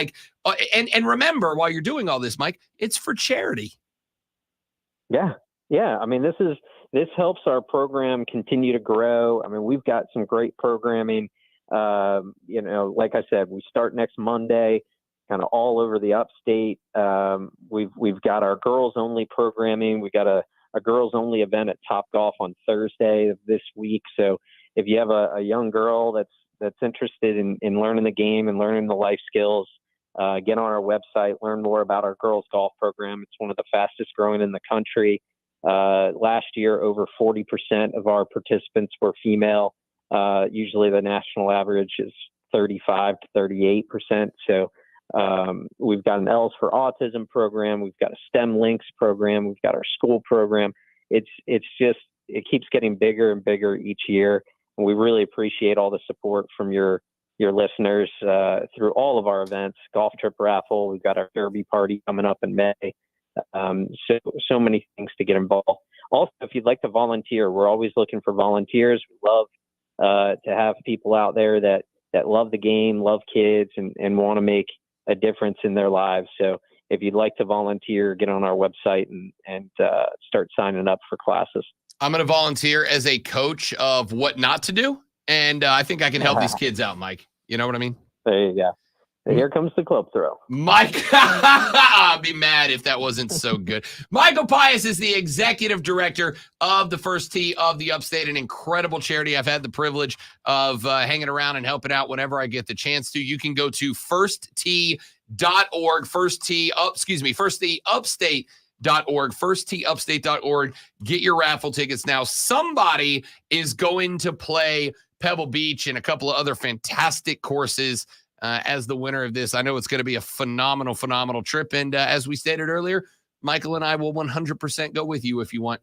And remember, while you're doing all this, Mike, it's for charity. Yeah. I mean, this helps our program continue to grow. I mean, we've got some great programming. Like I said, we start next Monday, kind of all over the upstate. We've got our girls only programming. We got a girls only event at Top Golf on Thursday of this week. So if you have a young girl that's interested in learning the game and learning the life skills, get on our website, learn more about our girls golf program. It's one of the fastest growing in the country. Last year, over 40% of our participants were female. Usually the national average is 35 to 38%. So we've got an L's for Autism program. We've got a STEM Links program. We've got our school program. It keeps getting bigger and bigger each year. And we really appreciate all the support from your listeners through all of our events. Golf trip raffle. We've got our derby party coming up in May. So many things to get involved. Also, if you'd like to volunteer, we're always looking for volunteers. We love to have people out there that love the game, love kids, and want to make a difference in their lives. So if you'd like to volunteer, get on our website and start signing up for classes. I'm going to volunteer as a coach of what not to do. And I think I can help these kids out, Mike. You know what I mean? There you go. Here comes the club throw. Mike, I'd be mad if that wasn't so good. Michael Pius is the executive director of the First Tee of the Upstate, an incredible charity. I've had the privilege of hanging around and helping out whenever I get the chance to. You can go to firsttee.org, firstteeupstate.org, firstteeupstate.org. Get your raffle tickets now. Somebody is going to play Pebble Beach and a couple of other fantastic courses as the winner of this. I know it's going to be a phenomenal trip. And as we stated earlier, Michael and I will 100% go with you if you want.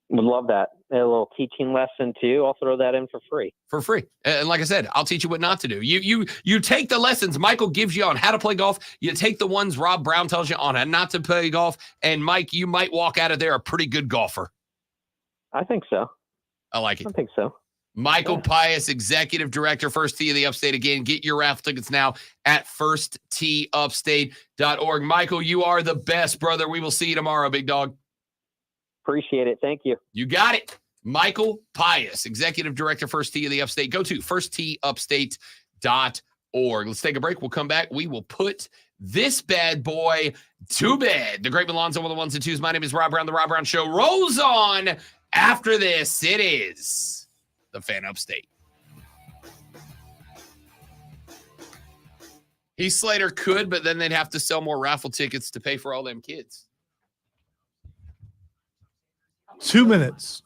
Would love that. A little teaching lesson too. I'll throw that in for free. For free. And like I said, I'll teach you what not to do. You take the lessons Michael gives you on how to play golf. You take the ones Rob Brown tells you on how not to play golf. And Mike, you might walk out of there a pretty good golfer. I think so. I like it. I think so. Michael Pius, executive director, First Tee of the Upstate. Again, get your raffle tickets now at firstteeupstate.org. Michael, you are the best, brother. We will see you tomorrow, big dog. Appreciate it. Thank you. You got it. Michael Pius, executive director, First Tee of the Upstate. Go to firstteeupstate.org. Let's take a break. We'll come back. We will put this bad boy to bed. The Great Milan's on the ones and twos. My name is Rob Brown. The Rob Brown Show rolls on. After this, it is the Fan Upstate. Heath Slater could, but then they'd have to sell more raffle tickets to pay for all them kids. 2 minutes.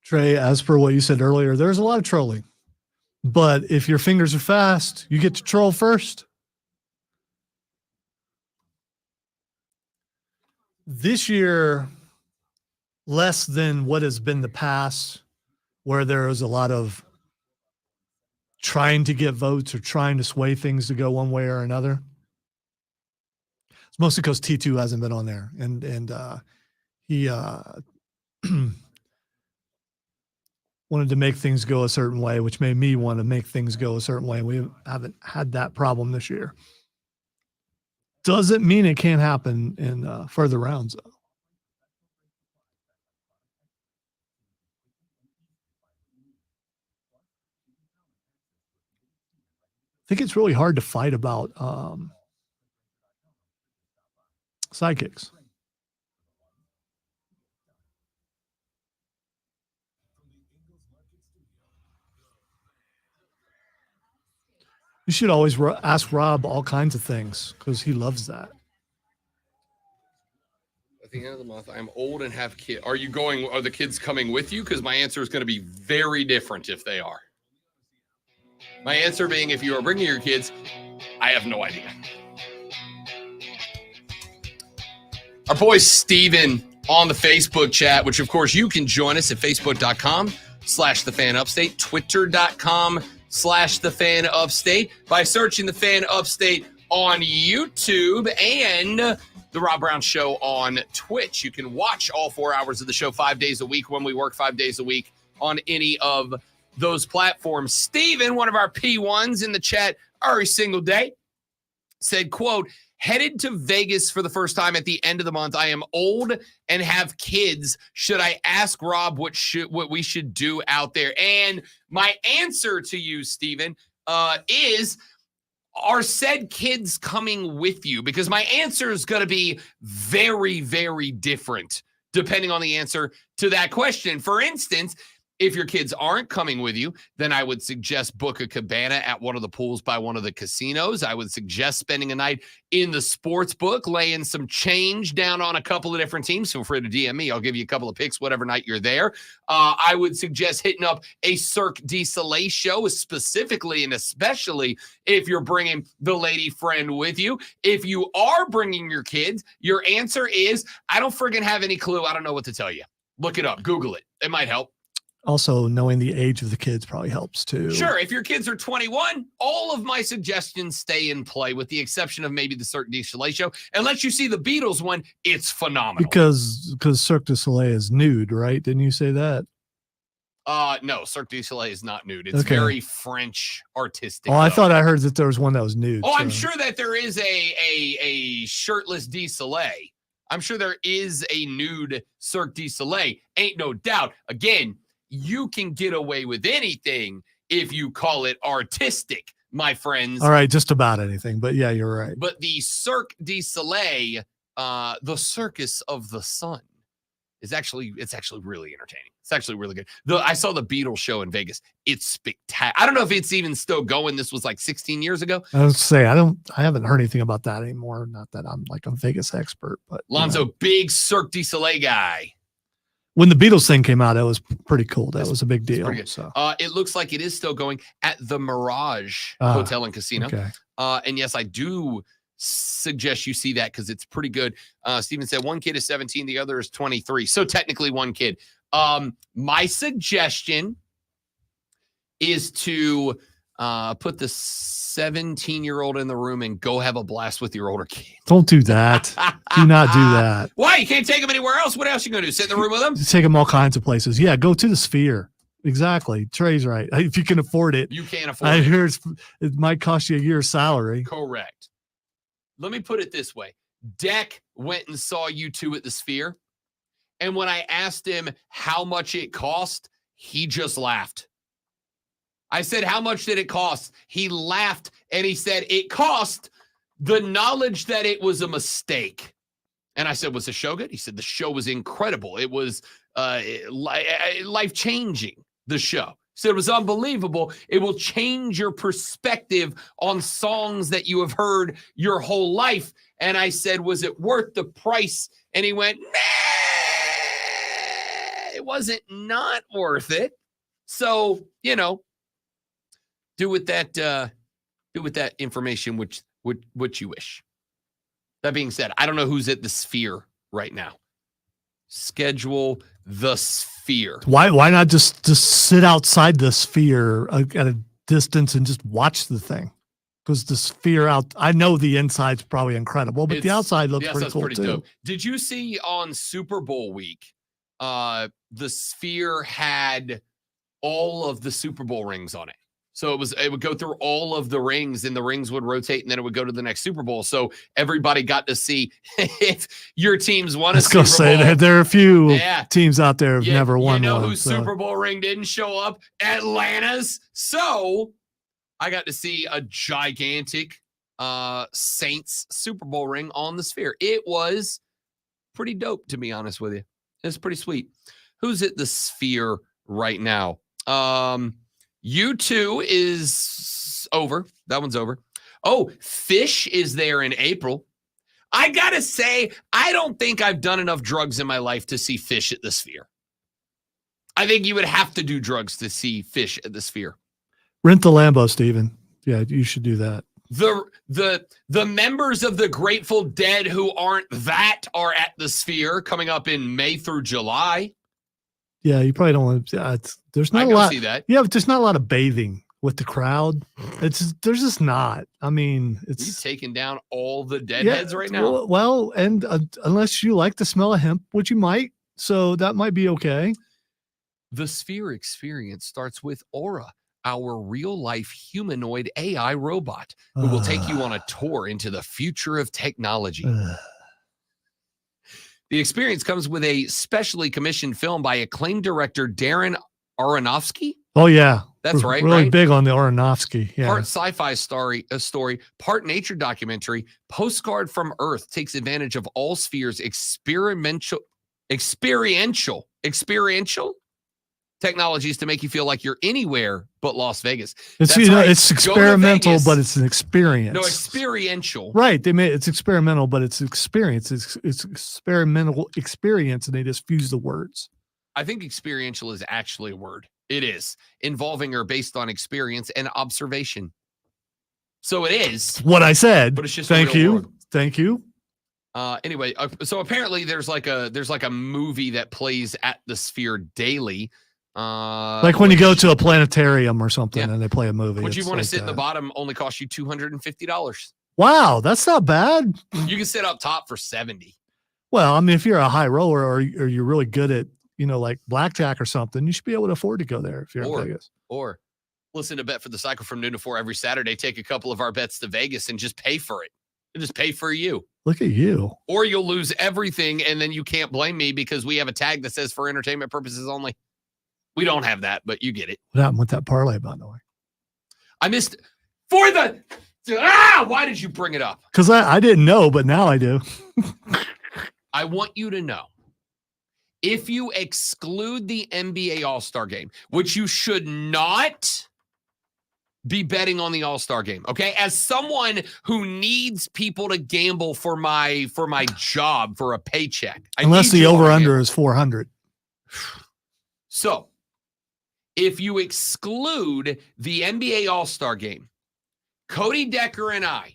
Trey, as per what you said earlier, there's a lot of trolling. But if your fingers are fast, you get to troll first. This year, less than what has been the past, where there was a lot of trying to get votes or trying to sway things to go one way or another. It's mostly because T2 hasn't been on there, and he wanted to make things go a certain way, which made me want to make things go a certain way. We haven't had that problem this year. Doesn't mean it can't happen in further rounds, though. I think it's really hard to fight about sidekicks. You should always ask Rob all kinds of things because he loves that. At the end of the month, I'm old and have kids. Are the kids coming with you? Because my answer is going to be very different if they are. My answer being, if you are bringing your kids, I have no idea. Our boy Steven on the Facebook chat, which of course you can join us at facebook.com/thefanupstate, twitter.com/thefanupstate by searching the Fan Upstate on YouTube and the Rob Brown Show on Twitch. You can watch all 4 hours of the show 5 days a week when we work 5 days a week on any of those platforms. Steven, one of our P1s in the chat every single day, said, quote, headed to Vegas for the first time at the end of the month. I am old and have kids. Should I ask Rob what we should do out there? And my answer to you, Steven, is, are said kids coming with you? Because my answer is going to be very, very different depending on the answer to that question. For instance, if your kids aren't coming with you, then I would suggest book a cabana at one of the pools by one of the casinos. I would suggest spending a night in the sports book, laying some change down on a couple of different teams. Feel free to DM me. I'll give you a couple of picks whatever night you're there. I would suggest hitting up a Cirque du Soleil show, specifically and especially if you're bringing the lady friend with you. If you are bringing your kids, your answer is, I don't friggin' have any clue. I don't know what to tell you. Look it up. Google it. It might help. Also, knowing the age of the kids probably helps too. Sure. If your kids are 21, all of my suggestions stay in play with the exception of maybe the Cirque du Soleil show. Unless you see the Beatles one, it's phenomenal. Because Cirque du Soleil is nude, right? Didn't you say that? No, Cirque du Soleil is not nude. It's very French artistic. Oh, I thought I heard that there was one that was nude. Oh, I'm sure that there is a shirtless du Soleil. I'm sure there is a nude Cirque du Soleil. Ain't no doubt. Again, you can get away with anything if you call it artistic, my friends. All right, just about anything. But yeah, you're right. But the Cirque du Soleil, the Circus of the Sun, it's actually really entertaining. It's actually really good. I saw the Beatles show in Vegas. It's spectacular. I don't know if it's even still going. This was like 16 years ago. I was say I haven't heard anything about that anymore. Not that I'm like a Vegas expert, but Lonzo, big Cirque du Soleil guy. When the Beatles thing came out, it was pretty cool. That was a big deal. So it looks like it is still going at the Mirage Hotel and Casino. Okay. And yes, I do suggest you see that because it's pretty good. Steven said one kid is 17, the other is 23. So technically one kid. My suggestion is to put the 17-year-old in the room and go have a blast with your older kid. Don't do that. Do not do that. Why? You can't take them anywhere else. What else you going to do? Sit in the room with them? Just take them all kinds of places. Yeah, go to the Sphere. Exactly. Trey's right. If you can afford it. You can't afford I it. hear it might cost you a year's salary. Correct. Let me put it this way. Deck went and saw you two at the Sphere. And when I asked him how much it cost, he just laughed. I said, how much did it cost? He laughed and he said, it cost the knowledge that it was a mistake. And I said, was the show good? He said, the show was incredible. It was life-changing, the show. He said, it was unbelievable. It will change your perspective on songs that you have heard your whole life. And I said, was it worth the price? And he went, nah, it wasn't not worth it. So, Do with that information which you wish. That being said, I don't know who's at the Sphere right now. Schedule the Sphere. Why not just sit outside the Sphere at a distance and just watch the thing? Because the Sphere I know the inside's probably incredible, but the outside looks pretty cool too. Dope. Did you see on Super Bowl week, the Sphere had all of the Super Bowl rings on it? So it would go through all of the rings, and the rings would rotate, and then it would go to the next Super Bowl. So everybody got to see if your teams won a Super Bowl. I was going to say that there are a few teams out there who've never won one. Whose Super Bowl ring didn't show up? Atlanta's. So I got to see a gigantic Saints Super Bowl ring on the Sphere. It was pretty dope, to be honest with you. It's pretty sweet. Who's at the Sphere right now? U2 is over. That one's over. Oh, Fish is there in April. I got to say, I don't think I've done enough drugs in my life to see Fish at the Sphere. I think you would have to do drugs to see Fish at the Sphere. Rent the Lambo, Steven. Yeah, you should do that. The members of the Grateful Dead who aren't that are at the Sphere coming up in May through July. Yeah, you probably don't want to. There's not a lot. See that. Yeah, but there's not a lot of bathing with the crowd. There's just not. I mean, it's you taking down all the deadheads right now. Well, and unless you like the smell of hemp, which you might, so that might be okay. The Sphere experience starts with Aura, our real-life humanoid AI robot who will take you on a tour into the future of technology. The experience comes with a specially commissioned film by acclaimed director Darren Aronofsky. Oh, yeah. That's right. Really right? big on the Aronofsky. Yeah. Part sci-fi story, part nature documentary. Postcard from Earth takes advantage of all Sphere's experiential technologies to make you feel like you're anywhere but Las Vegas. It's it's experimental, but it's an experience. No, experiential. Right. It's experimental, but it's experience. It's experimental experience, and they just fuse the words. I think experiential is actually a word. It is involving or based on experience and observation. So it is what I said. But it's just thank you. Thank you. Anyway, so apparently there's like a movie that plays at the Sphere daily. Like when you go to a planetarium or something and they play a movie. Would you want to sit in the bottom? Only cost you $250. Wow, that's not bad. You can sit up top for $70. Well, I mean, if you're a high roller or you're really good at like blackjack or something, you should be able to afford to go there if you're in Vegas. Or listen to Bet for the Cycle from noon to 4 every Saturday. Take a couple of our bets to Vegas and just pay for it. And just pay for you. Look at you. Or you'll lose everything, and then you can't blame me because we have a tag that says for entertainment purposes only. We don't have that, but you get it. What happened with that parlay, by the way? I missed why did you bring it up? Because I didn't know, but now I do. I want you to know, if you exclude the NBA All-Star game, which you should not be betting on the All-Star game, okay? As someone who needs people to gamble for my job, for a paycheck. Unless the over-under is 400. So, if you exclude the NBA All-Star game, Cody Decker and I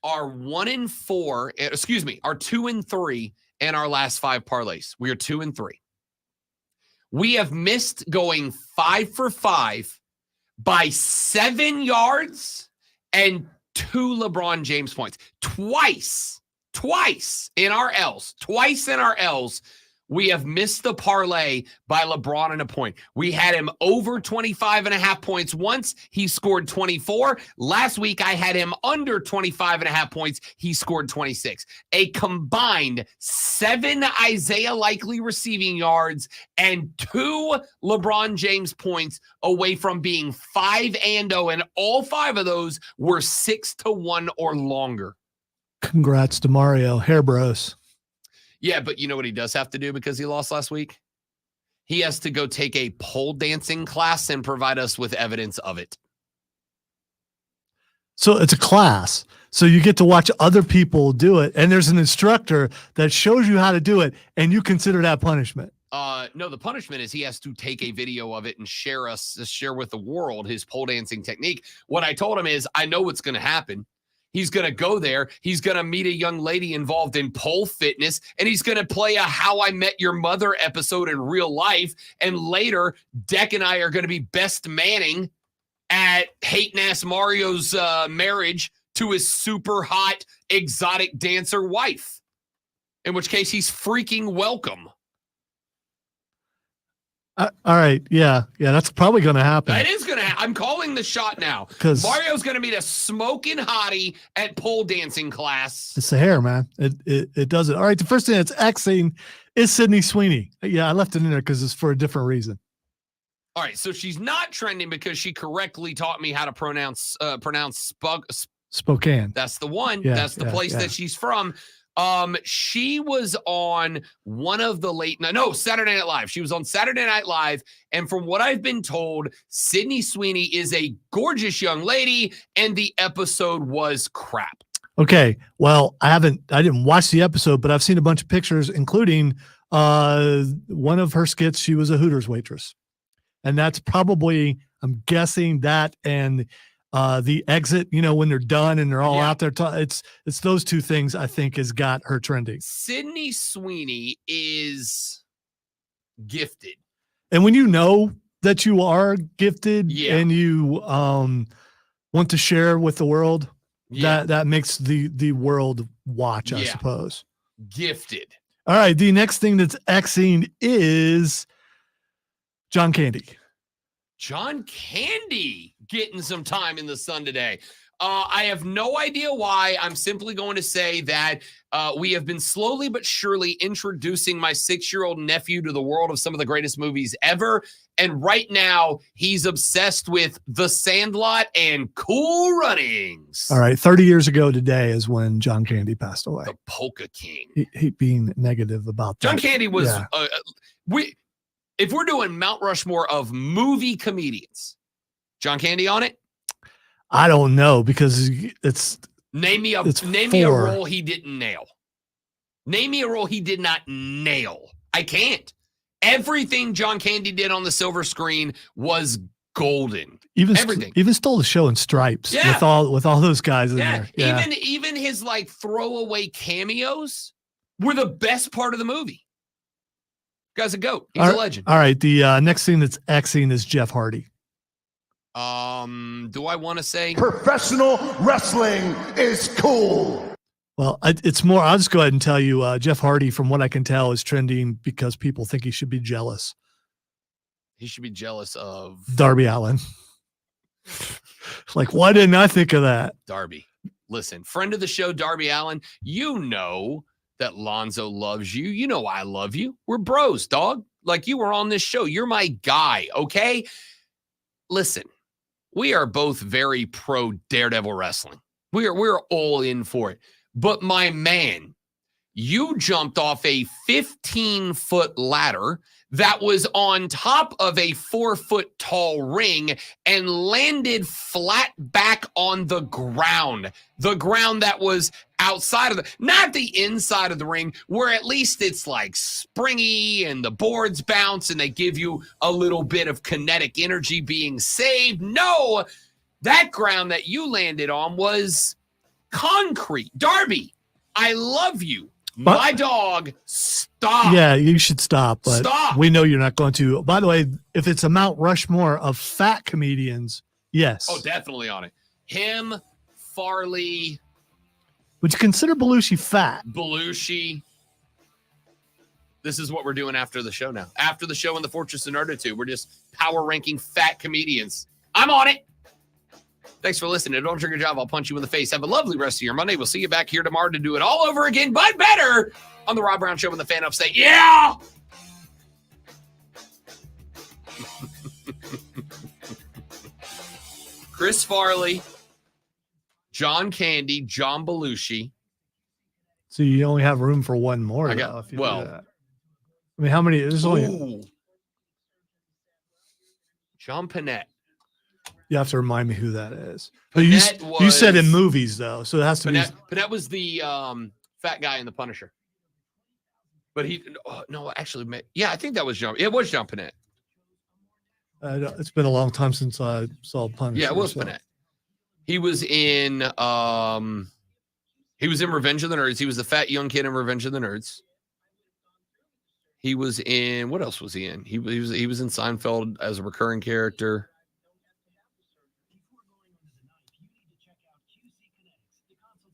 are 2-3 in our last 5 parlays. We are 2-3. We have missed going 5 for 5 by 7 yards and 2 LeBron James points. Twice in our L's, we have missed the parlay by LeBron and a point. We had him over 25.5 points once. He scored 24. Last week, I had him under 25.5 points. He scored 26. A combined 7 Isaiah Likely receiving yards and 2 LeBron James points away from being 5-0, and all 5 of those were 6-1 or longer. Congrats to Mario. Hair bros. Yeah, but you know what he does have to do because he lost last week? He has to go take a pole dancing class and provide us with evidence of it. So it's a class. So you get to watch other people do it. And there's an instructor that shows you how to do it. And you consider that punishment. No, the punishment is he has to take a video of it and share with the world his pole dancing technique. What I told him is, I know what's going to happen. He's going to go there. He's going to meet a young lady involved in pole fitness, and he's going to play a How I Met Your Mother episode in real life. And later, Deck and I are going to be best manning at Hating-ass Mario's marriage to his super hot exotic dancer wife, in which case he's freaking welcome. All right. Yeah. That's probably going to happen. That is going to happen. I'm calling the shot now. Because Mario's going to meet a smoking hottie at pole dancing class. it's the hair, man. It does it. All right. The first thing that's Xing is Sydney Sweeney. Yeah, I left it in there because it's for a different reason. All right. So she's not trending because she correctly taught me how to pronounce Spokane. That's the one. Yeah, That's the place that she's from. She was on one of the Saturday Night Live. She was on Saturday Night Live. And from what I've been told, Sydney Sweeney is a gorgeous young lady, and the episode was crap. Okay. Well, I didn't watch the episode, but I've seen a bunch of pictures, including one of her skits. She was a Hooters waitress. And that's probably, I'm guessing that and the exit, when they're done and they're all out there. It's those two things I think has got her trending. Sydney Sweeney is gifted. And when you know that you are gifted and you want to share with the world, that makes the world watch, I suppose. Gifted. All right. The next thing that's Xing is John Candy. John Candy getting some time in the sun today. I have no idea why. I'm simply going to say that we have been slowly but surely introducing my 6-year-old nephew to the world of some of the greatest movies ever. And right now, he's obsessed with The Sandlot and Cool Runnings. All right. 30 years ago today is when John Candy passed away. The Polka King. He being negative about that. John Candy was... If we're doing Mount Rushmore of movie comedians, John Candy on it? I don't know because it's name me a role he didn't nail. Name me a role he did not nail. I can't. Everything John Candy did on the silver screen was golden. Everything. Even stole the show in Stripes with all those guys in there. Yeah. Even his like throwaway cameos were the best part of the movie. Guy's a goat. He's a legend. All right. The next thing that's Xing is Jeff Hardy. Do I want to say professional wrestling is cool? Well, it's more. I'll just go ahead and tell you, Jeff Hardy, from what I can tell, is trending because people think he should be jealous. He should be jealous of Darby Allin. Like, why didn't I think of that? Darby. Listen, friend of the show, Darby Allin, you know that Lonzo loves you. You know I love you. We're bros, dog. Like, you were on this show. You're my guy, okay? Listen, we are both very pro Daredevil wrestling. We're all in for it. But my man, you jumped off a 15-foot ladder that was on top of a 4-foot tall ring and landed flat back on the ground that was outside of not the inside of the ring, where at least it's like springy and the boards bounce and they give you a little bit of kinetic energy being saved. No, that ground that you landed on was concrete. Darby, I love you. My dog, stop. Yeah, you should stop. But stop. We know you're not going to. By the way, if it's a Mount Rushmore of fat comedians, yes. Oh, definitely on it. Him, Farley. Would you consider Belushi fat? Belushi. This is what we're doing after the show now. After the show in the Fortress of Nerditude, we're just power ranking fat comedians. I'm on it. Thanks for listening. Don't drink your job. I'll punch you in the face. Have a lovely rest of your Monday. We'll see you back here tomorrow to do it all over again, but better on the Rob Brown Show when the fan ups say, yeah! Chris Farley, John Candy, John Belushi. So you only have room for one more. I got, do that. I mean, how many? There's only. John Panette. You have to remind me who that is. You said in movies, though, so it has to be. Panette was the fat guy in The Punisher. But no, actually, yeah, I think that was John. It was John Panette. It's been a long time since I saw Punisher. Yeah, it was Panette. He was in Revenge of the Nerds. He was the fat young kid in Revenge of the Nerds. He was in, what else was he in? He was in Seinfeld as a recurring character.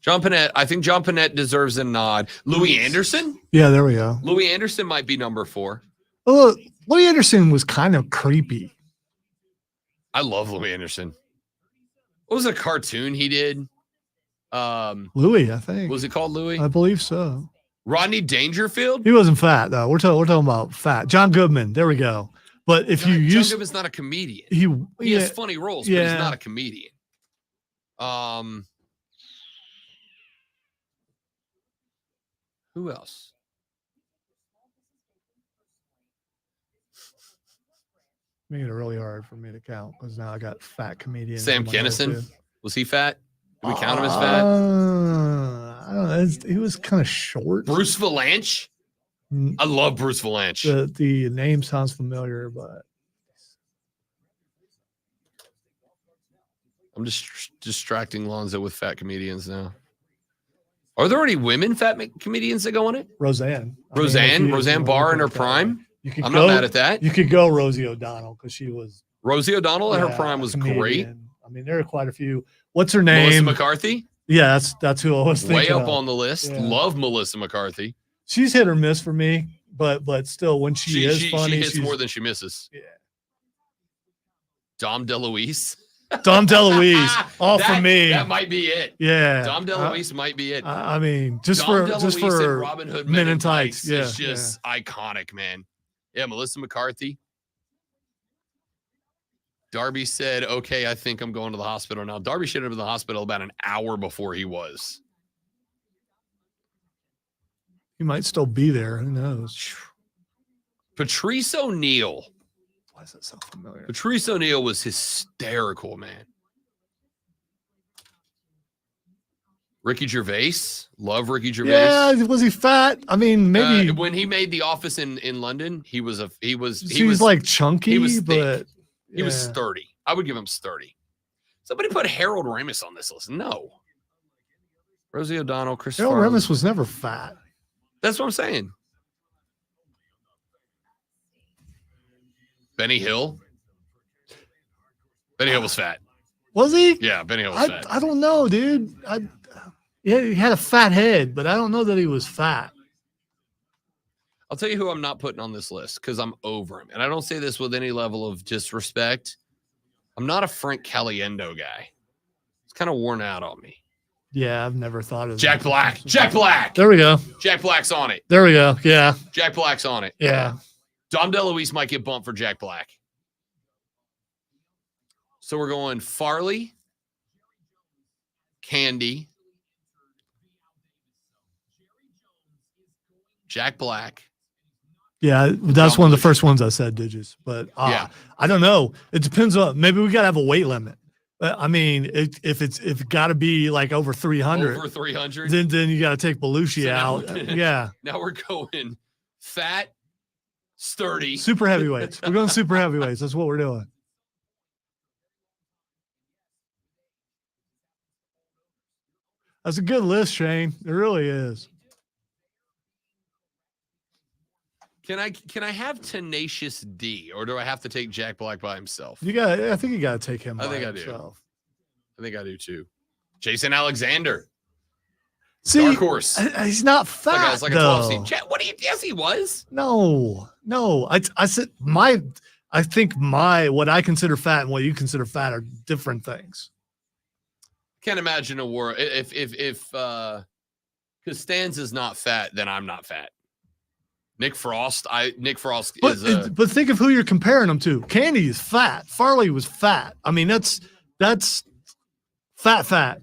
John Panette. I think John Panette deserves a nod. Louis Anderson? Yeah, there we go. Louis Anderson might be number 4. Oh, Louis Anderson was kind of creepy. I love Louis Anderson. What was a cartoon he did? Louis, I think. Was it called Louis? I believe so. Rodney Dangerfield? He wasn't fat though. We're talking about fat. John Goodman. There we go. But if you use, John Goodman's not a comedian. He has funny roles, but he's not a comedian. Who else? Made it really hard for me to count because now I got fat comedians. Sam Kinison. Was he fat? Do we count him as fat? I don't know. He was kind of short. Bruce Valanche. I love Bruce Valanche. The name sounds familiar, but I'm just distracting Lonzo with fat comedians now. Are there any women fat comedians that go on it? Roseanne. Roseanne Barr in her prime. I'm not mad at that. You could go Rosie O'Donnell because she was Rosie O'Donnell in her prime was great. I mean, there are quite a few. What's her name? Melissa McCarthy. Yeah, that's who I was thinking. Way up of. on the list. Yeah. Love Melissa McCarthy. She's hit or miss for me, but still, when she is funny, she hits more than she misses. Yeah. Dom DeLuise. Dom DeLuise, all for me. That might be it. Yeah, Dom DeLuise might be it. I mean, just Dom for DeLuise and Robin Hood Men in Tights. Yeah, it's just iconic, man. Yeah, Melissa McCarthy. Darby said, "Okay, I think I'm going to the hospital now." Darby should have been in the hospital about an hour before he was. He might still be there. Who knows? Patrice O'Neal. Why is that so familiar? Patrice O'Neal was hysterical, man. Ricky Gervais. Love Ricky Gervais. Yeah, was he fat? I mean, maybe when he made The Office in London, he was like chunky, he was thick. but he was sturdy. I would give him sturdy. Somebody put Harold Ramis on this list. No. Rosie O'Donnell, Chris Harold Farley. Ramis was never fat. That's what I'm saying. Benny Hill. Benny Hill was fat. Was he? Yeah, Benny Hill was fat. I don't know, dude. Yeah, he had a fat head, but I don't know that he was fat. I'll tell you who I'm not putting on this list because I'm over him. And I don't say this with any level of disrespect. I'm not a Frank Caliendo guy. It's kind of worn out on me. Yeah, I've never thought of Jack that. Black. Jack Black. There we go. Jack Black's on it. There we go. Yeah. Jack Black's on it. Yeah. Dom DeLuise might get bumped for Jack Black. So we're going Farley, Candy, Jack Black. Yeah, that's one of the first ones I said, Digits. But yeah, I don't know. It depends on. Maybe we got to have a weight limit. I mean, if it got to be like over 300, over 300, then you got to take Belushi out. Yeah. Now we're going fat, sturdy, super heavyweights. We're going super heavyweights. That's what we're doing. That's a good list, Shane. It really is. Can I have Tenacious D, or do I have to take Jack Black by himself? I think you got to take him. I think himself. I think I do too. Jason Alexander. See, Dark Horse. He's not fat. It's like a 12 seed. What do you? Yes, he was. No. I said I think what I consider fat and what you consider fat are different things. Can't imagine a world if Costanza's not fat, then I'm not fat. Nick Frost is. But think of who you're comparing them to. Candy is fat. Farley was fat. I mean, that's fat.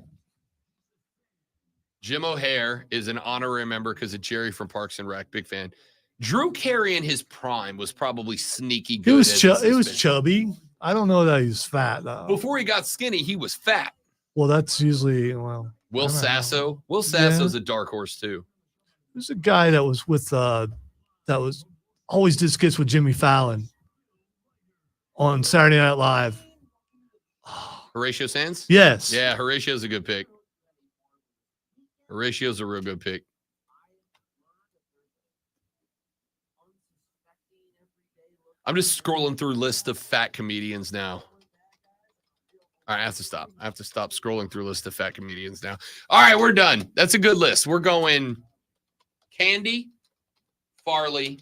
Jim O'Hare is an honorary member because of Jerry from Parks and Rec. Big fan. Drew Carey in his prime was probably sneaky good. It was chubby. I don't know that he's fat though. Before he got skinny, he was fat. Well, that's usually Will Sasso. Will Sasso's a dark horse too. There's a guy that was with that was always did skits with Jimmy Fallon on Saturday Night Live. Horatio Sands? Yes. Yeah, Horatio's a good pick. Horatio's a real good pick. I'm just scrolling through list of fat comedians now. All right, I have to stop. I have to stop scrolling through list of fat comedians now. All right, we're done. That's a good list. We're going Candy, Farley.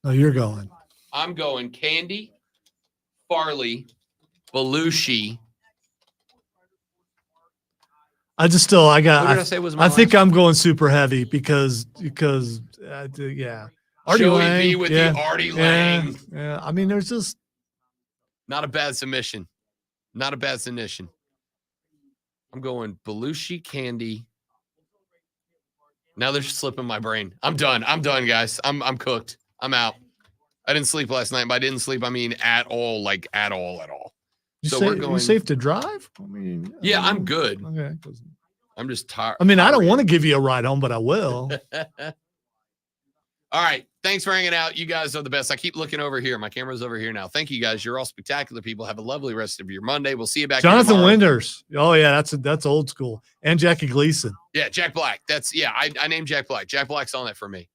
Oh, you're going. I'm going Candy, Farley, Belushi. I just still, I got, What did I say was my I think last I'm going super heavy because yeah. Artie Joey Lang, B with the Artie Lang. Yeah. I mean, there's just not a bad submission. Not a bad submission. I'm going Belushi, Candy. Now they're just slipping my brain. I'm done. I'm done, guys. I'm cooked. I'm out. I didn't sleep last night. By didn't sleep, I mean at all, like at all. you safe to drive? I mean, yeah, I'm good. Okay. I'm just tired. I mean, I don't want to give you a ride home, but I will. All right. Thanks for hanging out. You guys are the best. I keep looking over here. My camera's over here now. Thank you guys. You're all spectacular people. Have a lovely rest of your Monday. We'll see you back. Jonathan tomorrow. Winters. Oh yeah, that's old school. And Jackie Gleason. Yeah, Jack Black. I named Jack Black. Jack Black's on that for me.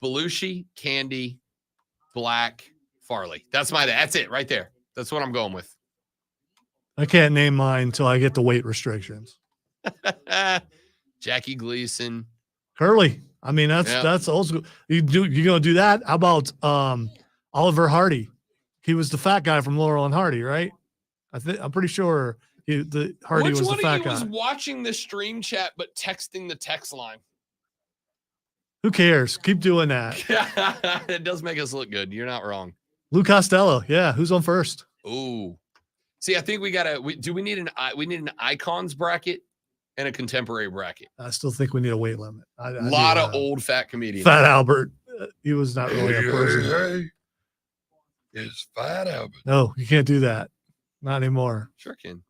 Belushi, Candy, Black, Farley. That's it right there. That's what I'm going with. I can't name mine until I get the weight restrictions. Jackie Gleason. Curly. I mean, that's old school. You're gonna do that? How about Oliver Hardy? He was the fat guy from Laurel and Hardy, right? I'm pretty sure Hardy Which was one the fat of you guy. was watching the stream chat but texting the text line? Who cares? Keep doing that. It does make us look good. You're not wrong. Lou Costello. Yeah. Who's on first? Ooh. See, I think we need an icons bracket and a contemporary bracket. I still think we need a weight limit. A lot of old fat comedians. Fat Albert. He was not really a person. It's Fat Albert. No, you can't do that. Not anymore. Sure can.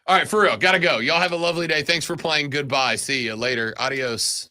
All right, for real. Gotta go. Y'all have a lovely day. Thanks for playing. Goodbye. See you later. Adios.